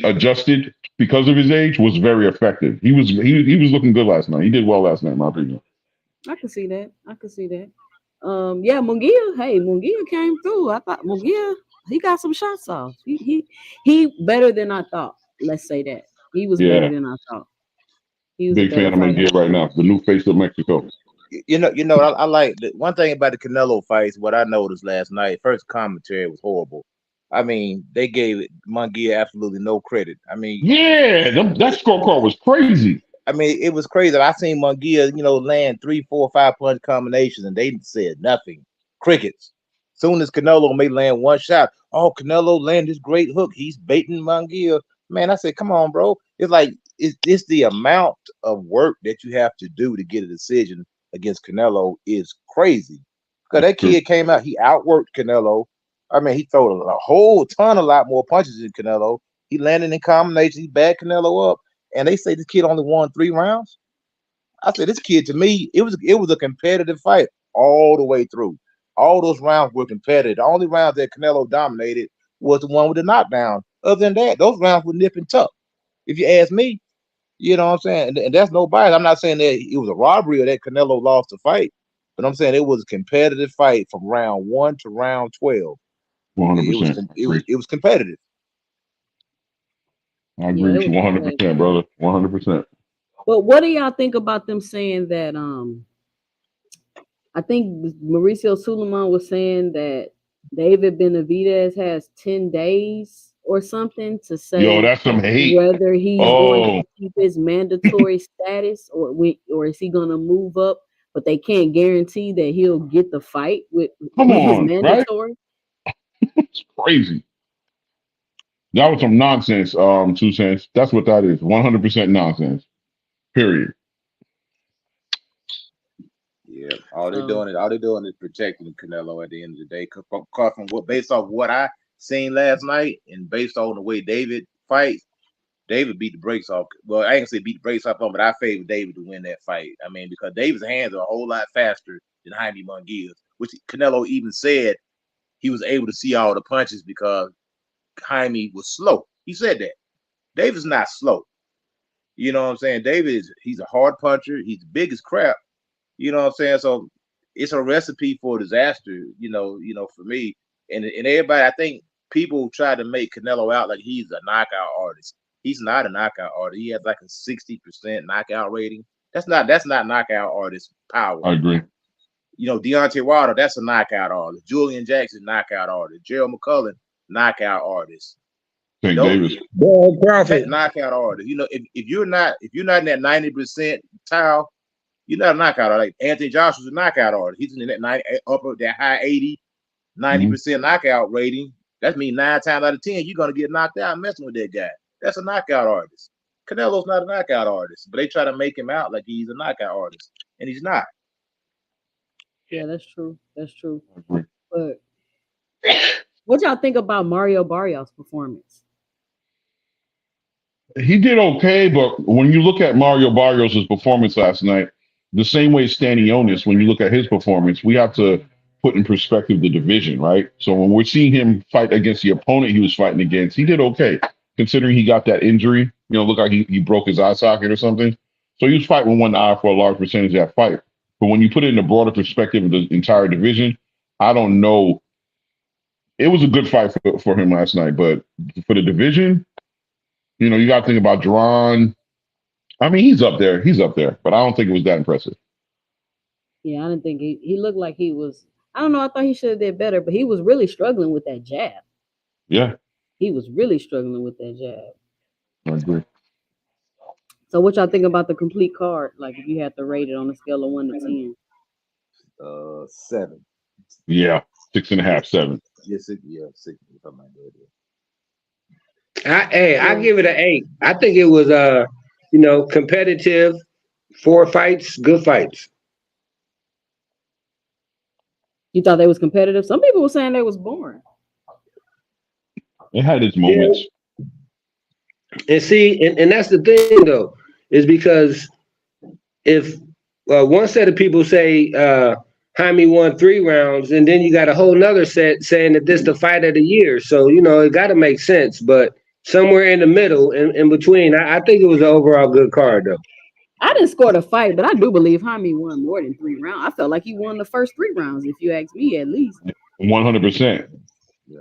adjusted because of his age was very effective. He was looking good last night. He did well last night, in my opinion. I can see that. I can see that. Yeah, Mungia. Hey, Mungia came through. I thought Mungia, he got some shots off. He better than I thought. Let's say that he was better Yeah, than I thought. He was a big better fan of fighter. Munguia right now. The new face of Mexico. I like one thing about the Canelo fights. What I noticed last night, first commentary was horrible. I mean, they gave Munguia absolutely no credit. Yeah, that scorecard was crazy. It was crazy. I seen Munguia, land 3, 4, 5 punch combinations, and they said nothing. Crickets. Soon as Canelo may land one shot, oh, Canelo landed this great hook. He's baiting Munguia. Man, I said, come on, bro. It's like it's the amount of work that you have to do to get a decision against Canelo is crazy. Because that True. kid came out, he outworked Canelo. He threw a whole ton, a lot more punches than Canelo. He landed in combinations. He backed Canelo up, and they say this kid only won 3 rounds. I said, this kid to me, it was a competitive fight all the way through. All those rounds were competitive. The only round that Canelo dominated was the one with the knockdown. Other than that, those rounds were nip and tuck. If you ask me, you know what I'm saying? And that's no bias. I'm not saying that it was a robbery or that Canelo lost the fight, but I'm saying it was a competitive fight from round 1 to round 12. It was 100%. it was Agree. it was competitive. I Yeah, agree it with you was competitive. 100%, brother. 100%. But what do y'all think about them saying that? I think Mauricio Suleiman was saying that David Benavidez has 10 days or something to Yo, say that's some hate. whether he's going Oh, to keep his mandatory status or is he going to move up. But they can't guarantee that he'll get the fight come with his on, right? mandatory. It's crazy. That was some nonsense, 2 cents. That's what that is. 100% nonsense. Period. Yeah, So all they doing is protecting Canelo at the end of the day. From what based off what I seen last night and based on the way David fights, David beat the brakes off. Well, I ain't gonna say beat the brakes off him, but I favor David to win that fight. I mean, because David's hands are a whole lot faster than Jaime Munguia's, which Canelo even said he was able to see all the punches because Jaime was slow. He said that. David's not slow. You know what I'm saying? He's a hard puncher. He's big as crap. You know what I'm saying? So it's a recipe for disaster, for me. And everybody, I think people try to make Canelo out like he's a knockout artist. He's not a knockout artist. He has like a 60% knockout rating. That's not knockout artist power. I agree. Deontay Wilder, that's a knockout artist. Julian Jackson, knockout artist. Gerald McCullough, knockout artist. Tank Don't Davis. Boy, Crawford. knockout artist. If you're not in that 90% tile, you're not a knockout artist. Like Anthony Joshua's a knockout artist. He's in that 90, upper that high 80, Mhm. 90% knockout rating. That means 9 times out of 10, you're gonna get knocked out messing with that guy. That's a knockout artist. Canelo's not a knockout artist, but they try to make him out like he's a knockout artist, and he's not. yeah, that's true. That's true. I agree. But what y'all think about Mario Barrios' performance? He did okay, but when you look at Mario Barrios' performance last night, the same way Stanionis, when you look at his performance, we have to put in perspective the division, right? So when we're seeing him fight against the opponent he was fighting against, he did okay, considering he got that injury. Look like he broke his eye socket or something. So he was fighting with one eye for a large percentage of that fight. But when you put it in the broader perspective of the entire division, I don't know. It was a good fight for him last night, but for the division, you got to think about Duran. I mean, he's up there. He's up there, but I don't think it was that impressive. Yeah, I didn't think he looked like he was. I don't know. I thought he should have did better, but he was really struggling with that jab. Yeah, He was really struggling with that jab. I agree. So what y'all think about the complete card? Like if you had to rate it on a scale of 1 to 10. 7. Yeah, 6.5, Yes, 7. yes, yeah, 6. Something like that. I Yeah. give it an 8. I think it was competitive, 4 fights, good fights. You thought they was competitive? Some people were saying they was boring. It had its Yeah, moments. and see, and that's the thing though, is because if one set of people say Jaime won 3 rounds, and then you got a whole nother set saying that this the fight of the year. So it got to make sense. But somewhere in the middle, in between, I think it was an overall good card though. I didn't score the fight, but I do believe Jaime won more than 3 rounds. I felt like he won the first 3 rounds, if you ask me, at least. 100%. Yeah.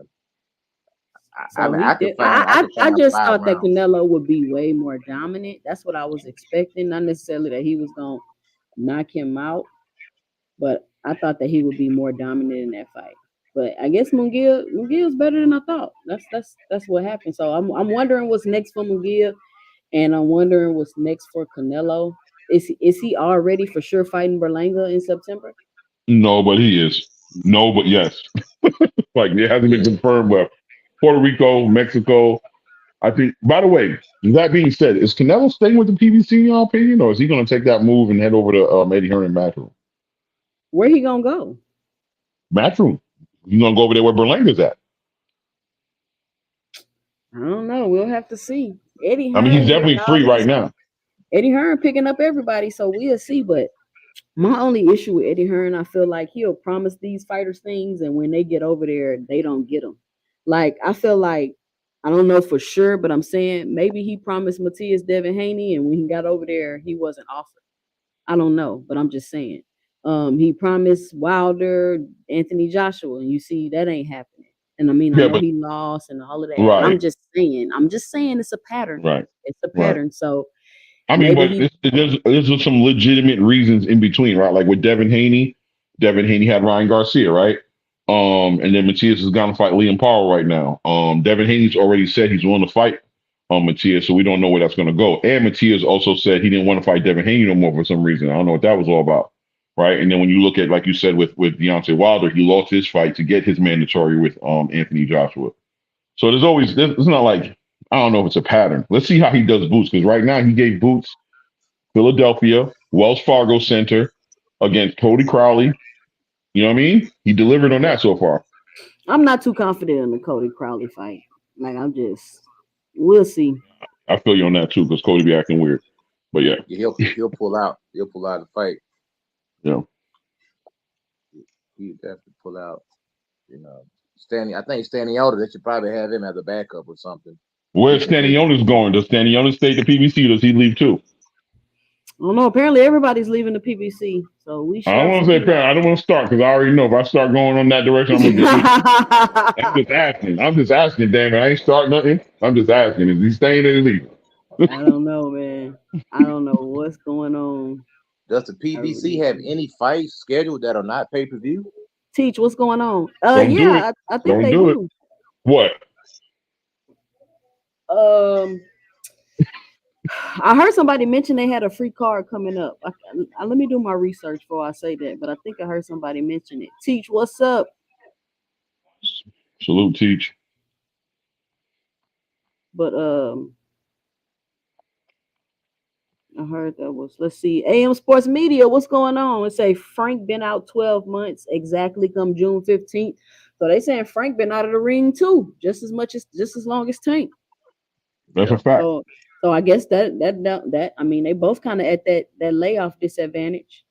I So mean, he I could did. find I could I find just five thought that rounds. Canelo would be way more dominant. That's what I was expecting. Not necessarily that he was gonna knock him out, but I thought that he would be more dominant in that fight. But I guess Munguia's better than I thought. That's what happened. So I'm wondering what's next for Munguia, and I'm wondering what's next for Canelo. Is he already for sure fighting Berlanga in September? No, but he is. No, but yes. Like, it hasn't been confirmed. Well, Puerto Rico, Mexico. I think, by the way, that being said, is Canelo staying with the PBC in your opinion, or is he going to take that move and head over to Eddie Hearn and Matchroom? Where he gonna go? Matchroom. He's going to go over there where Berlanga's at. I don't know. We'll have to see. Eddie I mean, he's Hearn getting definitely all free right these. now. Eddie Hearn picking up everybody, so we'll see. But my only issue with Eddie Hearn, I feel like he'll promise these fighters things, and when they get over there, they don't get them. Like I feel like I don't know for sure, but I'm saying maybe he promised Matias Devin Haney, and when he got over there, he wasn't offered. I don't know, but I'm just saying. He promised Wilder, Anthony Joshua, and you see that ain't happening. And I mean, I Yeah, know but he lost and all of that, but right, I'm just saying it's a pattern. right, It's a right. pattern. So I mean, maybe but he there's some legitimate reasons in between, right? Like with Devin Haney, Devin Haney had Ryan Garcia, right? And then Matias is going to fight Liam Powell right now. Devin Haney's already said he's willing to fight Matias, so we don't know where that's going to go. And Matias also said he didn't want to fight Devin Haney no more for some reason. I don't know what that was all about, right? And then when you look at, like you said, with Deontay Wilder, he lost his fight to get his mandatory with Anthony Joshua. So it's not like I don't know if it's a pattern. Let's see how he does Boots because right now he gave Boots Philadelphia, Wells Fargo Center against Cody Crowley. You know what I mean? He delivered on that so far. I'm not too confident in the Cody Crowley fight. Like we'll see. I feel you on that too because Cody be acting weird. But yeah, Yeah, he'll pull out. He'll pull out the fight. yeah. He'll definitely pull out. You know, I think Stanley they should probably have him as a backup or something. Where's Keep him busy. Stanionis going? Does Stanionis stay at the PBC? Does he leave too? I don't know. Apparently, everybody's leaving the PBC, so we I don't shall want to say see. parent. I don't want to start because I already know if I start going on that direction, I'm gonna get heat. I'm just asking. I'm just asking, damn it. I ain't starting nothing. I'm just asking. Is he staying or leaving? I don't know, man. I don't know what's going on. Does the I PBC really have don't. any fights scheduled that are not pay per view? Teach, what's going on? Don't do it. Yeah, I think Don't they do it. do. What? Um, I heard somebody mention they had a free card coming up. Let me do my research before I say that, but I think I heard somebody mention it. Teach, what's up? Salute, Teach. But I heard that was, let's see, AM Sports Media, what's going on? It say Frank been out 12 months exactly come June 15th. So they saying Frank been out of the ring too, just as long as Tank. That's a Yeah. fact. So I guess that I mean they both kind of at that layoff disadvantage.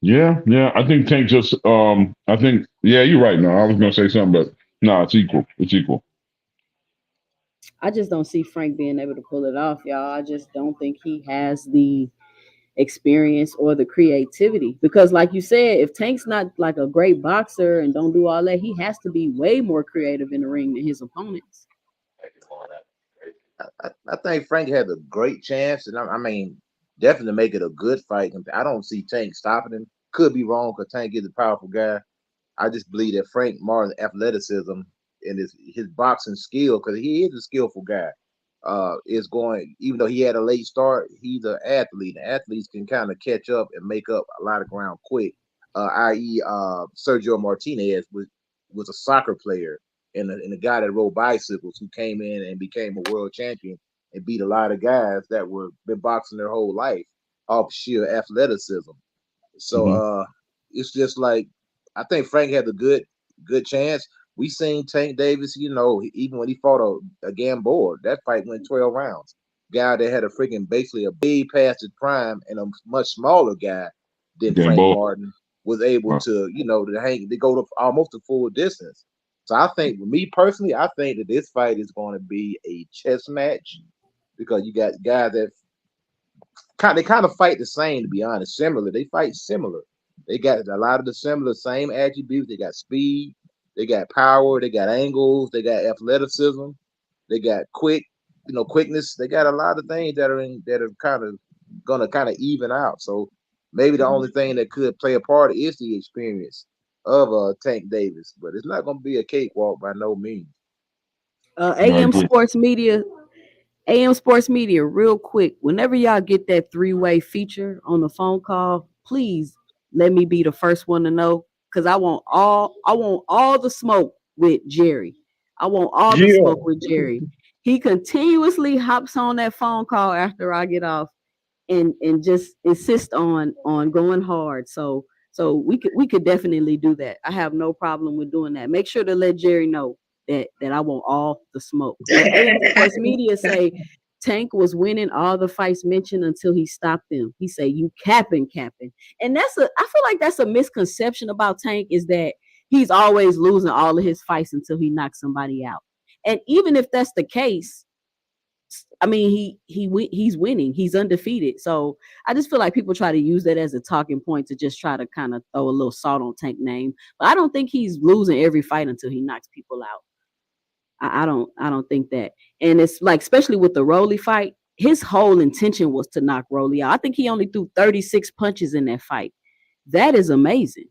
Yeah. I think Tank just I think yeah, you're right now. I was gonna say something, but no, it's equal. It's equal. I just don't see Frank being able to pull it off, y'all. I just don't think he has the experience or the creativity because like you said, if Tank's not like a great boxer and don't do all that, he has to be way more creative in the ring than his opponents. I think Frank had a great chance, and I mean, definitely make it a good fight. I don't see Tank stopping him. Could be wrong because Tank is a powerful guy. I just believe that Frank Martin's athleticism and his boxing skill, because he is a skillful guy, is going. Even though he had a late start, he's an athlete. And athletes can kind of catch up and make up a lot of ground quick. I.e., Sergio Martinez was a soccer player and a guy that rode bicycles who came in and became a world champion and beat a lot of guys that were been boxing their whole life off sheer athleticism. So Hmm. it's just like I think Frank had a good chance. We seen Tank Davis, even when he fought a Gamboa, that fight went 12 rounds. Guy that had a freaking basically a way past his prime and a much smaller guy than Frank Gamboa. Martin was able to, to go to almost a full distance. So I think, me personally, I think that this fight is going to be a chess match because you got guys that they kind of fight the same, to be honest. Similar. They fight similar. They got a lot of the similar same attributes. They got speed, they got power, they got angles, they got athleticism, they got quickness. They got a lot of things that are kind of gonna kind of even out. So maybe the only thing that could play a part is the experience of Tank Davis, but it's not gonna be a cakewalk by no means. I AM agree. Sports Media, AM Sports Media, real quick. Whenever y'all get that three-way feature on the phone call, please let me be the first one to know because I want all the smoke with Jerry. I want all the Yeah. smoke with Jerry. He continuously hops on that phone call after I get off and just insist on going hard. So we could definitely do that. I have no problem with doing that. Make sure to let Jerry know that I want all the smoke. But AM Sports Media say Tank was winning all the fights mentioned until he stopped them. He said, "You capping." And I feel like that's a misconception about Tank, is that he's always losing all of his fights until he knocks somebody out. And even if that's the case, I mean, he's winning. He's undefeated. So I just feel like people try to use that as a talking point to just try to kind of throw a little salt on Tank name. But I don't think he's losing every fight until he knocks people out. I don't think that. And it's like, especially with the Rolly fight, his whole intention was to knock Rolly out. I think he only threw 36 punches in that fight. That is amazing.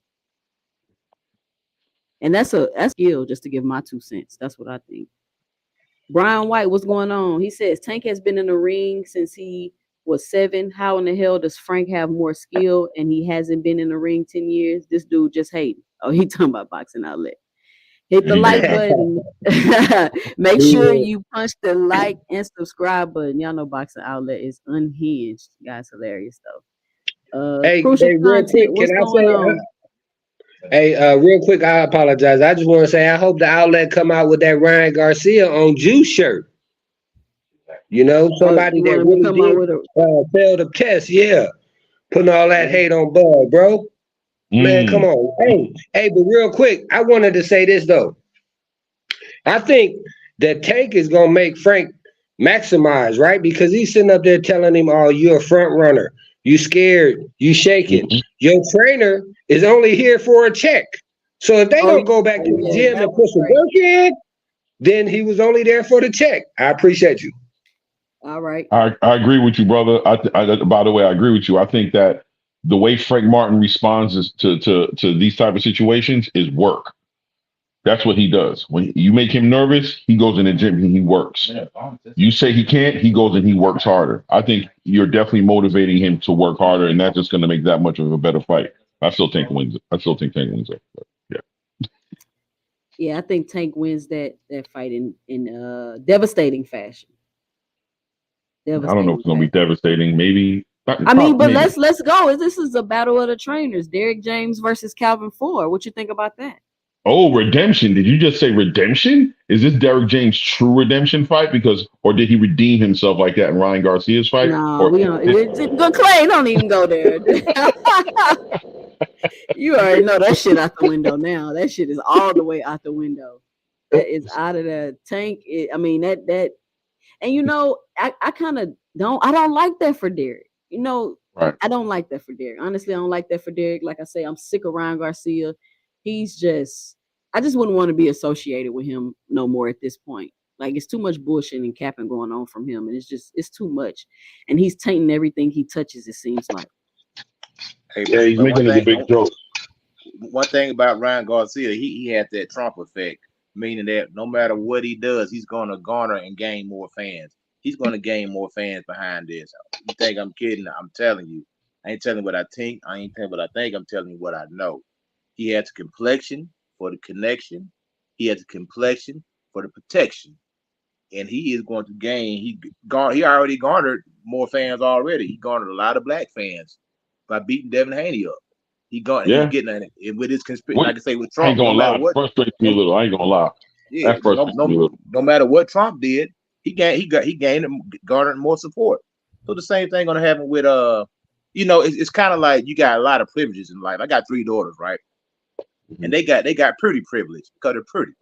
And that's skill, just to give my 2 cents. That's what I think. Brian White, what's going on? He says Tank has been in the ring since he was 7. How in the hell does Frank have more skill and he hasn't been in the ring 10 years? This dude just hating. Oh, he talking about Boxing Outlet. Hit the like button. Make sure you punch the like and subscribe button. Y'all know Boxing Outlet is unhinged. Guys, hilarious though. Hey, Crucial real content. quick, can What's I going say? on? Hey, real quick, I apologize. I just want to say I hope the outlet come out with that Ryan Garcia on Juice shirt. You know, somebody You that want him to really come out did with a fail the test. Yeah, putting all that hate on Bud, bro. Man, come on. Hey, but real quick, I wanted to say this though. I think that Tank is gonna make Frank maximize, right? Because he's sitting up there telling him, "Oh, you're a front runner. You scared. You shaking. Your trainer is only here for a check. So if they don't go back to the yeah, gym that and put was some great. work in, then he was only there for the check." I appreciate you. All right. I agree with you, brother. By the way, I agree with you. I think that the way Frank Martin responds to these type of situations is work. That's what he does. When you make him nervous, he goes in the gym and he works. You say he can't, he goes and he works harder. I think you're definitely motivating him to work harder, and that's just going to make that much of a better fight. I still think wins. I still think Tank wins it. Yeah. Yeah, I think Tank wins that fight in devastating fashion. I don't know if Devastating it's going to be fashion. devastating. Maybe. I mean, but Maybe. let's go. This is a battle of the trainers. Derek James versus Calvin Ford. What you think about that? Oh, redemption. Did you just say redemption? Is this Derek James' true redemption fight? Or did he redeem himself like that in Ryan Garcia's fight? No, Or we don't. Good Clay, don't even go there. You already know that shit out the window now. That shit is all the way out the window. That is out of the tank. I mean that. And I kind of don't like that for Derek. right. I don't like that for Derek. Honestly, I don't like that for Derek. Like I say, I'm sick of Ryan Garcia. I just wouldn't want to be associated with him no more at this point. Like, it's too much bullshit and capping going on from him, and it's too much. And he's tainting everything he touches, it seems like. Hey, Yeah, he's but making it a big joke. one thing about Ryan Garcia, he had that Trump effect, meaning that no matter what he does, he's going to garner and gain more fans. He's going to gain more fans behind this. You think I'm kidding? I'm telling you. I ain't telling you what I think. I ain't telling you what I think. I'm telling you what I know. He has the complexion for the connection. He has the complexion for the protection. And he is going to gain. He already garnered more fans already. He garnered a lot of black fans by beating Devin Haney up. He's Yeah. getting it with his conspiracy. What? Like I say with I ain't Trump, no gonna matter lie. It what, frustrates me a no, little. I ain't gonna lie. yeah, That frustrates me a little. no matter what Trump did, he gained garnered more support. So the same thing gonna happen with it's kind of like you got a lot of privileges in life. I got 3 daughters, right? And they got pretty privilege because they're pretty.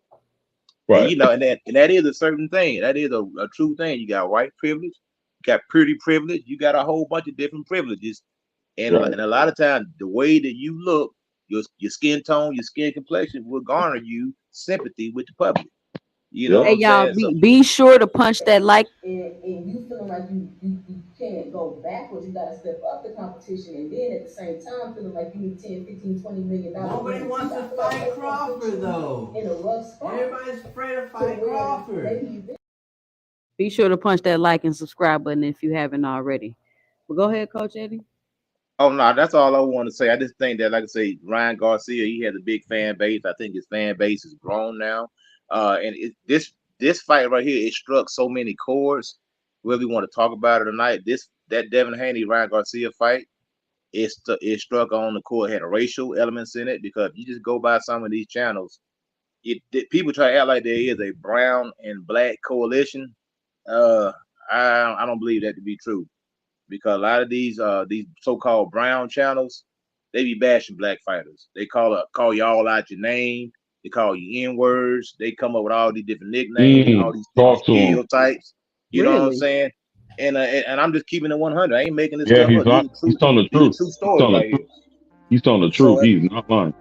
And Right. and that is a certain thing. That is a true thing. You got white privilege, you got pretty privilege, you got a whole bunch of different privileges. Right. And a lot of times the way that you look, your skin tone, your skin complexion will garner you sympathy with the public. You know Yep. what Hey, I'm y'all, saying? So be sure to punch that like. And you feeling like you can't go backwards, you gotta step up the competition, and then at the same time feeling like you need 10, 15, $20 million. Nobody wants to fight Crawford, though. In a rough spot. Everybody's afraid to fight Crawford. Be sure to punch that like and subscribe button if you haven't already. Well, go ahead, Coach Eddie. oh no, that's all I want to say. I just think that, like I say, Ryan Garcia, he has a big fan base. I think his fan base is grown now. This fight right here, it struck so many chords. Really want to talk about it tonight. That Devin Haney Ryan Garcia fight, it struck on the chord. It had racial elements in it because you just go by some of these channels. People try to act like there is a brown and black coalition. Uh, I don't believe that to be true because a lot of these so-called brown channels, they be bashing black fighters. They call you all out your name. They call you N-words. They come up with all these different nicknames, all these different Talk to him. stereotypes. You know what I'm Really? saying? And I'm just keeping it 100. I ain't making this Yeah, stuff he's up. not. He's telling the These are truth. true He's stories telling the right here. truth. He's telling the truth. So He's not lying.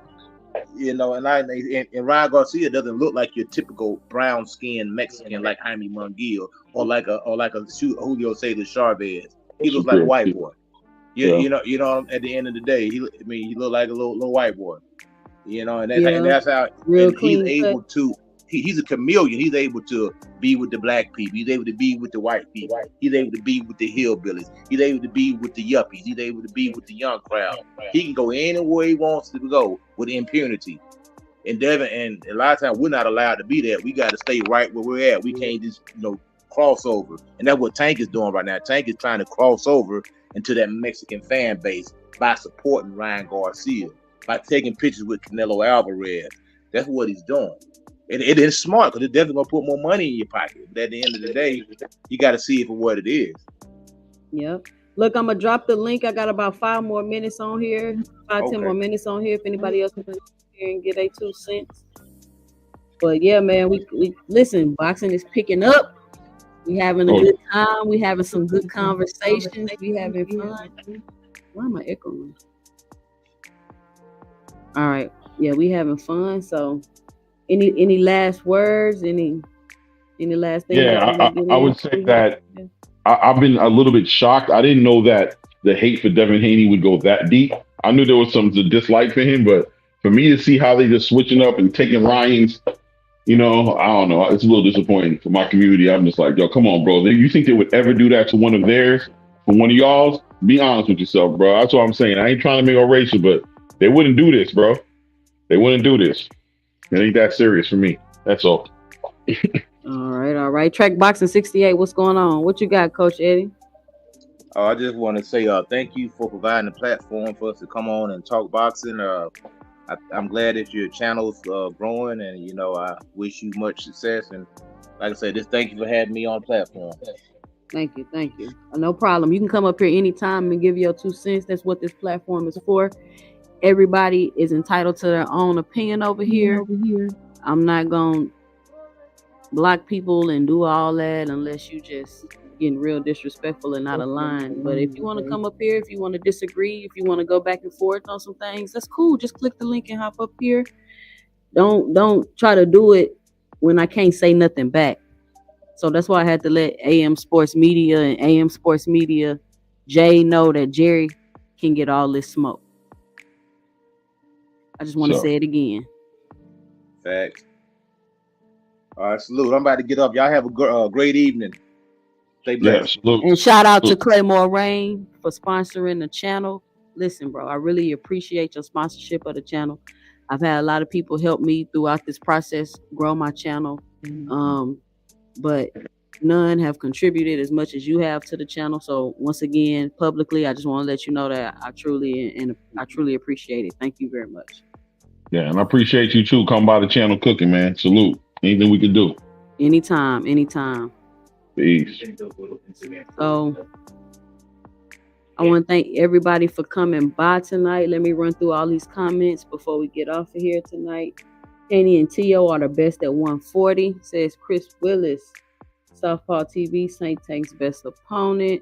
and Ryan Garcia doesn't look like your typical brown skinned Mexican like Jaime Munguia or like a Julio Cesar Chavez. He That's looks a like a real. white boy. Yeah, At the end of the day, he looked like a little white boy. And Yeah. that's how. Real And he's clean cut. able to. He's a chameleon. He's able to be with the black people. He's able to be with the white people. He's able to be with the hillbillies. He's able to be with the yuppies. He's able to be with the young crowd. He can go anywhere he wants to go with impunity. And Devin, and a lot of times we're not allowed to be there. We got to stay right where we're at. We can't just cross over. And that's what Tank is doing right now. Tank is trying to cross over into that Mexican fan base by supporting Ryan Garcia, by taking pictures with Canelo Alvarez. That's what he's doing. It is smart because it's definitely gonna put more money in your pocket. But at the end of the day, you got to see it for what it is. Yep. Look, I'm gonna drop the link. I got about 5 more minutes on here. 10 Okay. more minutes on here. If anybody else wants to come here and get a 2 cents. But yeah, man, we listen. Boxing is picking up. We having a Oh, good time. We having some good conversations. We having fun. Why am I echoing? All right. Yeah, we having fun. So, any last words? Any last thing? yeah. I would say that I've been a little bit shocked. I didn't know that the hate for Devin Haney would go that deep. I knew there was some dislike for him, but for me to see how they just switching up and taking Ryan's, I don't know. It's a little disappointing for my community. I'm just like, yo, come on, bro. You think they would ever do that to one of theirs, from one of y'all's? Be honest with yourself, bro. That's what I'm saying. I ain't trying to make it racial, but they wouldn't do this, bro. They wouldn't do this. It ain't that serious for me. That's all. All right. Track Boxing 68. What's going on? What you got, Coach Eddie? I just want to say thank you for providing a platform for us to come on and talk boxing. I'm glad that your channel's growing, and I wish you much success. And like I said, just thank you for having me on the platform. Thank you. No problem. You can come up here anytime and give your 2 cents. That's what this platform is for. Everybody is entitled to their own opinion over here. I'm not gonna block people and do all that unless you just getting real disrespectful and not aligned. But if you want to come up here, if you want to disagree, if you want to go back and forth on some things, that's cool. Just click the link and hop up here. Don't try to do it when I can't say nothing back. So that's why I had to let AM Sports Media and AM Sports Media Jay know that Jerry can get all this smoke. I just want to say it again. Facts. All right, salute. I'm about to get up. Y'all have a great evening. Stay blessed. Yeah, and shout out to Claymore Rain for sponsoring the channel. Listen, bro, I really appreciate your sponsorship of the channel. I've had a lot of people help me throughout this process grow my channel. But none have contributed as much as you have to the channel. So once again, publicly, I just want to let you know that I truly appreciate it. Thank you very much. Yeah, and I appreciate you too. Come by the channel cooking, man. Salute. Anything we can do. Anytime. Peace. So I want to thank everybody for coming by tonight. Let me run through all these comments before we get off of here tonight. Kenny and Tio are the best at 140, says Chris Willis. Southpaw TV, Saint Tank's best opponent.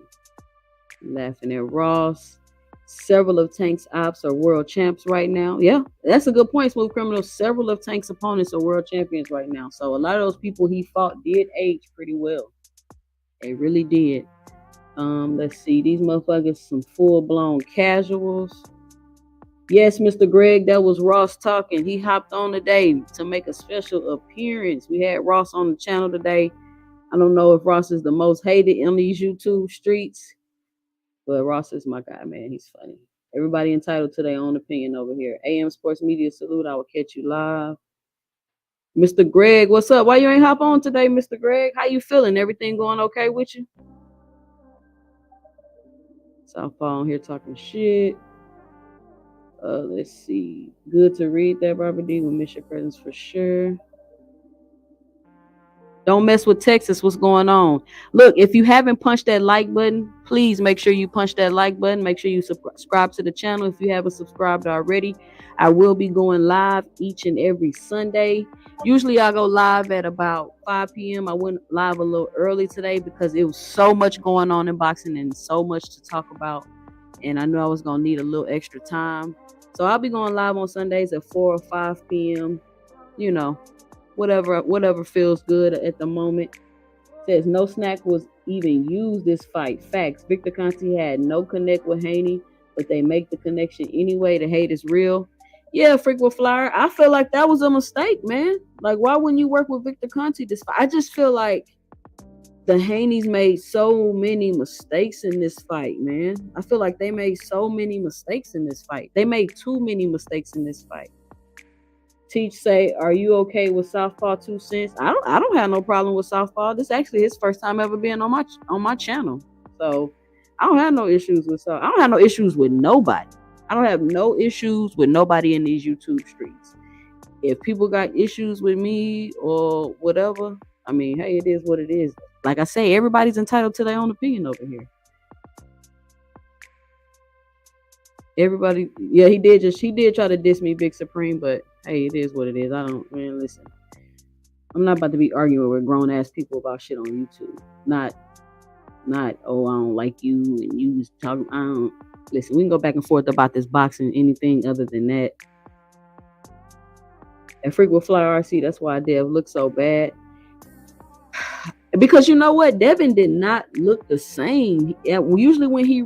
Laughing at Ross. Several of Tank's ops are world champs right now. Yeah, that's a good point, Smooth Criminal. Several of Tank's opponents are world champions right now. So a lot of those people he fought did age pretty well. They really did. Let's see. These motherfuckers some full-blown casuals. Yes, Mr. Greg, that was Ross talking. He hopped on today to make a special appearance. We had Ross on the channel today. I don't know if Ross is the most hated in these YouTube streets, but Ross is my guy, man. He's funny. Everybody entitled to their own opinion over here. AM Sports Media, salute. I will catch you live. Mr. Greg, what's up? Why you ain't hop on today, Mr. Greg? How you feeling? Everything going okay with you? Southpaw on here talking shit. Let's see. Good to read that, Barbara D. We'll miss your presence for sure. Don't mess with Texas. What's going on? Look, if you haven't punched that like button, please make sure you punch that like button. Make sure you subscribe to the channel if you haven't subscribed already. I will be going live each and every Sunday. Usually I go live at about 5 p.m. I went live a little early today because it was so much going on in boxing and so much to talk about. And I knew I was going to need a little extra time. So I'll be going live on Sundays at 4 or 5 p.m. You know, whatever feels good at the moment. Says no snack was even used this fight. Facts. Victor Conti had no connect with Haney, but they make the connection anyway. The hate is real. Yeah, Frequent Flyer. I feel like that was a mistake, man. Like, why wouldn't you work with Victor Conti this fight? I just feel like the Haneys made so many mistakes in this fight, man. I feel like they made so many mistakes in this fight. They made too many mistakes in this fight. Teach say, are you okay with Southpaw 2 cents? I don't have no problem with Southpaw. This is actually his first time ever being on my channel. So I don't have no issues with Southpaw. I don't have no issues with nobody. I don't have no issues with nobody in these YouTube streets. If people got issues with me or whatever, I mean, hey, it is what it is. Like I say, everybody's entitled to their own opinion over here. Everybody, yeah, he did try to diss me, Big Supreme, but hey, it is what it is. Listen, I'm not about to be arguing with grown ass people about shit on YouTube. Not, oh, I don't like you and you was talking. I don't listen. We can go back and forth about this boxing, anything other than that. And Frequent Flyer RC, that's why Dev looked so bad. Because you know what? Devin did not look the same. Usually when he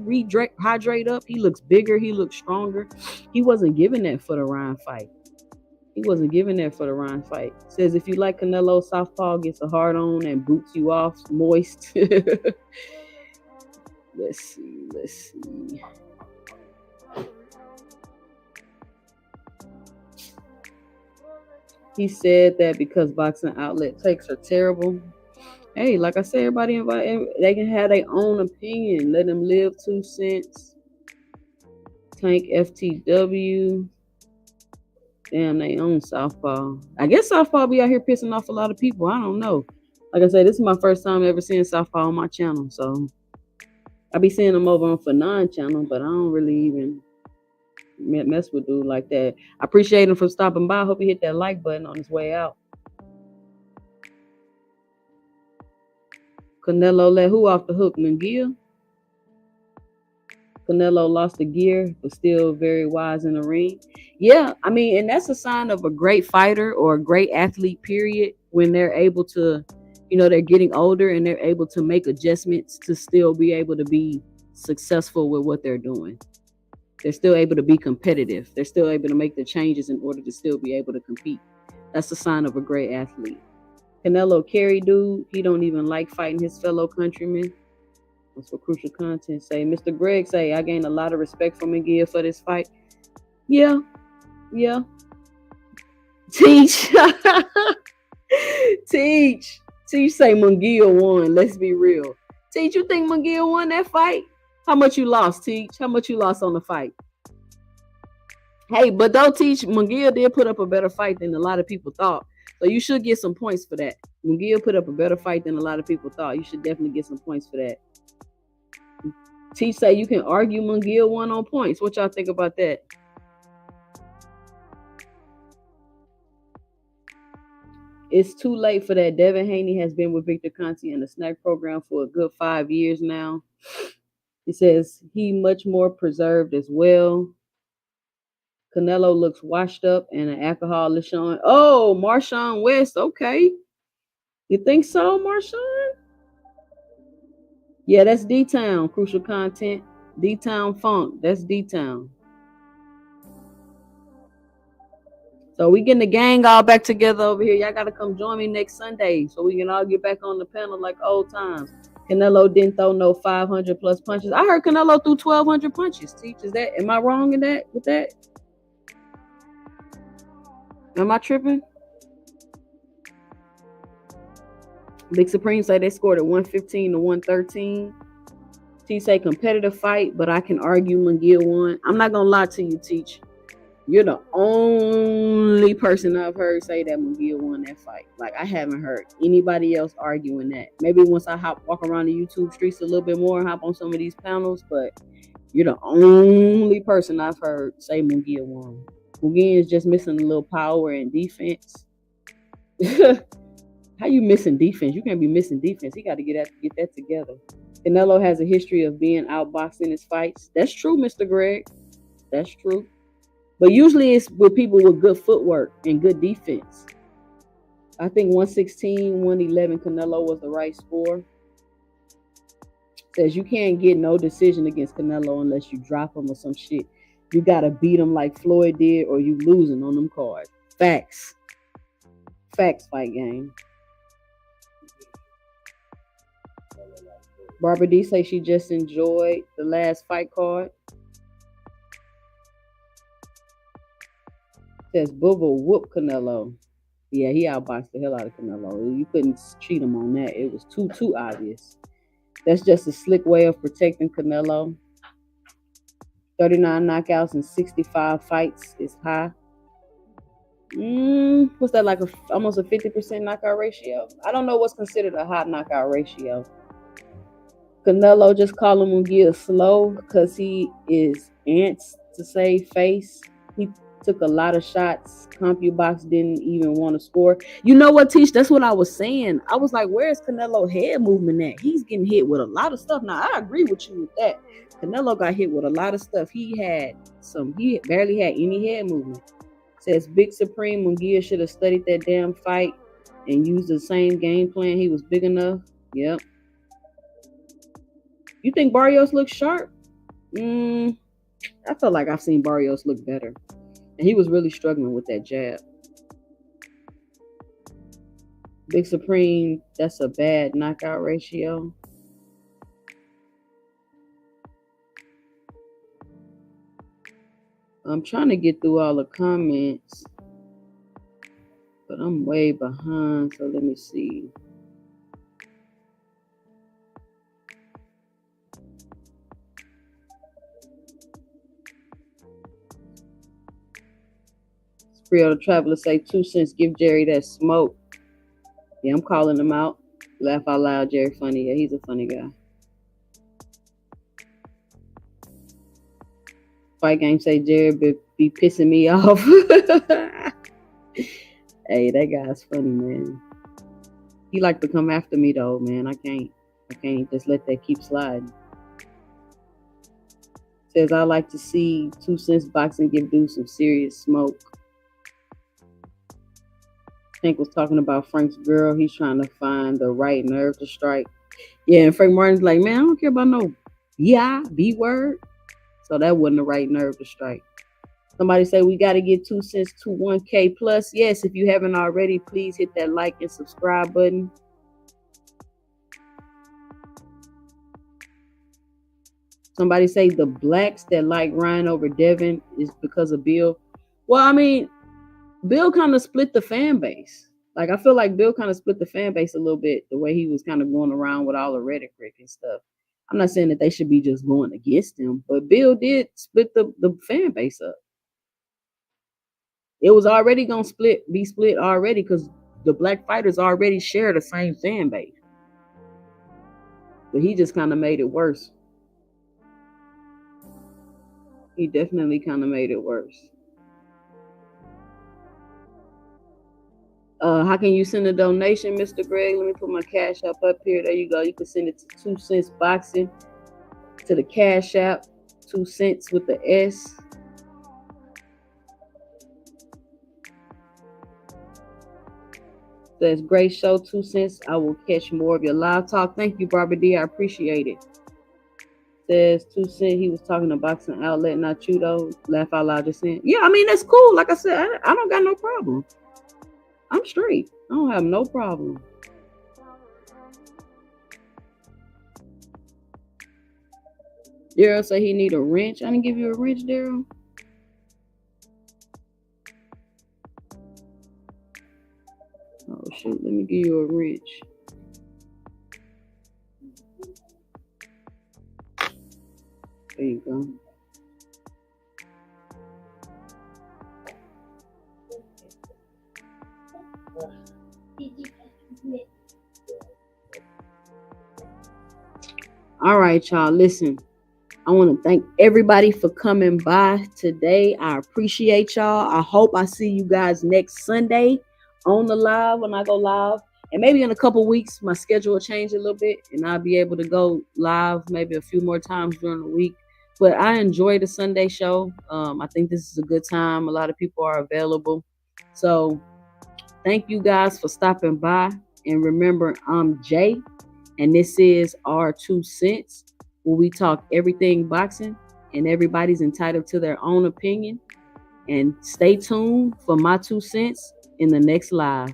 hydrate up, he looks bigger, he looks stronger. He wasn't giving that for the Ryan fight. Says if you like Canelo, Southpaw gets a hard on and boots you off moist. Let's see. He said that because boxing outlet takes are terrible. Hey, like I said, everybody they can have their own opinion. Let them live 2 cents. Tank FTW. Damn, they own Southpaw. I guess Southpaw be out here pissing off a lot of people. I don't know. Like I said, this is my first time ever seeing Southpaw on my channel. So I be seeing them over on Fanon channel, but I don't really even mess with dude like that. I appreciate him for stopping by. I hope he hit that like button on his way out. Canelo let who off the hook? Munguia? Canelo lost the gear, but still very wise in the ring. Yeah, I mean, and that's a sign of a great fighter or a great athlete, period, when they're able to, they're getting older and they're able to make adjustments to still be able to be successful with what they're doing. They're still able to be competitive. They're still able to make the changes in order to still be able to compete. That's a sign of a great athlete. Canelo carry dude. He don't even like fighting his fellow countrymen. That's what Crucial Content say. Mr. Greg say, I gained a lot of respect from Munguia for this fight. Yeah. Teach. Teach say Munguia won. Let's be real. Teach, you think Munguia won that fight? How much you lost, Teach? How much you lost on the fight? Hey, but don't Teach, Munguia did put up a better fight than a lot of people thought. So you should get some points for that. Munguia put up a better fight than a lot of people thought. You should definitely get some points for that. Teach say you can argue Munguia won on points. What y'all think about that? It's too late for that. Devin Haney has been with Victor Conti in the snack program for a good 5 years now. He says he much more preserved as well. Canelo looks washed up and an alcohol is showing. Oh, Marshawn West. Okay. You think so, Marshawn? Yeah, that's D-Town. Crucial Content. D-Town Funk. That's D-Town. So we getting the gang all back together over here. Y'all got to come join me next Sunday so we can all get back on the panel like old times. Canelo didn't throw no 500 plus punches. I heard Canelo threw 1,200 punches. Teach, am I wrong in that? With that? Am I tripping? Big Supreme say they scored at 115 to 113. Teach say competitive fight, but I can argue Munguia won. I'm not gonna lie to you, Teach. You're the only person I've heard say that Munguia won that fight. Like, I haven't heard anybody else arguing that. Maybe once I walk around the YouTube streets a little bit more and hop on some of these panels, but you're the only person I've heard say Munguia won. Munguia is just missing a little power and defense. How you missing defense? You can't be missing defense. He got to get that together. Canelo has a history of being outboxed in his fights. That's true, Mr. Greg. That's true. But usually it's with people with good footwork and good defense. I think 116, 111, Canelo was the right score. Says you can't get no decision against Canelo unless you drop him or some shit. You got to beat him like Floyd did or you losing on them cards. Facts. Facts, fight game. Barbara D say she just enjoyed the last fight card. Says Boogle whoop Canelo. Yeah, he outboxed the hell out of Canelo. You couldn't cheat him on that. It was too obvious. That's just a slick way of protecting Canelo. 39 knockouts in 65 fights is high. What's that, like almost a 50% knockout ratio? I don't know what's considered a high knockout ratio. Canelo just call him Munguia slow because he is ants to save face. He took a lot of shots. CompuBox didn't even want to score. You know what, Tish? That's what I was saying. I was like, where's Canelo head movement at? He's getting hit with a lot of stuff. Now, I agree with you with that. Canelo got hit with a lot of stuff. He barely had any head movement. Says Big Supreme Munguia should have studied that damn fight and used the same game plan. He was big enough. Yep. You think Barrios looks sharp? I feel like I've seen Barrios look better. And he was really struggling with that jab. Big Supreme, that's a bad knockout ratio. I'm trying to get through all the comments, but I'm way behind, so let me see. Sprio the Traveler say 2 cents, give Jerry that smoke. Yeah, I'm calling him out. Laugh out loud, Jerry funny. Yeah, he's a funny guy. Fight Game say Jerry be pissing me off. Hey, that guy's funny, man. He like to come after me though, man. I can't just let that keep sliding. Says I like to see 2 cents boxing give dude some serious smoke. Tank was talking about Frank's girl. He's trying to find the right nerve to strike. Yeah, and Frank Martin's like, man, I don't care about no B word. So that wasn't the right nerve to strike. Somebody say we got to get 2 cents to 1K plus. Yes, if you haven't already, please hit that like and subscribe button. Somebody say the blacks that like Ryan over Devin is because of Bill. Well, I mean, Bill kind of split the fan base. Like, I feel like Bill kind of split the fan base a little bit, the way he was kind of going around with all the rhetoric and stuff. I'm not saying that they should be just going against him, but Bill did split the fan base up. It was already going to be split already because the black fighters already share the same fan base. But he just kind of made it worse. He definitely kind of made it worse. How can you send a donation, Mr. Greg? Let me put my cash app up here. There you go. You can send it to 2 cents boxing to the cash app, 2 cents with the S. Says great show, 2 cents. I will catch more of your live talk. Thank you, Barbara D. I appreciate it. Says 2 cents. He was talking to Boxing Outlet, not you though. Laugh out loud just saying. Yeah, I mean that's cool. Like I said, I don't got no problem. I'm straight. I don't have no problem. Daryl say he need a wrench. I didn't give you a wrench, Daryl. Oh shoot, let me give you a wrench. There you go. All right, y'all. Listen, I want to thank everybody for coming by today. I appreciate y'all. I hope I see you guys next Sunday on the live when I go live. And maybe in a couple weeks, my schedule will change a little bit and I'll be able to go live maybe a few more times during the week. But I enjoy the Sunday show. I think this is a good time. A lot of people are available. So thank you guys for stopping by. And remember, I'm Jay, and this is our 2 cents, where we talk everything boxing, and everybody's entitled to their own opinion. And stay tuned for my 2 cents in the next live.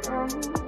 Thank you.